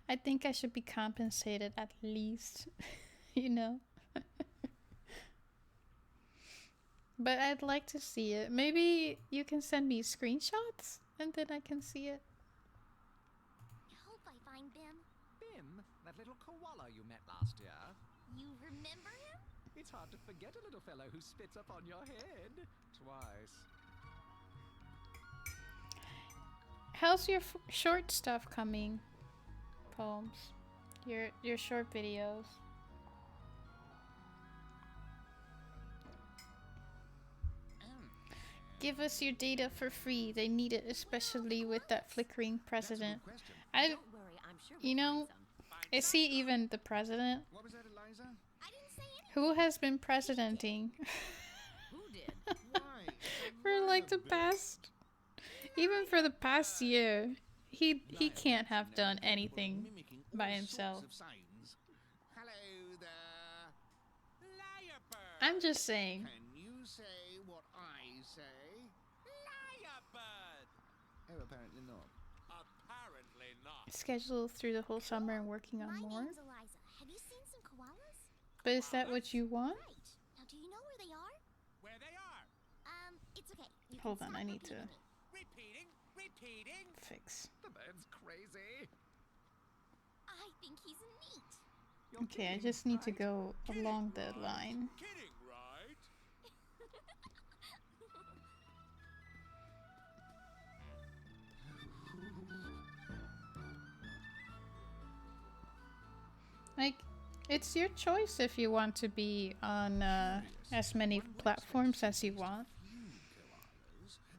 I think I should be compensated at least, you know? But I'd like to see it. Maybe you can send me screenshots and then I can see it. I hope I find Bim. Bim, that little koala you met last year. You remember him? It's hard to forget a little fellow who spits up on your head. Twice. How's your short stuff coming? Poems. Your short videos. Give us your data for free. They need it, especially with that flickering president. Don't worry, I'm sure You know, Is he even the president? What was that, Eliza? I didn't say anything. Who has been presidenting Who did? Why? for like the past, even for the past year? He can't have done anything by himself. Hello there. Liar bird. I'm just saying. Can you say what I say? Liar bird. Oh, apparently not. Apparently not. Scheduled through the whole summer and working on My more. name's Eliza. Have you seen some koalas? But is that what you want? Right. Now, do you know where they are? Where they are. It's okay. You can Hold on, stop I need to repeating me. Repeating. fix. The bird's crazy. I think he's neat. You're Okay, I kidding, just need to right? go along the line. Kidding, right? Like, it's your choice if you want to be on as many platforms as you want.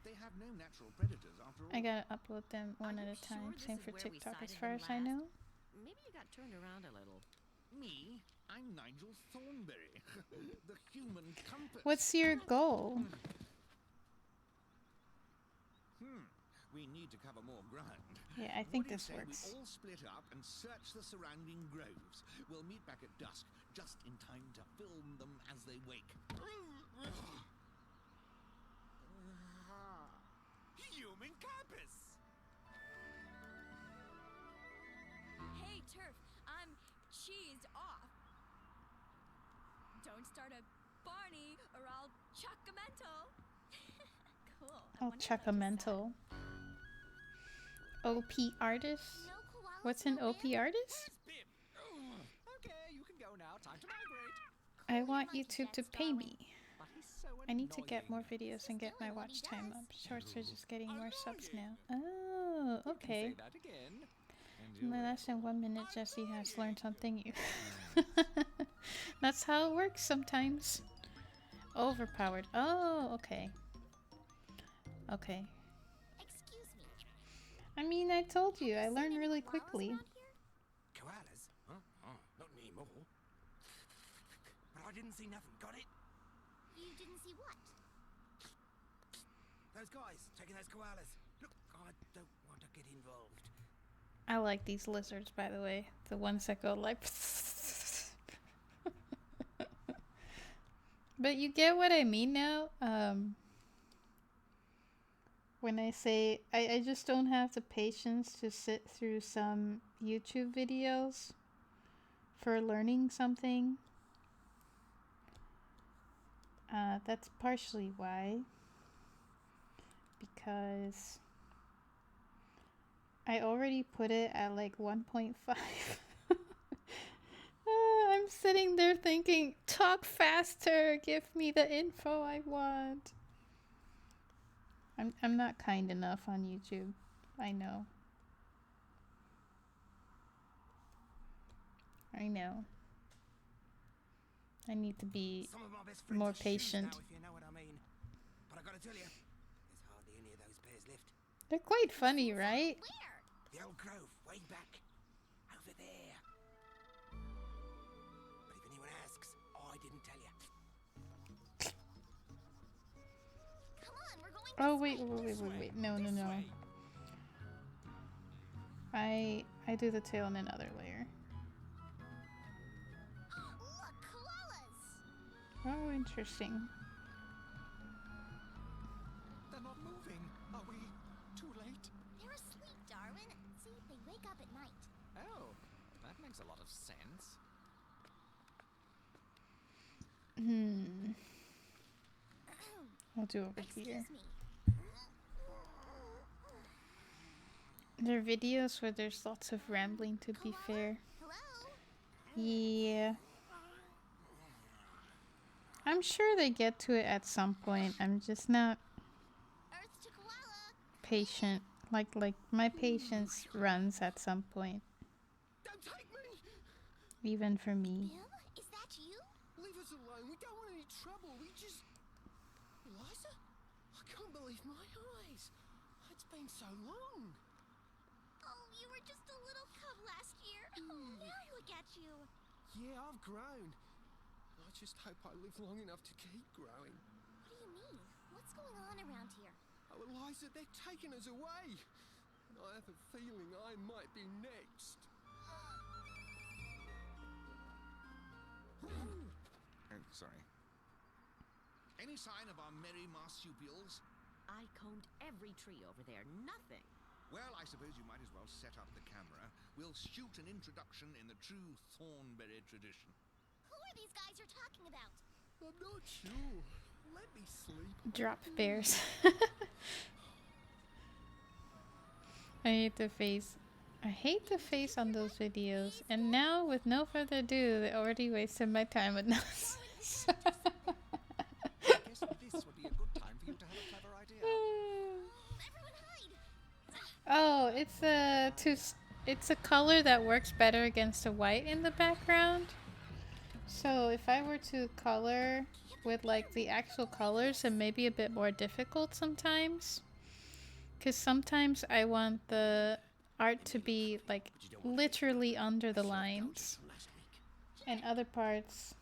They have no natural predators after all. I gotta upload them one Are at you a time. sure this Same is for where we TikTok, as sighted far them as I last? know. Maybe you got turned around a little. Me? I'm Nigel Thornberry, the human compass. What's your goal? We need to cover more ground. Yeah, I think What do you this say works. We all split up and search the surrounding groves. We'll meet back at dusk, just in time to film them as they wake. Human compass. Hey, Turf, I'm cheesed off. Don't start a Barney or I'll chuck a mental. Cool. I I'll wonder chuck what a I just mental. OP artist? No koalas. What's an no OP bib? artist? Bib. Okay, you can go now. Time to migrate. I want monkey YouTube to jets, pay darling. me. But he's so I need to get more annoying. videos and get my doing what watch he time does. up. Shorts are just getting more subs now. Annoying. Oh, You can okay. say that again. And In you the will. less than 1 minute, Jesse has learned something new. That's how it works sometimes. Overpowered. Oh, okay. Okay. Excuse me. I mean, I told you, I Seen learn any really koalas quickly. around here? Koalas? Huh? Oh, not anymore. But I didn't see nothing, got it? You didn't see what? Those guys taking those koalas. Look, I don't want to get involved. I like these lizards, by the way. The ones that go like... But you get what I mean now? When I say I just don't have the patience to sit through some YouTube videos for learning something. That's partially why. Because I already put it at like 1.5. I'm sitting there thinking, talk faster, give me the info I want. I'm not kind enough on YouTube. I know. I know. I need to be Some of my best friends more are shoes patient. now, if you know what I mean. But I gotta tell you, there's hardly any of those pairs left. They're quite funny, right? Where? The old grove, way back. Over there. But if anyone asks, I didn't tell you. Come on, we're going Oh this wait, way. no. I do the tail in another layer. Look, koalas! Oh, interesting. They're not moving. Are we too late? They're asleep, Darwin. See, they wake up at night. Oh, that makes a lot of sense. I'll do over here. Excuse me. There are videos where there's lots of rambling, to be fair. Hello? Yeah. I'm sure they get to it at some point. I'm just not Earth to koala. patient. Like my patience runs at some point. Don't take me! Even for me. Bill, is that you? Leave us alone. We don't want any trouble. We just... Eliza? I can't believe my eyes. It's been so long. Oh, you were just a little cub last year. Look at you. Yeah, I've grown. I just hope I live long enough to keep growing. What do you mean? What's going on around here? Oh, Eliza, they're taking us away. And I have a feeling I might be next. Oh, sorry. Any sign of our merry marsupials? I combed every tree over there. Nothing. Well, I suppose you might as well set up the camera. We'll shoot an introduction in the true Thornberry tradition. Who are these guys you're talking about? I'm not sure. Let me sleep. Drop bears. I hate the face. I hate the face on those videos. And now, with no further ado, they already wasted my time with nonsense. I guess this would be a good time for you to have a clever idea. Everyone hide! Oh, it's a color that works better against the white in the background. So if I were to color with like the actual colors, it may be a bit more difficult sometimes. Because sometimes I want the art to be like literally under the lines. And other parts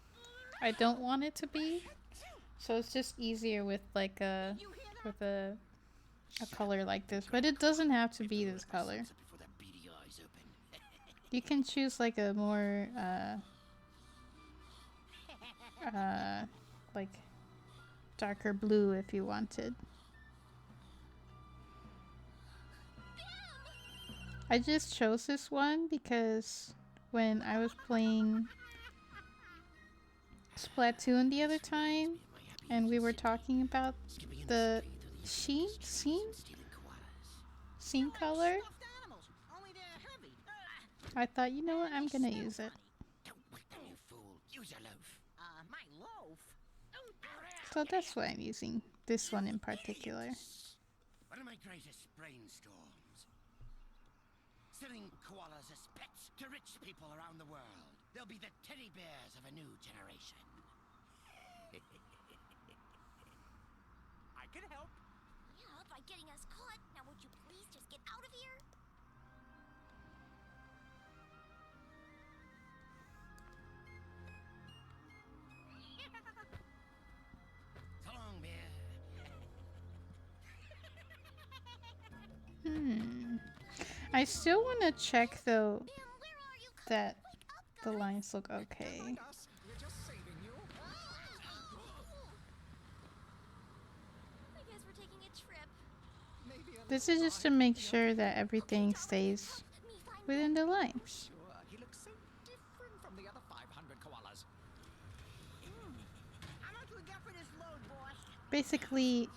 I don't want it to be. So it's just easier with like a color like this. But it doesn't have to be this color. You can choose like a more like darker blue if you wanted. I just chose this one because when I was playing Splatoon the other time and we were talking about the scene color, I thought, you know what, I'm gonna use it. My loaf? So that's why I'm using this one in particular. One of my greatest brainstorms. Selling koalas as pets to rich people around the world. They'll be the teddy bears of a new generation. I can help. Yeah, by getting us caught. Now would you please just get out of here? So long, bear. I still want to check though that the lines look okay. Mind us. We're just saving you. I guess we're taking a trip. Maybe a This little is just to ride. make sure that everything stays within the lines. Sure, he looks so different from the other 500 koalas. How much we get for this load, boss? Basically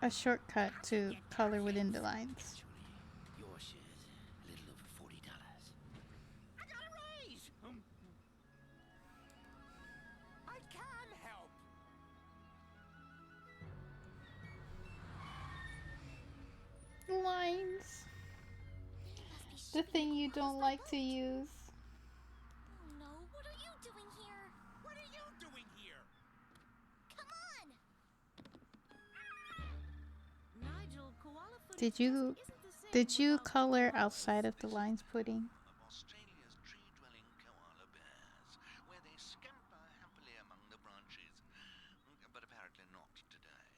a shortcut to color within the lines. Your share's a little over $40. I got a raise. I can help. Lines. The thing you don't like to use. Oh no, what are you doing here? What are you doing here? Come on! Nigel, koala foot Did you color outside of the lines, Pudding? Australia's tree-dwelling koala bears, where they scamper happily among the branches. But apparently not today.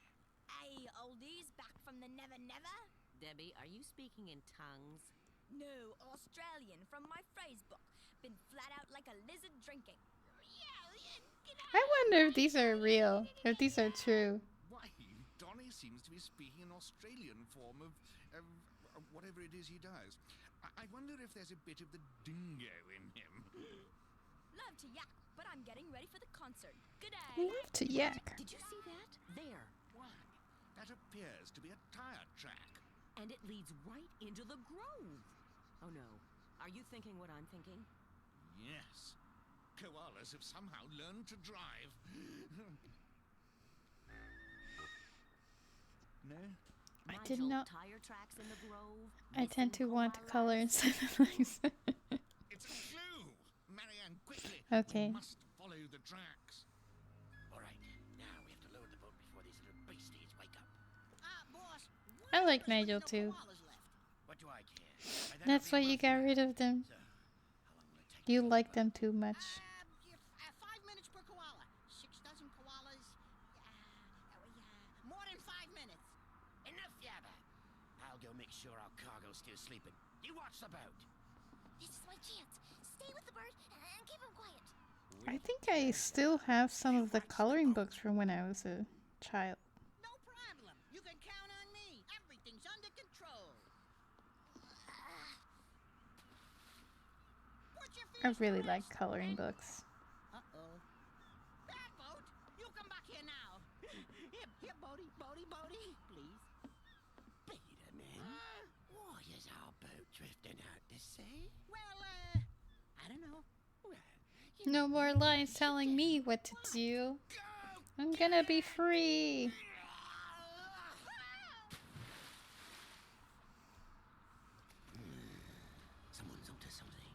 Hey, oldies, back from the never never? Debbie, are you speaking in tongues? No, Australian from my phrase book. Been flat out like a lizard drinking. I wonder if these are real, if these are true. Why, Donny seems to be speaking an Australian form of whatever it is he does. I wonder if there's a bit of the dingo in him. Love to yak, but I'm getting ready for the concert. Good day. Love to yak. Did you see that? There. Why, that appears to be a tire track. And it leads right into the grove. Oh no. Are you thinking what I'm thinking? Yes. Koalas have somehow learned to drive. No? I did Nigel, not. tire tracks in the grove. I tend to missing want to koalas. color instead of lines. It's a clue! Marianne, quickly! Okay. We must follow the tracks. All right, now we have to load the boat before these little beasties wake up. Boss. I like Nigel too. What do I care? By then That's I'll why be you got wealthy. rid of them. So, how long Do you like them too much? 5 minutes per koala. 6 dozen koalas. More than 5 minutes. Enough yabba. I'll go make sure our cargo's still sleeping. You watch the boat. This is my chance. Stay with the bird and keep him quiet. I think I still have some of the coloring books from when I was a child. No problem. You can count on me. Everything's under control. Put your I feet really to like rest, coloring and- books. Uh-oh. Bad boat, you come back here now. Here, Bodie, please. Wait a minute. Why is our boat drifting out to sea? Well, I don't know. Well, No more lies telling me what to do. I'm gonna be free. someone's onto something.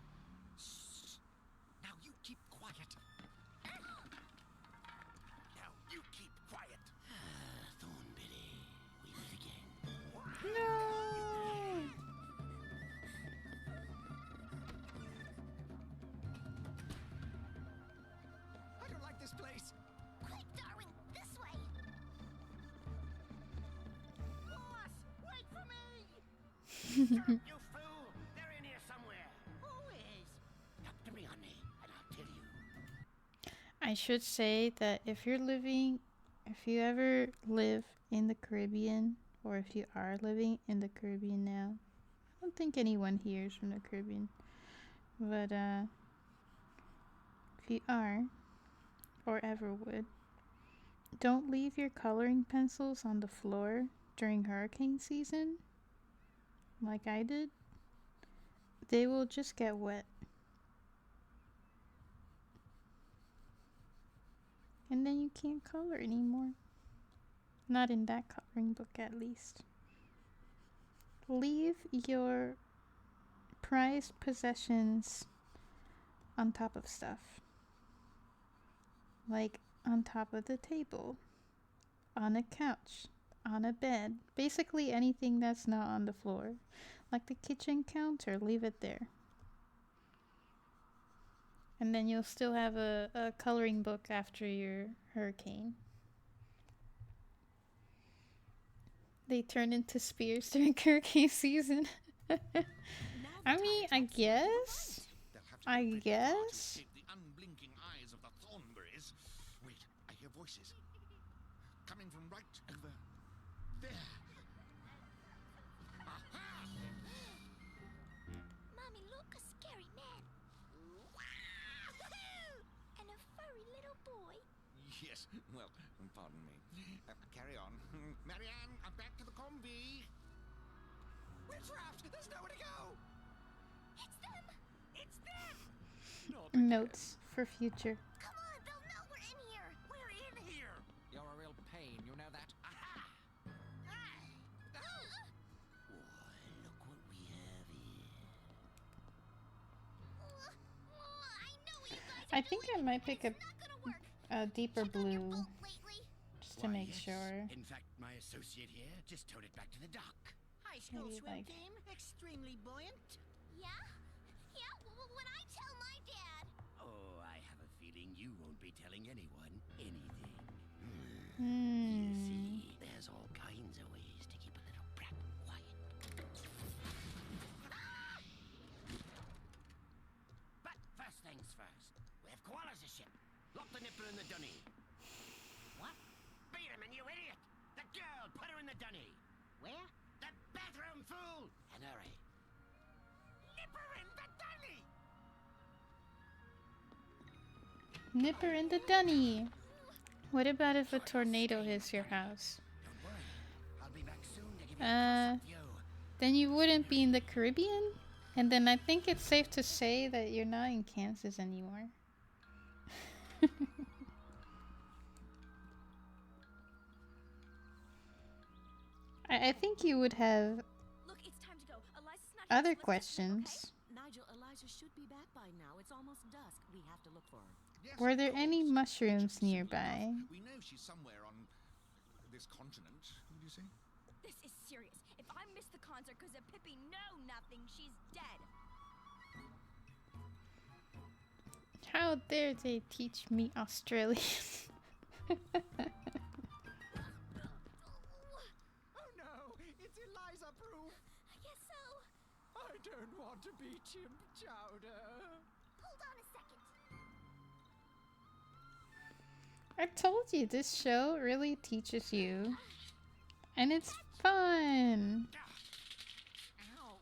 Shh. Now you keep quiet. Now you keep quiet. Thornbilly, we meet again. No. I don't like this place. Quick, Darwin, this way. Boss, wait for me! Stop, you fool! They're in here somewhere. Who is? Talk to me, honey, and I'll tell you. I should say that if you ever live in the Caribbean, or if you are living in the Caribbean now, I don't think anyone here is from the Caribbean, but if you are, or ever would, don't leave your coloring pencils on the floor during hurricane season, like I did. They will just get wet. And then you can't color anymore. Not in that coloring book, at least. Leave your prized possessions on top of stuff. Like on top of the table, on a couch, on a bed. Basically anything that's not on the floor. Like the kitchen counter, leave it there. And then you'll still have a coloring book after your hurricane. They turn into spears during hurricane season. I mean, I guess. I guess. The unblinking eyes of the Thornberries. Wait, I hear voices. Coming from right over there. Aha! Mommy, look, a scary man. And a furry little boy. Yes, well, pardon me. Carry on. Marianne, I'm back to the combi. We're trapped. There's nowhere to go. It's them. It's them! Not Notes for future. Come on, they'll know we're in here. We're in here! You're a real pain, you know that? Aha! Boy, look what we have here. I know you guys I are think doing I it, might but pick it's not gonna work. a deeper Check on your blue boat lately. just to make sure. In fact, my associate here just towed it back to the dock. High school Maybe swim like- team, extremely buoyant. Yeah? Yeah, when I tell my dad. Oh, I have a feeling you won't be telling anyone anything. You Hmm. see, there's all kinds of ways to keep a little brat quiet. But first things first, we have koalas aship. Lock the nipper in the dunny. What? Beat him, you idiot! The girl, put her in the dunny. Where? The bathroom, fool! And hurry. Nipper in the dunny! Nipper in the dunny. What about if a tornado hits your house? Don't worry, I'll be back soon to give you a close-up view. Then you wouldn't be in the Caribbean? And then I think it's safe to say that you're not in Kansas anymore. I think you would have Look, it's time to go. Eliza's not here, so other let's just- questions. Nigel, Eliza should be back by now. It's almost dusk. We have to look for her. Yes, Were of there any course. mushrooms Simply nearby? enough, we know she's somewhere on this continent. What do you say? This is serious. If I miss the concert because of Pippi know nothing, she's dead. How dare they teach me Australian? Oh no, it's Eliza proof. I guess so. I don't want to be chimp chowder. Hold on a second. I told you this show really teaches you. And it's fun. Ow.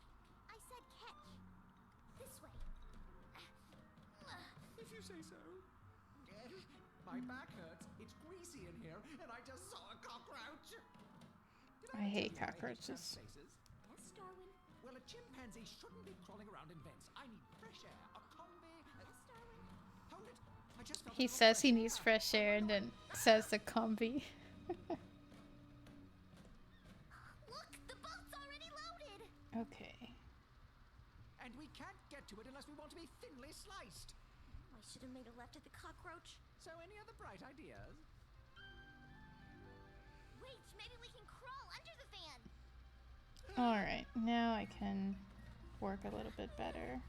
I said catch. This way. If you say so. My back hurts. It's greasy in here, and I just saw a cockroach. Did I hate tell you cockroaches. cramped spaces? Yes, Darwin. Well, a chimpanzee shouldn't be crawling around in vents. I need fresh air, a combi. Yes, Darwin. Hold it. I just felt a He little says he fresh needs air. fresh air and then says the combi. Look, the boat's already loaded. Okay. And we can't get to it unless we want to be thinly sliced. I should have made a left at the cockroach. So, any other bright ideas? Wait, maybe we can crawl under the van. Alright, now I can work a little bit better.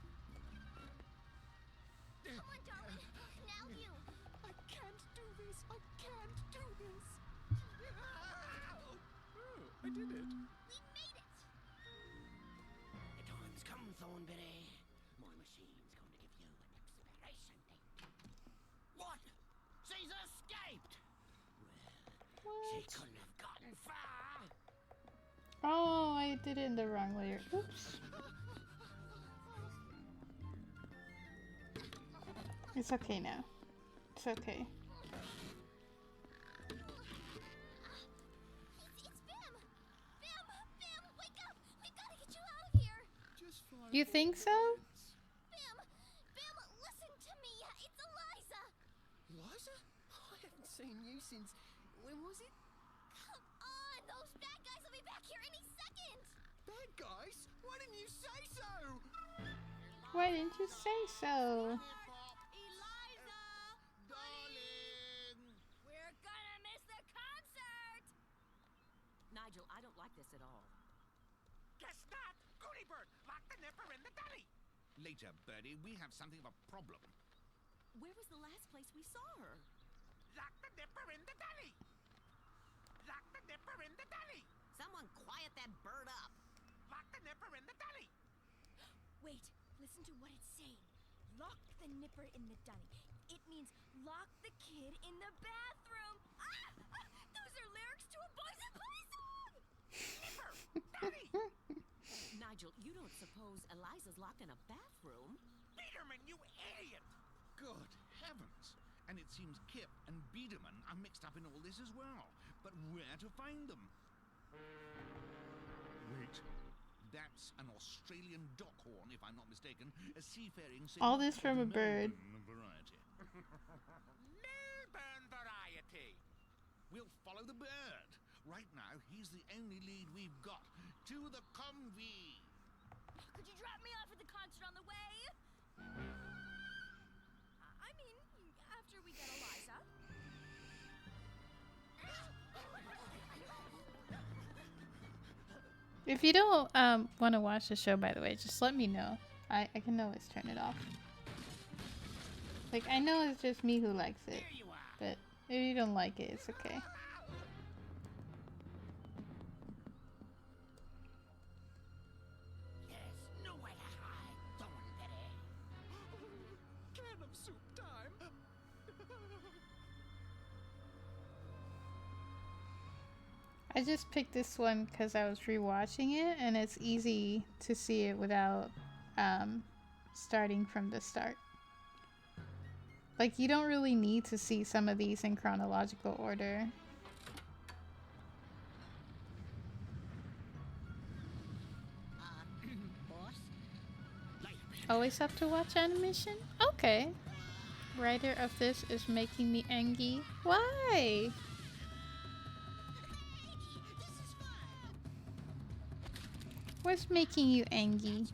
Come on, Darwin. Now you. I can't do this. I can't do this. Oh, I did it. We made it. The time's come, Thornberry. My machine's going to give you an expiration date. What? She's escaped! Well, she couldn't have gotten far. Oh, I did it in the wrong layer. Oops. It's okay now. It's okay. It's Bim. Bim, wake up. We've got to get you out of here. Just 5 You think so? minutes. Bim, listen to me. It's Eliza. Liza? I haven't seen you since... When was it? Come on. Those bad guys will be back here any second. Bad guys? Why didn't you say so? Why didn't you say so? Eliza! Darling! We're gonna miss the concert. Nigel, I don't like this at all. Guess not! Goody Bird! Lock the nipper in the deli! Later, Birdie, we have something of a problem. Where was the last place we saw her? Lock the nipper in the deli! Lock the nipper in the deli! Someone quiet that bird up. Lock the nipper in the deli! Wait, listen to what it's saying. Lock the nipper in the dunny. It means lock the kid in the bathroom. Those are lyrics to a Boys and Boys song! Nipper! Deli! Nigel, you don't suppose Eliza's locked in a bathroom? Biederman, you idiot! Good heavens! And it seems Kip and Biederman are mixed up in all this as well. But where to find them? Wait. That's an Australian dock horn, if I'm not mistaken. A seafaring signal. All this from a bird. Melbourne variety. Melbourne variety! We'll follow the bird. Right now, he's the only lead we've got. To the convey. Could you drop me off at the concert on the way? I mean, after we get Eliza. If you don't want to watch the show, by the way, just let me know. I can always turn it off. Like, I know it's just me who likes it, There you are. but if you don't like it, it's okay. There's nowhere to hide, Thornberry. Can of soup time. I just picked this one because I was rewatching it, and it's easy to see it without starting from the start. Like, you don't really need to see some of these in chronological order. Boss? Always have to watch animation? Okay. Writer of this is making me angry. Why? What's making you angry?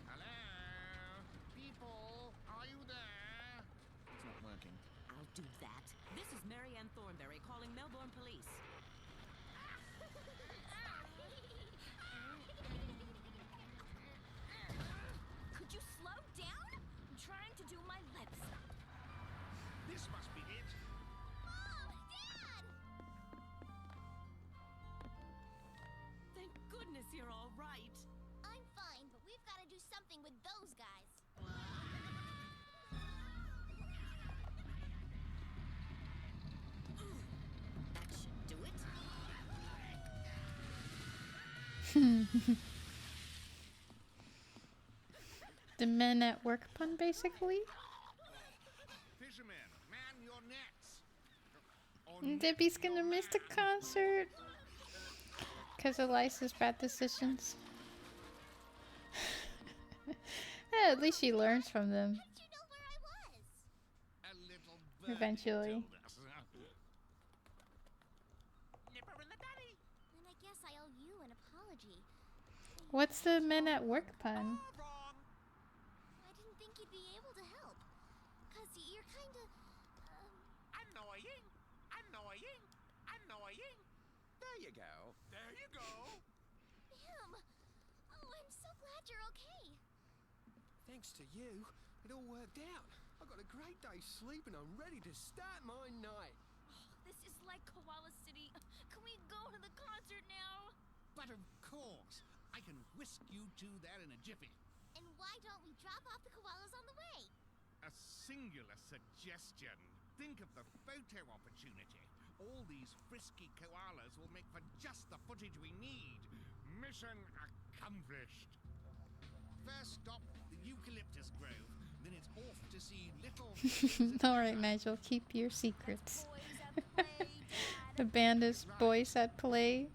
Hello? People, are you there? It's not working. I'll do that. This is Mary Ann Thornberry calling Melbourne Police. This must be it. Mom! Dad! Thank goodness you're all right. I'm fine, but we've got to do something with those guys. That should do it. The men at work pun, basically. Fishermen, man your nets. Or Debbie's net gonna your miss the man. concert because of Lisa's bad decisions. Yeah, at least she learns from them. How did you know where I was? A little birdie Eventually. told us. Nipper in the dunny. Then I guess I owe you an apology. What's the men at work pun? Wrong. I didn't think you'd be able to help. Cause you're kinda, Annoying. Annoying. Annoying. There you go. There you go. him. Oh, I'm so glad you're okay. Thanks to you, it all worked out. I got a great day's sleep and I'm ready to start my night. This is like Koala City. Can we go to the concert now? But of course, I can whisk you two there in a jiffy. And why don't we drop off the koalas on the way? A singular suggestion. Think of the photo opportunity. All these frisky koalas will make for just the footage we need. Mission accomplished. First stop, the eucalyptus grove. Then it's off to see little... Alright, Nigel, keep your secrets. Boys at play, Dad. The band is Boys at Play.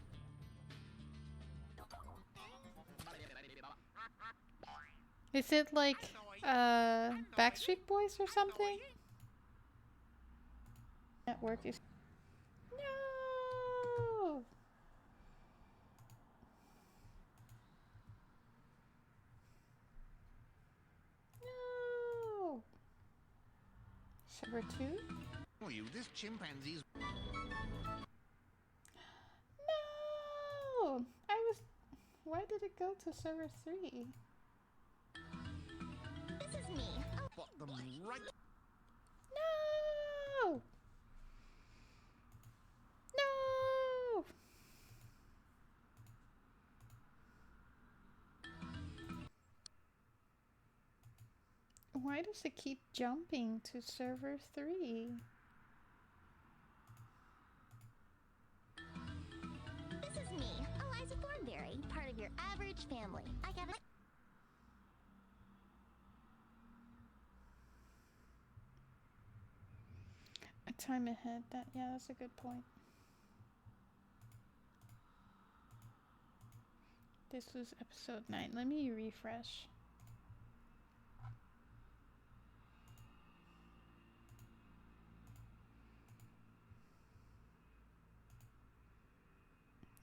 Is it like Backstreet Boys or something? Network is no. No. Server 2? Oh, you, this chimpanzee's... No. Why did it go to server 3? This is me. Spot them right... No. No. Why does it keep jumping to server 3? This is me, Eliza Thornberry, part of your average family. I got it. A time ahead. That's a good point. This was episode 9. Let me refresh.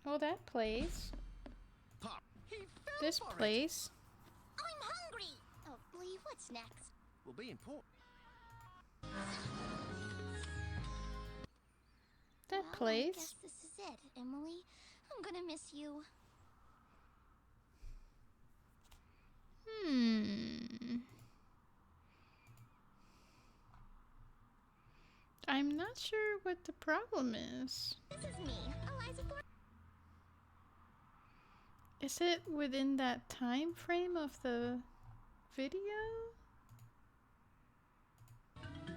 Oh, that plays. Pop. He fell This for it. plays. I'm hungry. Oh, Lee, what's next? Will be important. That Well, I plays. guess this is it, Emily. I'm gonna miss you. I'm not sure what the problem is. This is me, Eliza Thornberry. Is it within that time frame of the video?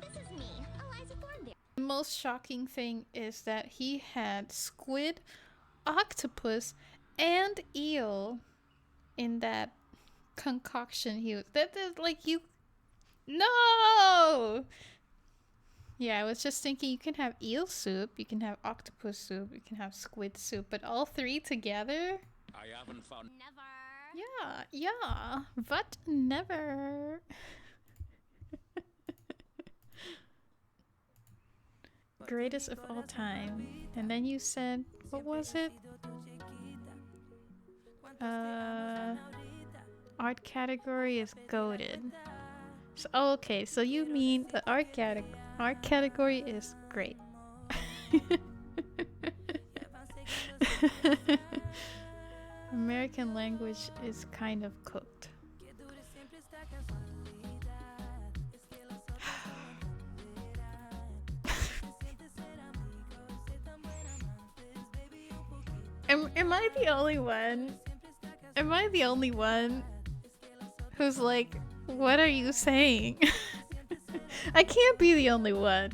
This is me, Eliza Thornberry. The most shocking thing is that he had squid, octopus, and eel in that concoction he was. That is like you. No! Yeah, I was just thinking you can have eel soup, you can have octopus soup, you can have squid soup, but all three together? I haven't found... Never. Yeah, but never. Greatest of all time. And then you said, what was it? Art category is goated. So, okay, so you mean the art category is great. American language is kind of cooked. Am I the only one? Am I the only one who's like, what are you saying? I can't be the only one.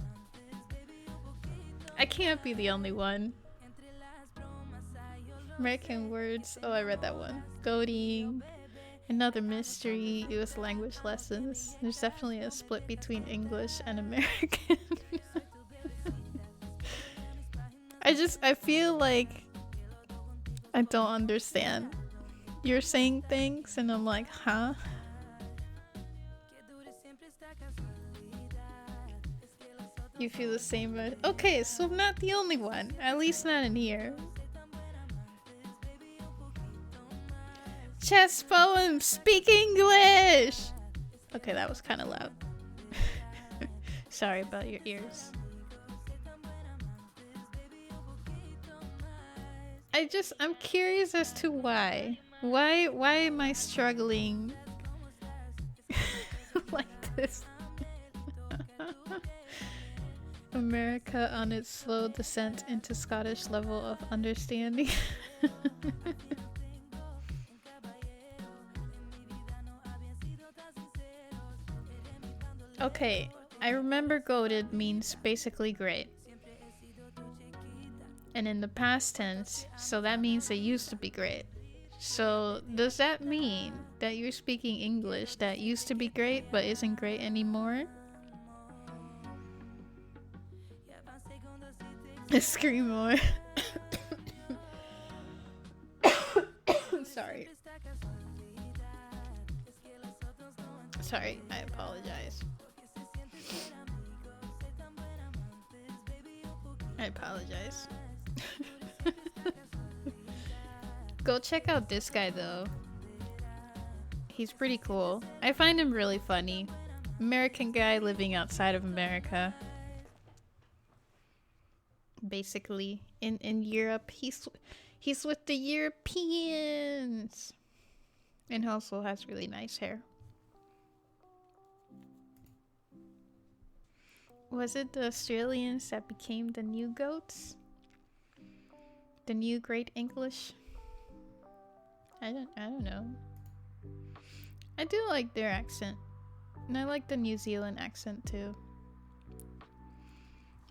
I can't be the only one. American words. Oh, I read that one. Goading. Another mystery. US language lessons. There's definitely a split between English and American. I feel like I don't understand. You're saying things and I'm like, huh? You feel the same way? Okay, so I'm not the only one. At least not in here. Chess poem, speak English! Okay, that was kind of loud. Sorry about your ears. I'm curious as to why. Why am I struggling like this? America on its slow descent into Scottish level of understanding. Okay, I remember goated means basically great. And in the past tense, so that means it used to be great. So does that mean that you're speaking English that used to be great but isn't great anymore? Scream more. Sorry. Sorry, I apologize. I apologize. Go check out this guy though. He's pretty cool. I find him really funny. American guy living outside of America. Basically, in Europe, he's with the Europeans, and also has really nice hair. Was it the Australians that became the new goats? The new Great English? I don't know. I do like their accent, and I like the New Zealand accent too.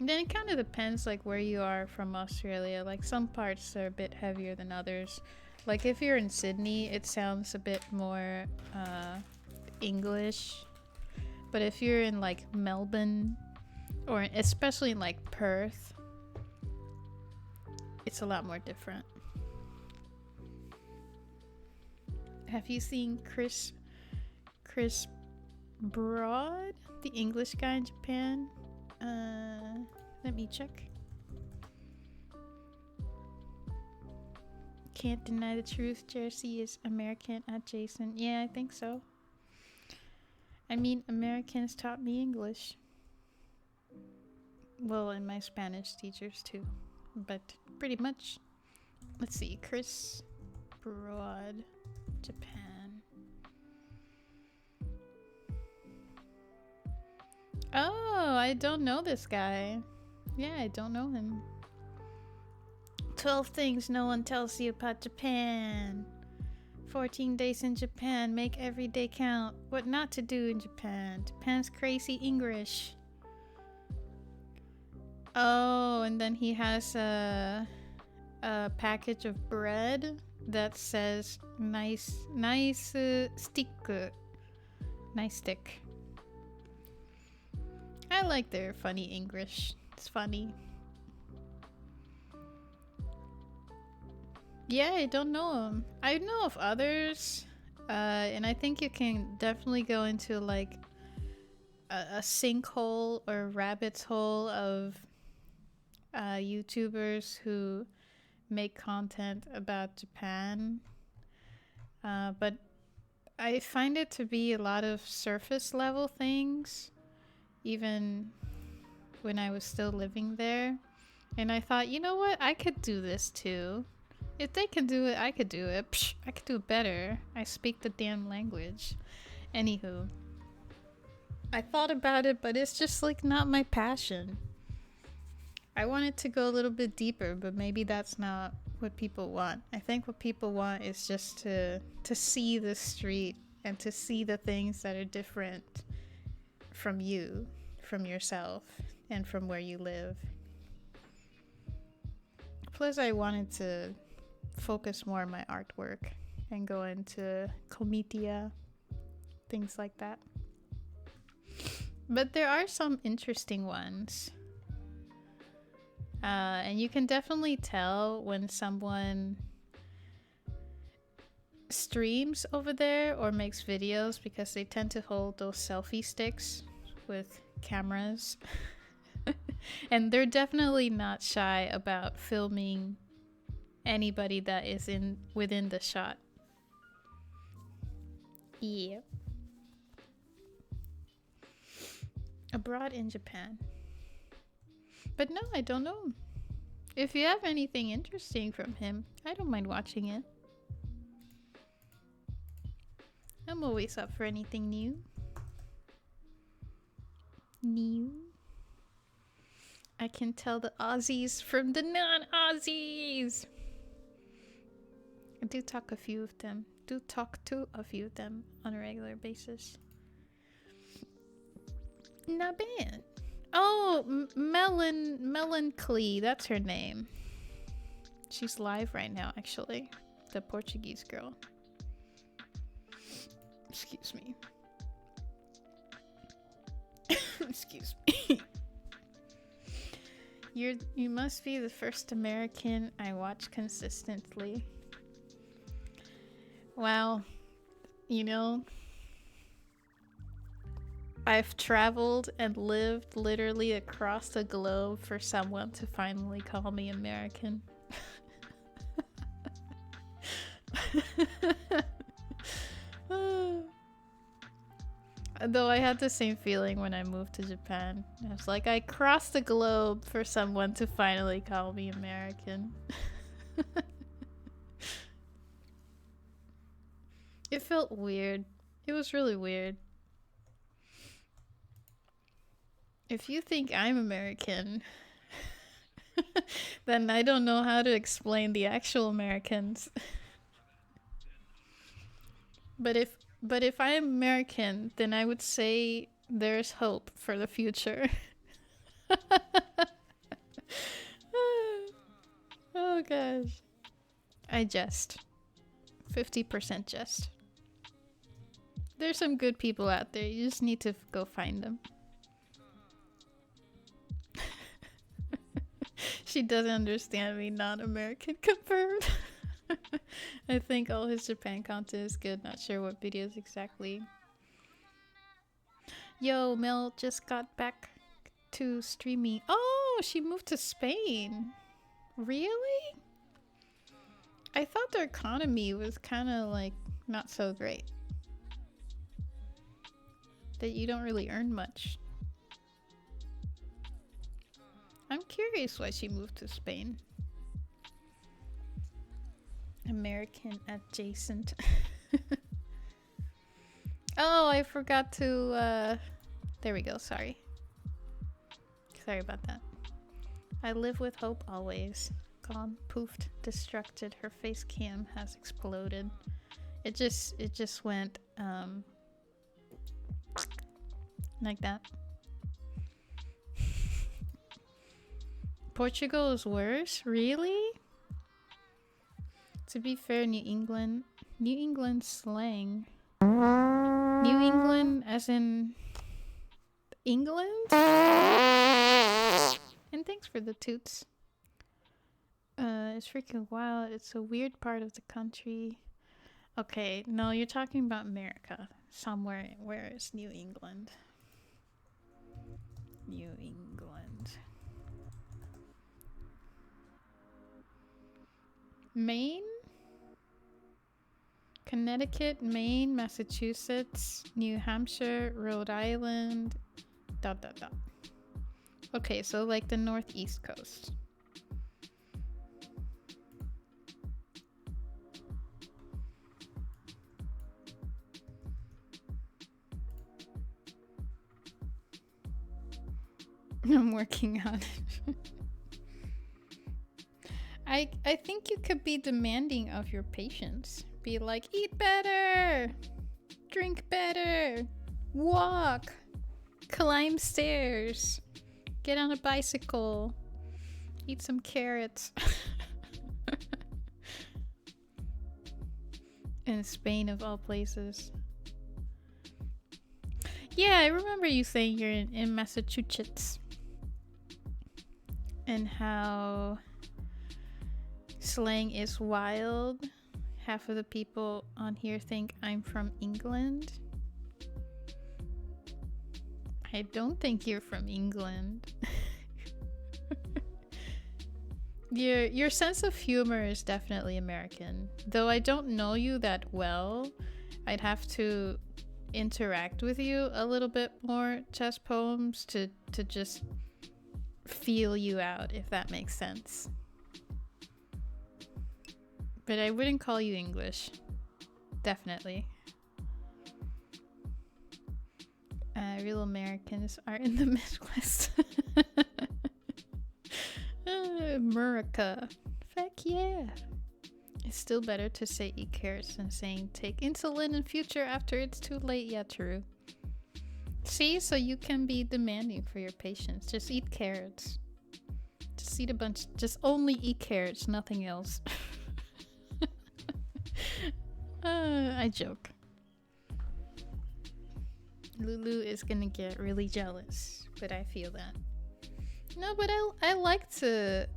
And then it kind of depends like where you are from Australia. Like some parts are a bit heavier than others. Like if you're in Sydney, it sounds a bit more English. But if you're in like Melbourne, or especially in like Perth, it's a lot more different. Have you seen Chris Broad, the English guy in Japan? Let me check. Can't deny the truth. Jersey is American adjacent. Yeah, I think so. I mean, Americans taught me English. Well, and my Spanish teachers too. But pretty much. Let's see. Chris Broad, Japan. Oh, I don't know this guy. Yeah, I don't know him. 12 things no one tells you about Japan. 14 days in Japan. Make every day count. What not to do in Japan. Japan's crazy English. Oh, and then he has a package of bread that says nice stick. Nice stick. I like their funny English. It's funny. Yeah, I don't know them. I know of others. And I think you can definitely go into like a sinkhole or rabbit's hole of YouTubers who make content about Japan. But I find it to be a lot of surface level things. Even when I was still living there. And I thought, you know what? I could do this too. If they can do it, I could do it. Psh, I could do it better. I speak the damn language. Anywho. I thought about it, but it's just like not my passion. I wanted to go a little bit deeper, but maybe that's not what people want. I think what people want is just to see the street and to see the things that are different from you, from yourself, and from where you live. Plus, I wanted to focus more on my artwork and go into comitia, things like that. But there are some interesting ones. And you can definitely tell when someone streams over there or makes videos because they tend to hold those selfie sticks with cameras. And they're definitely not shy about filming anybody that is within the shot. Yeah. Abroad in Japan. But no, I don't know. If you have anything interesting from him, I don't mind watching it. I'm always up for anything new. I can tell the Aussies from the non-Aussies. I do talk to a few of them on a regular basis. Not bad. Oh, Melancholy, that's her name. She's live right now, actually. The Portuguese girl. Excuse me. Excuse me. You must be the first American I watch consistently. Wow. You know, I've traveled and lived literally across the globe for someone to finally call me American. Though I had the same feeling when I moved to Japan. I was like, I crossed the globe for someone to finally call me American. It felt weird. It was really weird. If you think I'm American, then I don't know how to explain the actual Americans. But if I'm American, then I would say there's hope for the future. Oh gosh. I jest. 50% jest. There's some good people out there. You just need to go find them. She doesn't understand me, non-American confirmed. I think all his Japan content is good. Not sure what videos exactly. Yo, Mel just got back to streaming. Oh, she moved to Spain. Really? I thought their economy was kind of like not so great. That you don't really earn much. I'm curious why she moved to Spain. American adjacent. Oh, I forgot to, there we go, sorry. Sorry about that. I live with hope always. Gone, poofed, destructed. Her face cam has exploded. It just went, like that. Portugal is worse? Really? To be fair, New England slang. New England as in England? And thanks for the toots. It's freaking wild. It's a weird part of the country. Okay, no, you're talking about America. Somewhere where is New England? New England. Maine? Connecticut, Maine, Massachusetts, New Hampshire, Rhode Island, ... Okay, so like the northeast coast. I'm working on it. I think you could be demanding of your patients. Be like, eat better, drink better, walk, climb stairs, get on a bicycle, eat some carrots. In Spain, of all places. Yeah, I remember you saying you're in Massachusetts. And how slang is wild. Half of the people on here think I'm from England. I don't think you're from England. Your sense of humor is definitely American. Though I don't know you that well, I'd have to interact with you a little bit more, Chess Poems, to just feel you out, if that makes sense. But I wouldn't call you English. Definitely. Real Americans are in the Midwest. America. Fuck yeah. It's still better to say eat carrots than saying take insulin in future after it's too late. Yeah, true. See, so you can be demanding for your patients. Just eat carrots. Just eat a bunch. Just only eat carrots, nothing else. I joke. Lulu is gonna get really jealous, but I feel that. No, but I like to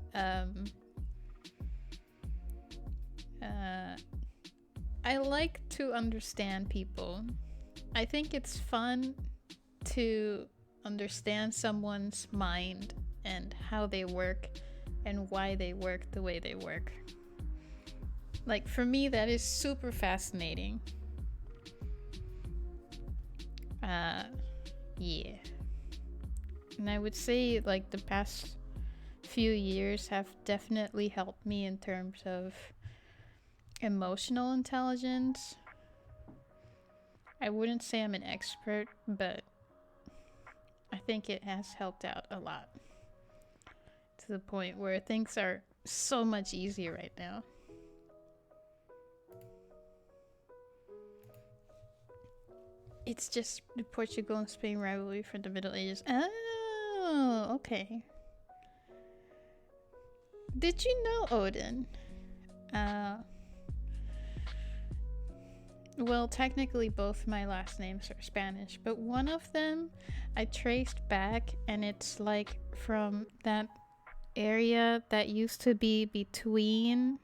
I like to understand people. I think it's fun to understand someone's mind and how they work and why they work the way they work. Like, for me, that is super fascinating. Yeah. And I would say, like, the past few years have definitely helped me in terms of emotional intelligence. I wouldn't say I'm an expert, but I think it has helped out a lot. To the point where things are so much easier right now. It's just the Portugal and Spain rivalry from the Middle Ages. Oh, okay. Did you know, Odin? Well, technically both my last names are Spanish, but one of them I traced back, and it's like from that area that used to be between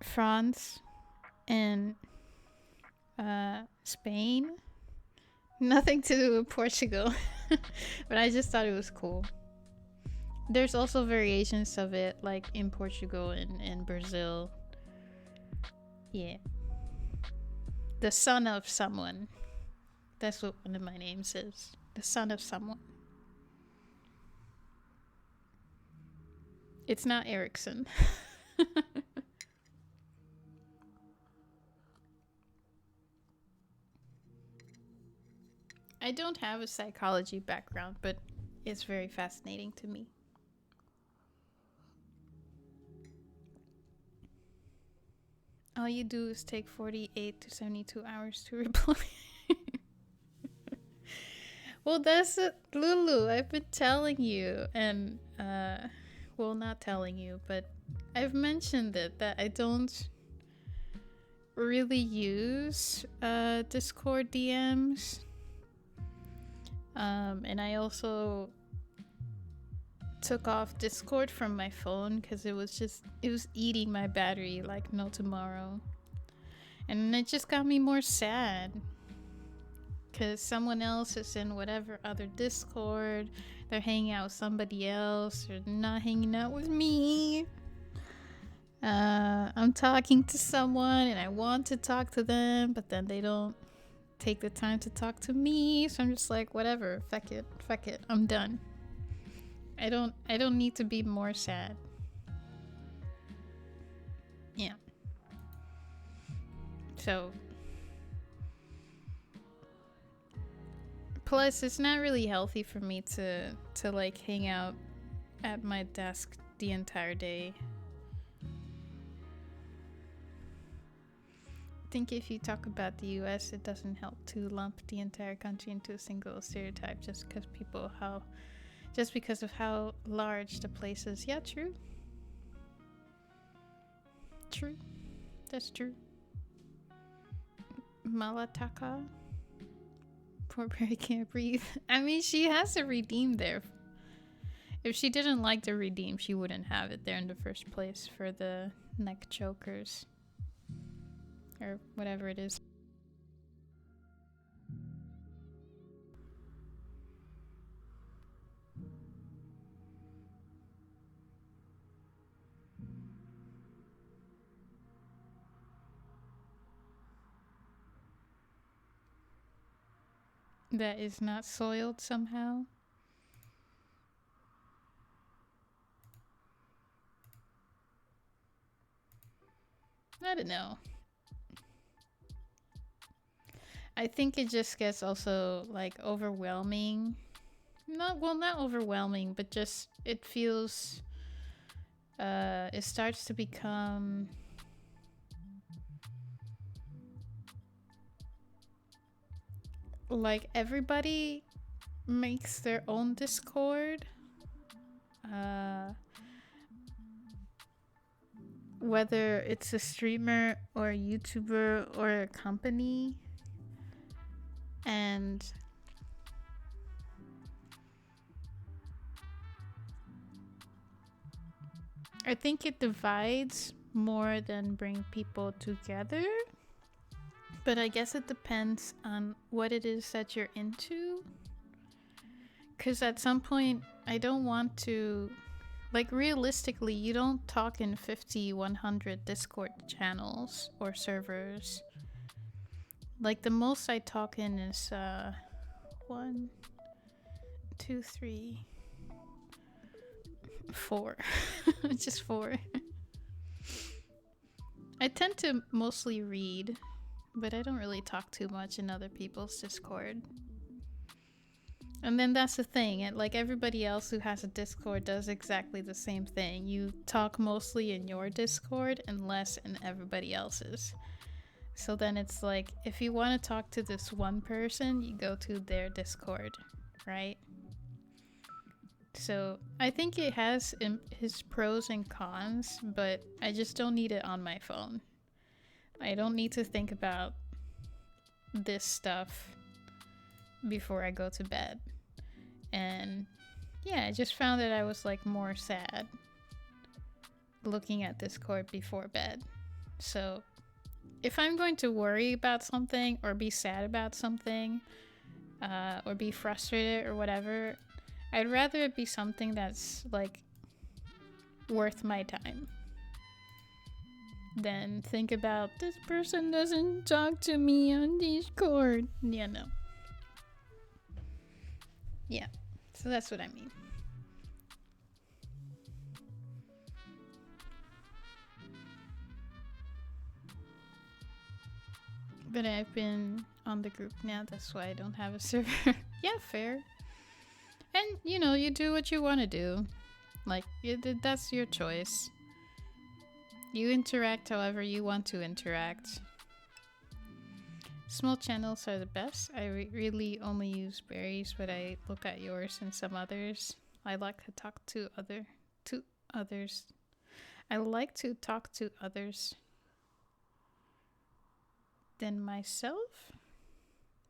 France and Spain. Nothing to do with Portugal. But I just thought it was cool. There's also variations of it, like in Portugal and Brazil. Yeah. The son of someone. That's what one of my names is. The son of someone. It's not Erickson. I don't have a psychology background, but it's very fascinating to me. All you do is take 48 to 72 hours to reply. Well, that's it, Lulu. I've been telling you, and well, not telling you, but I've mentioned it, that I don't really use Discord DMs. And I also took off Discord from my phone because it was eating my battery like no tomorrow. And it just got me more sad because someone else is in whatever other Discord. They're hanging out with somebody else. They're not hanging out with me. I'm talking to someone and I want to talk to them, but then they don't take the time to talk to me. So I'm just like, whatever, fuck it, I'm done. I don't need to be more sad. Yeah. So plus it's not really healthy for me to like hang out at my desk the entire day. I think if you talk about the US, it doesn't help to lump the entire country into a single stereotype just because of how large the place is. Yeah, true. True. That's true. Malataka. Poor Barry can't breathe. I mean, she has a redeem there. If she didn't like the redeem, she wouldn't have it there in the first place for the neck chokers. Or whatever it is. That is not soiled somehow. I don't know. I think it just gets also like overwhelming. Not overwhelming, but just it feels it starts to become like everybody makes their own Discord. Whether it's a streamer or a YouTuber or a company. And I think it divides more than bring people together. But I guess it depends on what it is that you're into. Because at some point, I don't want to... Like, realistically, you don't talk in 50, 100 Discord channels or servers. Like, the most I talk in is 1, 2, 3, 4. Just 4. I tend to mostly read, but I don't really talk too much in other people's Discord. And then that's the thing, like everybody else who has a Discord does exactly the same thing. You talk mostly in your Discord and less in everybody else's. So then it's like, if you want to talk to this one person, you go to their Discord, right? So I think it has his pros and cons, but I just don't need it on my phone. I don't need to think about this stuff before I go to bed. And yeah, I just found that I was like more sad looking at Discord before bed. So if I'm going to worry about something or be sad about something or be frustrated or whatever, I'd rather it be something that's like worth my time than think about this person doesn't talk to me on Discord. Yeah, no. Yeah, so that's what I mean. But I've been on the group now, that's why I don't have a server. Yeah, fair. And, you know, you do what you want to do. Like, that's your choice. You interact however you want to interact. Small channels are the best. I really only use berries, but I look at yours and some others. I like to talk to others. I like to talk to others than myself.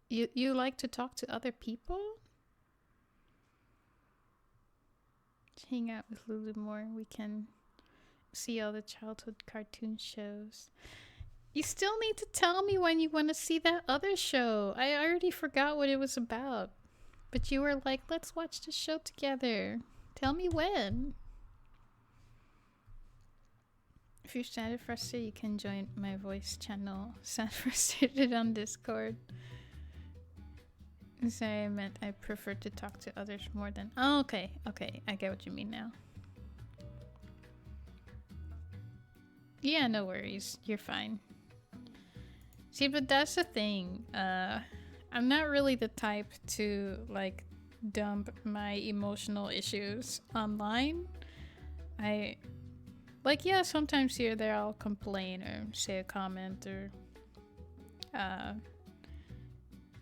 You like to talk to other people? Hang out with Lulu more. We can see all the childhood cartoon shows. You still need to tell me when you want to see that other show. I already forgot what it was about. But you were like, let's watch the show together. Tell me when. If you're sad or frustrated, you can join my voice channel, Sad Frustrated, on Discord. Sorry, I meant I prefer to talk to others more than... Oh, okay. Okay, I get what you mean now. Yeah, no worries. You're fine. See, but that's the thing. I'm not really the type to, like, dump my emotional issues online. I like, yeah, sometimes here or there I'll complain or say a comment or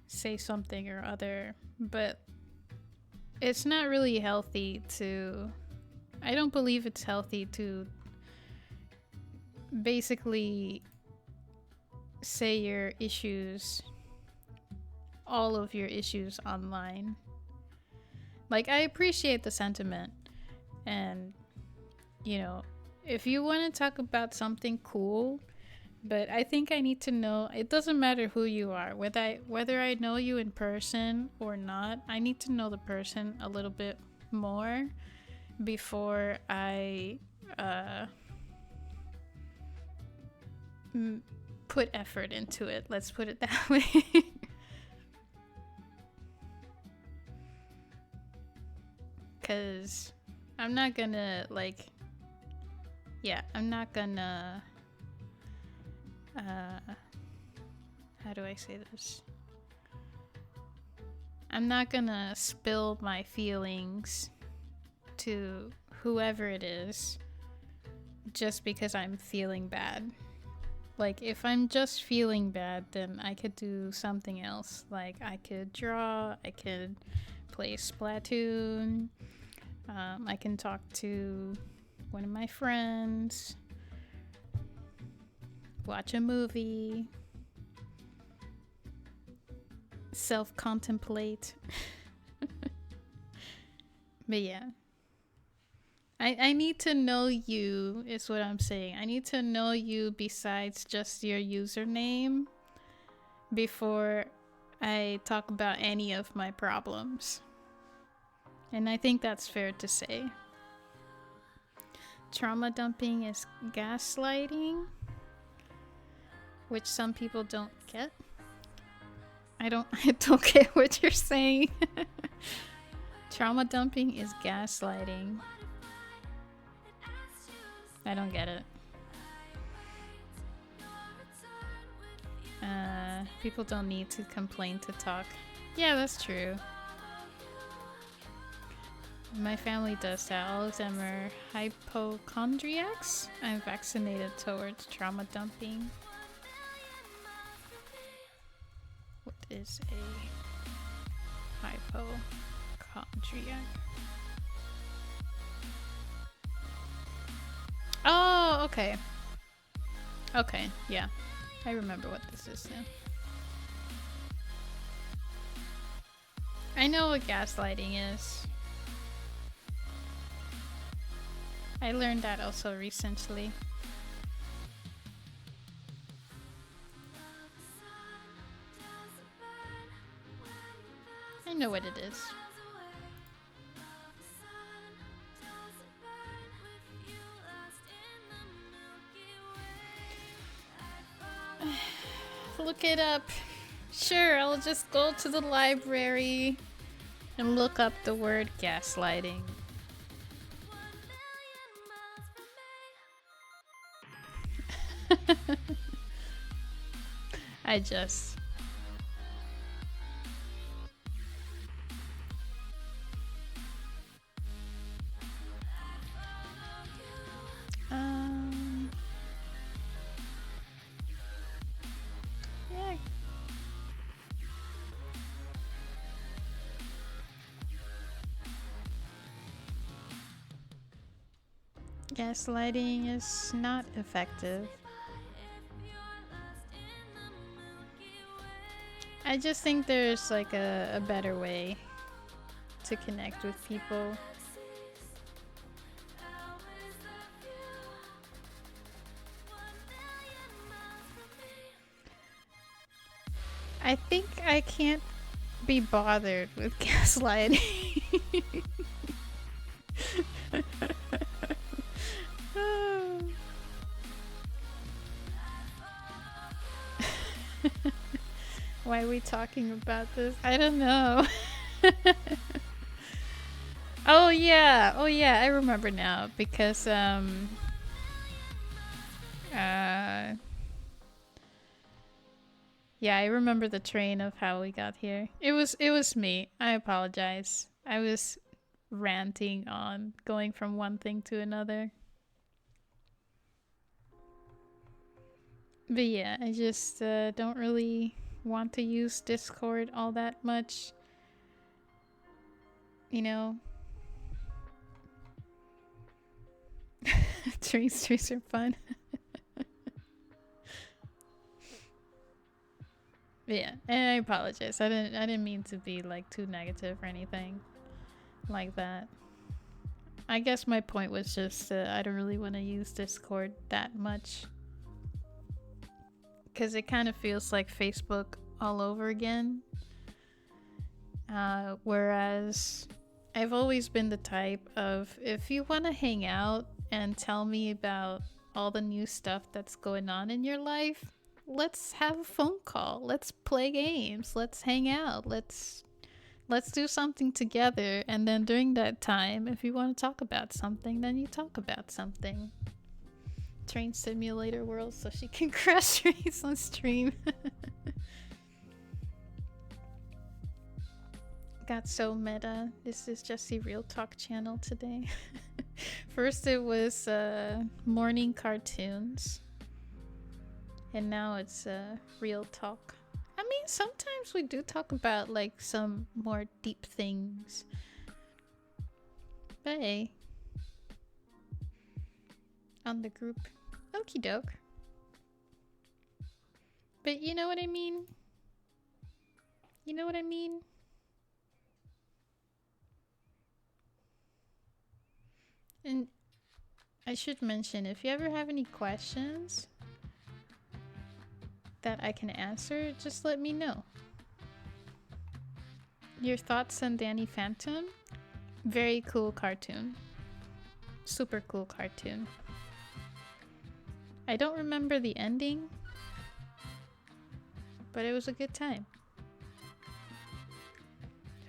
say something or other, but it's not really healthy to, I don't believe it's healthy to basically say your issues, all of your issues online. Like, I appreciate the sentiment, and you know, if you want to talk about something, cool, but I think I need to know, it doesn't matter who you are, whether I know you in person or not, I need to know the person a little bit more before I put effort into it. Let's put it that way. Because I'm not gonna, like, yeah, I'm not gonna, how do I say this? I'm not gonna spill my feelings to whoever it is just because I'm feeling bad. Like, if I'm just feeling bad, then I could do something else. Like, I could draw, I could play Splatoon, I can talk to one of my friends, watch a movie, self-contemplate. But yeah, I need to know you, is what I'm saying. I need to know you besides just your username before I talk about any of my problems. And I think that's fair to say. Trauma dumping is gaslighting, which some people don't get. I don't get what you're saying. Trauma dumping is gaslighting. I don't get it. People don't need to complain to talk. Yeah, that's true. My family does that. All of them are hypochondriacs. I'm vaccinated towards trauma dumping. What is a hypochondriac? Oh, okay. Okay, yeah. I remember what this is now. I know what gaslighting is. I learned that also recently. I know what it is. Look it up. Sure, I'll just go to the library and look up the word gaslighting. I just... yeah. Gaslighting is not effective. I just think there's like a better way to connect with people. I think I can't be bothered with gaslighting. Why are we talking about this? I don't know. Oh yeah, I remember now because yeah, I remember the train of how we got here. It was me. I apologize. I was ranting on going from one thing to another. But yeah, I just don't really want to use Discord all that much. You know? Trainsters are fun. Yeah, and I apologize. I didn't mean to be like too negative or anything like that. I guess my point was just I don't really want to use Discord that much. Because it kind of feels like Facebook all over again. Whereas I've always been the type of, if you want to hang out and tell me about all the new stuff that's going on in your life, let's have a phone call. Let's play games. Let's hang out. Let's do something together. And then during that time, if you want to talk about something, then you talk about something. Train Simulator World so she can crash race on stream. Got so meta. This is just the Real Talk channel today. First it was morning cartoons. And now it's Real Talk. I mean, sometimes we do talk about like some more deep things. But hey. On the group. Okie doke. But you know what I mean? You know what I mean? And I should mention, if you ever have any questions that I can answer, just let me know. Your thoughts on Danny Phantom? Very cool cartoon. Super cool cartoon. I don't remember the ending, but it was a good time.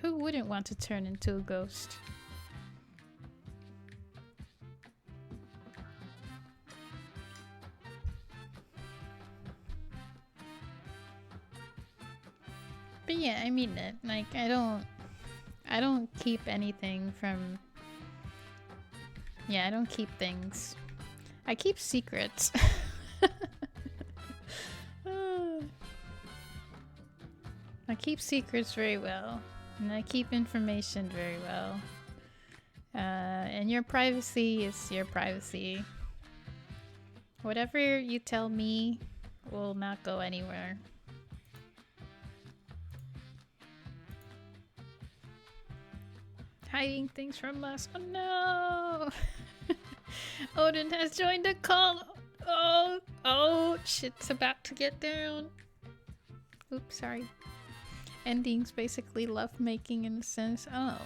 Who wouldn't want to turn into a ghost? But yeah, I mean it. Like, I don't keep anything from... Yeah, I don't keep things. I keep secrets. I keep secrets very well. And I keep information very well. And your privacy is your privacy. Whatever you tell me will not go anywhere. Hiding things from us. Oh no! Odin has joined the call. Oh, shit's about to get down. Oops, sorry. Endings basically lovemaking in a sense. Oh.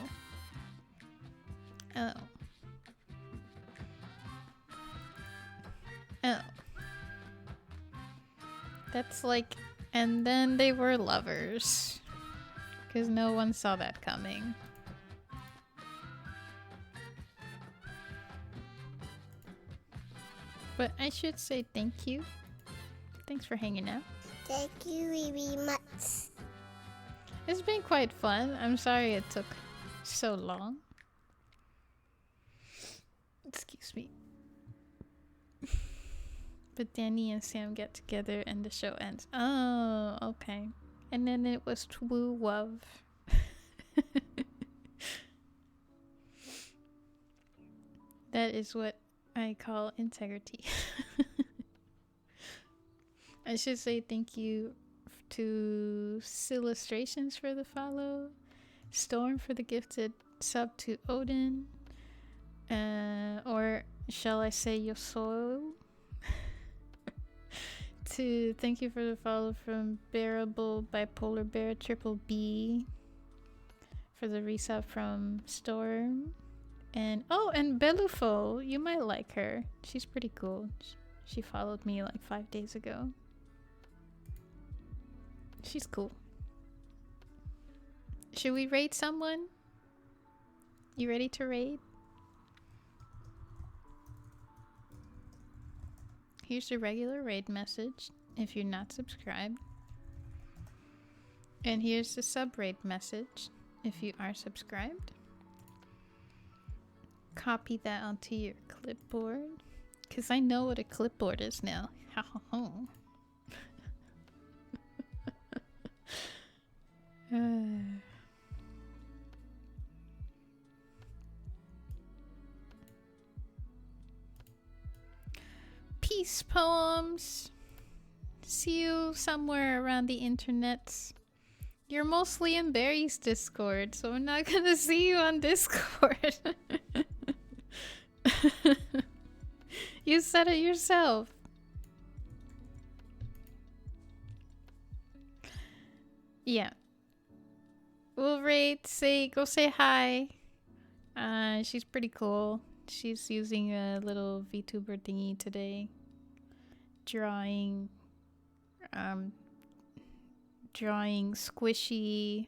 That's like, and then they were lovers. Because no one saw that coming. But I should say thank you. Thanks for hanging out. Thank you very much. It's been quite fun. I'm sorry it took so long. Excuse me. But Danny and Sam get together and the show ends. Oh, okay. And then it was Twoo Wov. That is what I call integrity. I should say thank you to Illustrations for the follow, Storm for the gifted sub to Odin, or shall I say Yosou? To thank you for the follow from Bearable Bipolar Bear Triple B, for the resub from Storm. And oh, and Belufo, you might like her. She's pretty cool. She followed me like 5 days ago. She's cool. Should we raid someone? You ready to raid? Here's the regular raid message if you're not subscribed. And here's the sub raid message if you are subscribed. copy that onto your clipboard. Because I know what a clipboard is now. Peace poems. See you somewhere around the internet. You're mostly in Barry's Discord, so I'm not gonna see you on Discord. You said it yourself. Yeah. We'll rate, go say hi. She's pretty cool. She's using a little VTuber thingy today. Drawing squishy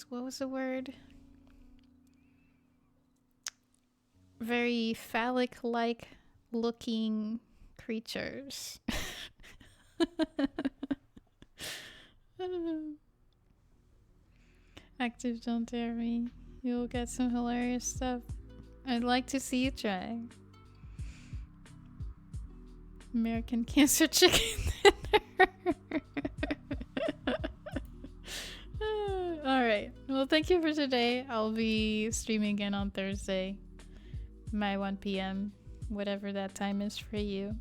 what was the word? Very phallic-like looking creatures. Active, don't dare me. You'll get some hilarious stuff. I'd like to see you try. American Cancer Chicken Dinner. Alright. Well, thank you for today. I'll be streaming again on Thursday. My 1 p.m. Whatever that time is for you.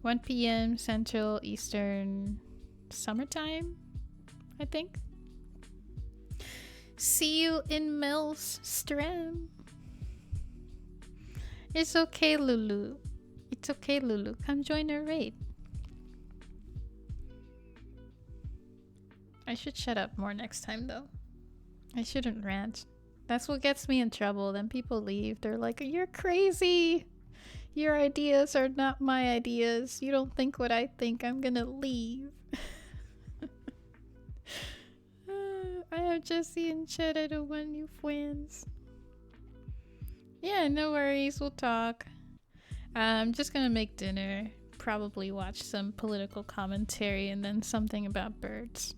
1 p.m. Central Eastern Summertime, I think. See you in Mel's stream. It's okay, Lulu. It's okay, Lulu. Come join our raid. I should shut up more next time, though. I shouldn't rant. That's what gets me in trouble. Then people leave. They're like, you're crazy. Your ideas are not my ideas. You don't think what I think. I'm gonna leave. I have Jesse and Chet. I don't want new friends. Yeah, no worries. We'll talk. I'm just gonna make dinner. Probably watch some political commentary and then something about birds.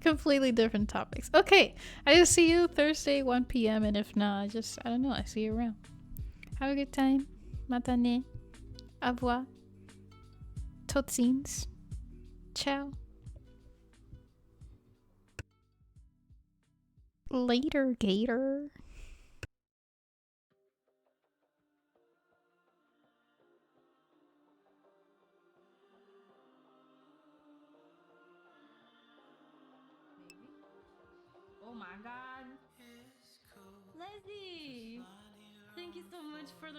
Completely different topics. Okay, I will see you Thursday 1 p.m. and if not, I don't know, I see you around. Have a good time. Matane. Au revoir. Totsins. Ciao. Later, Gator. Oh my god. LlesiSea! Thank you so much for the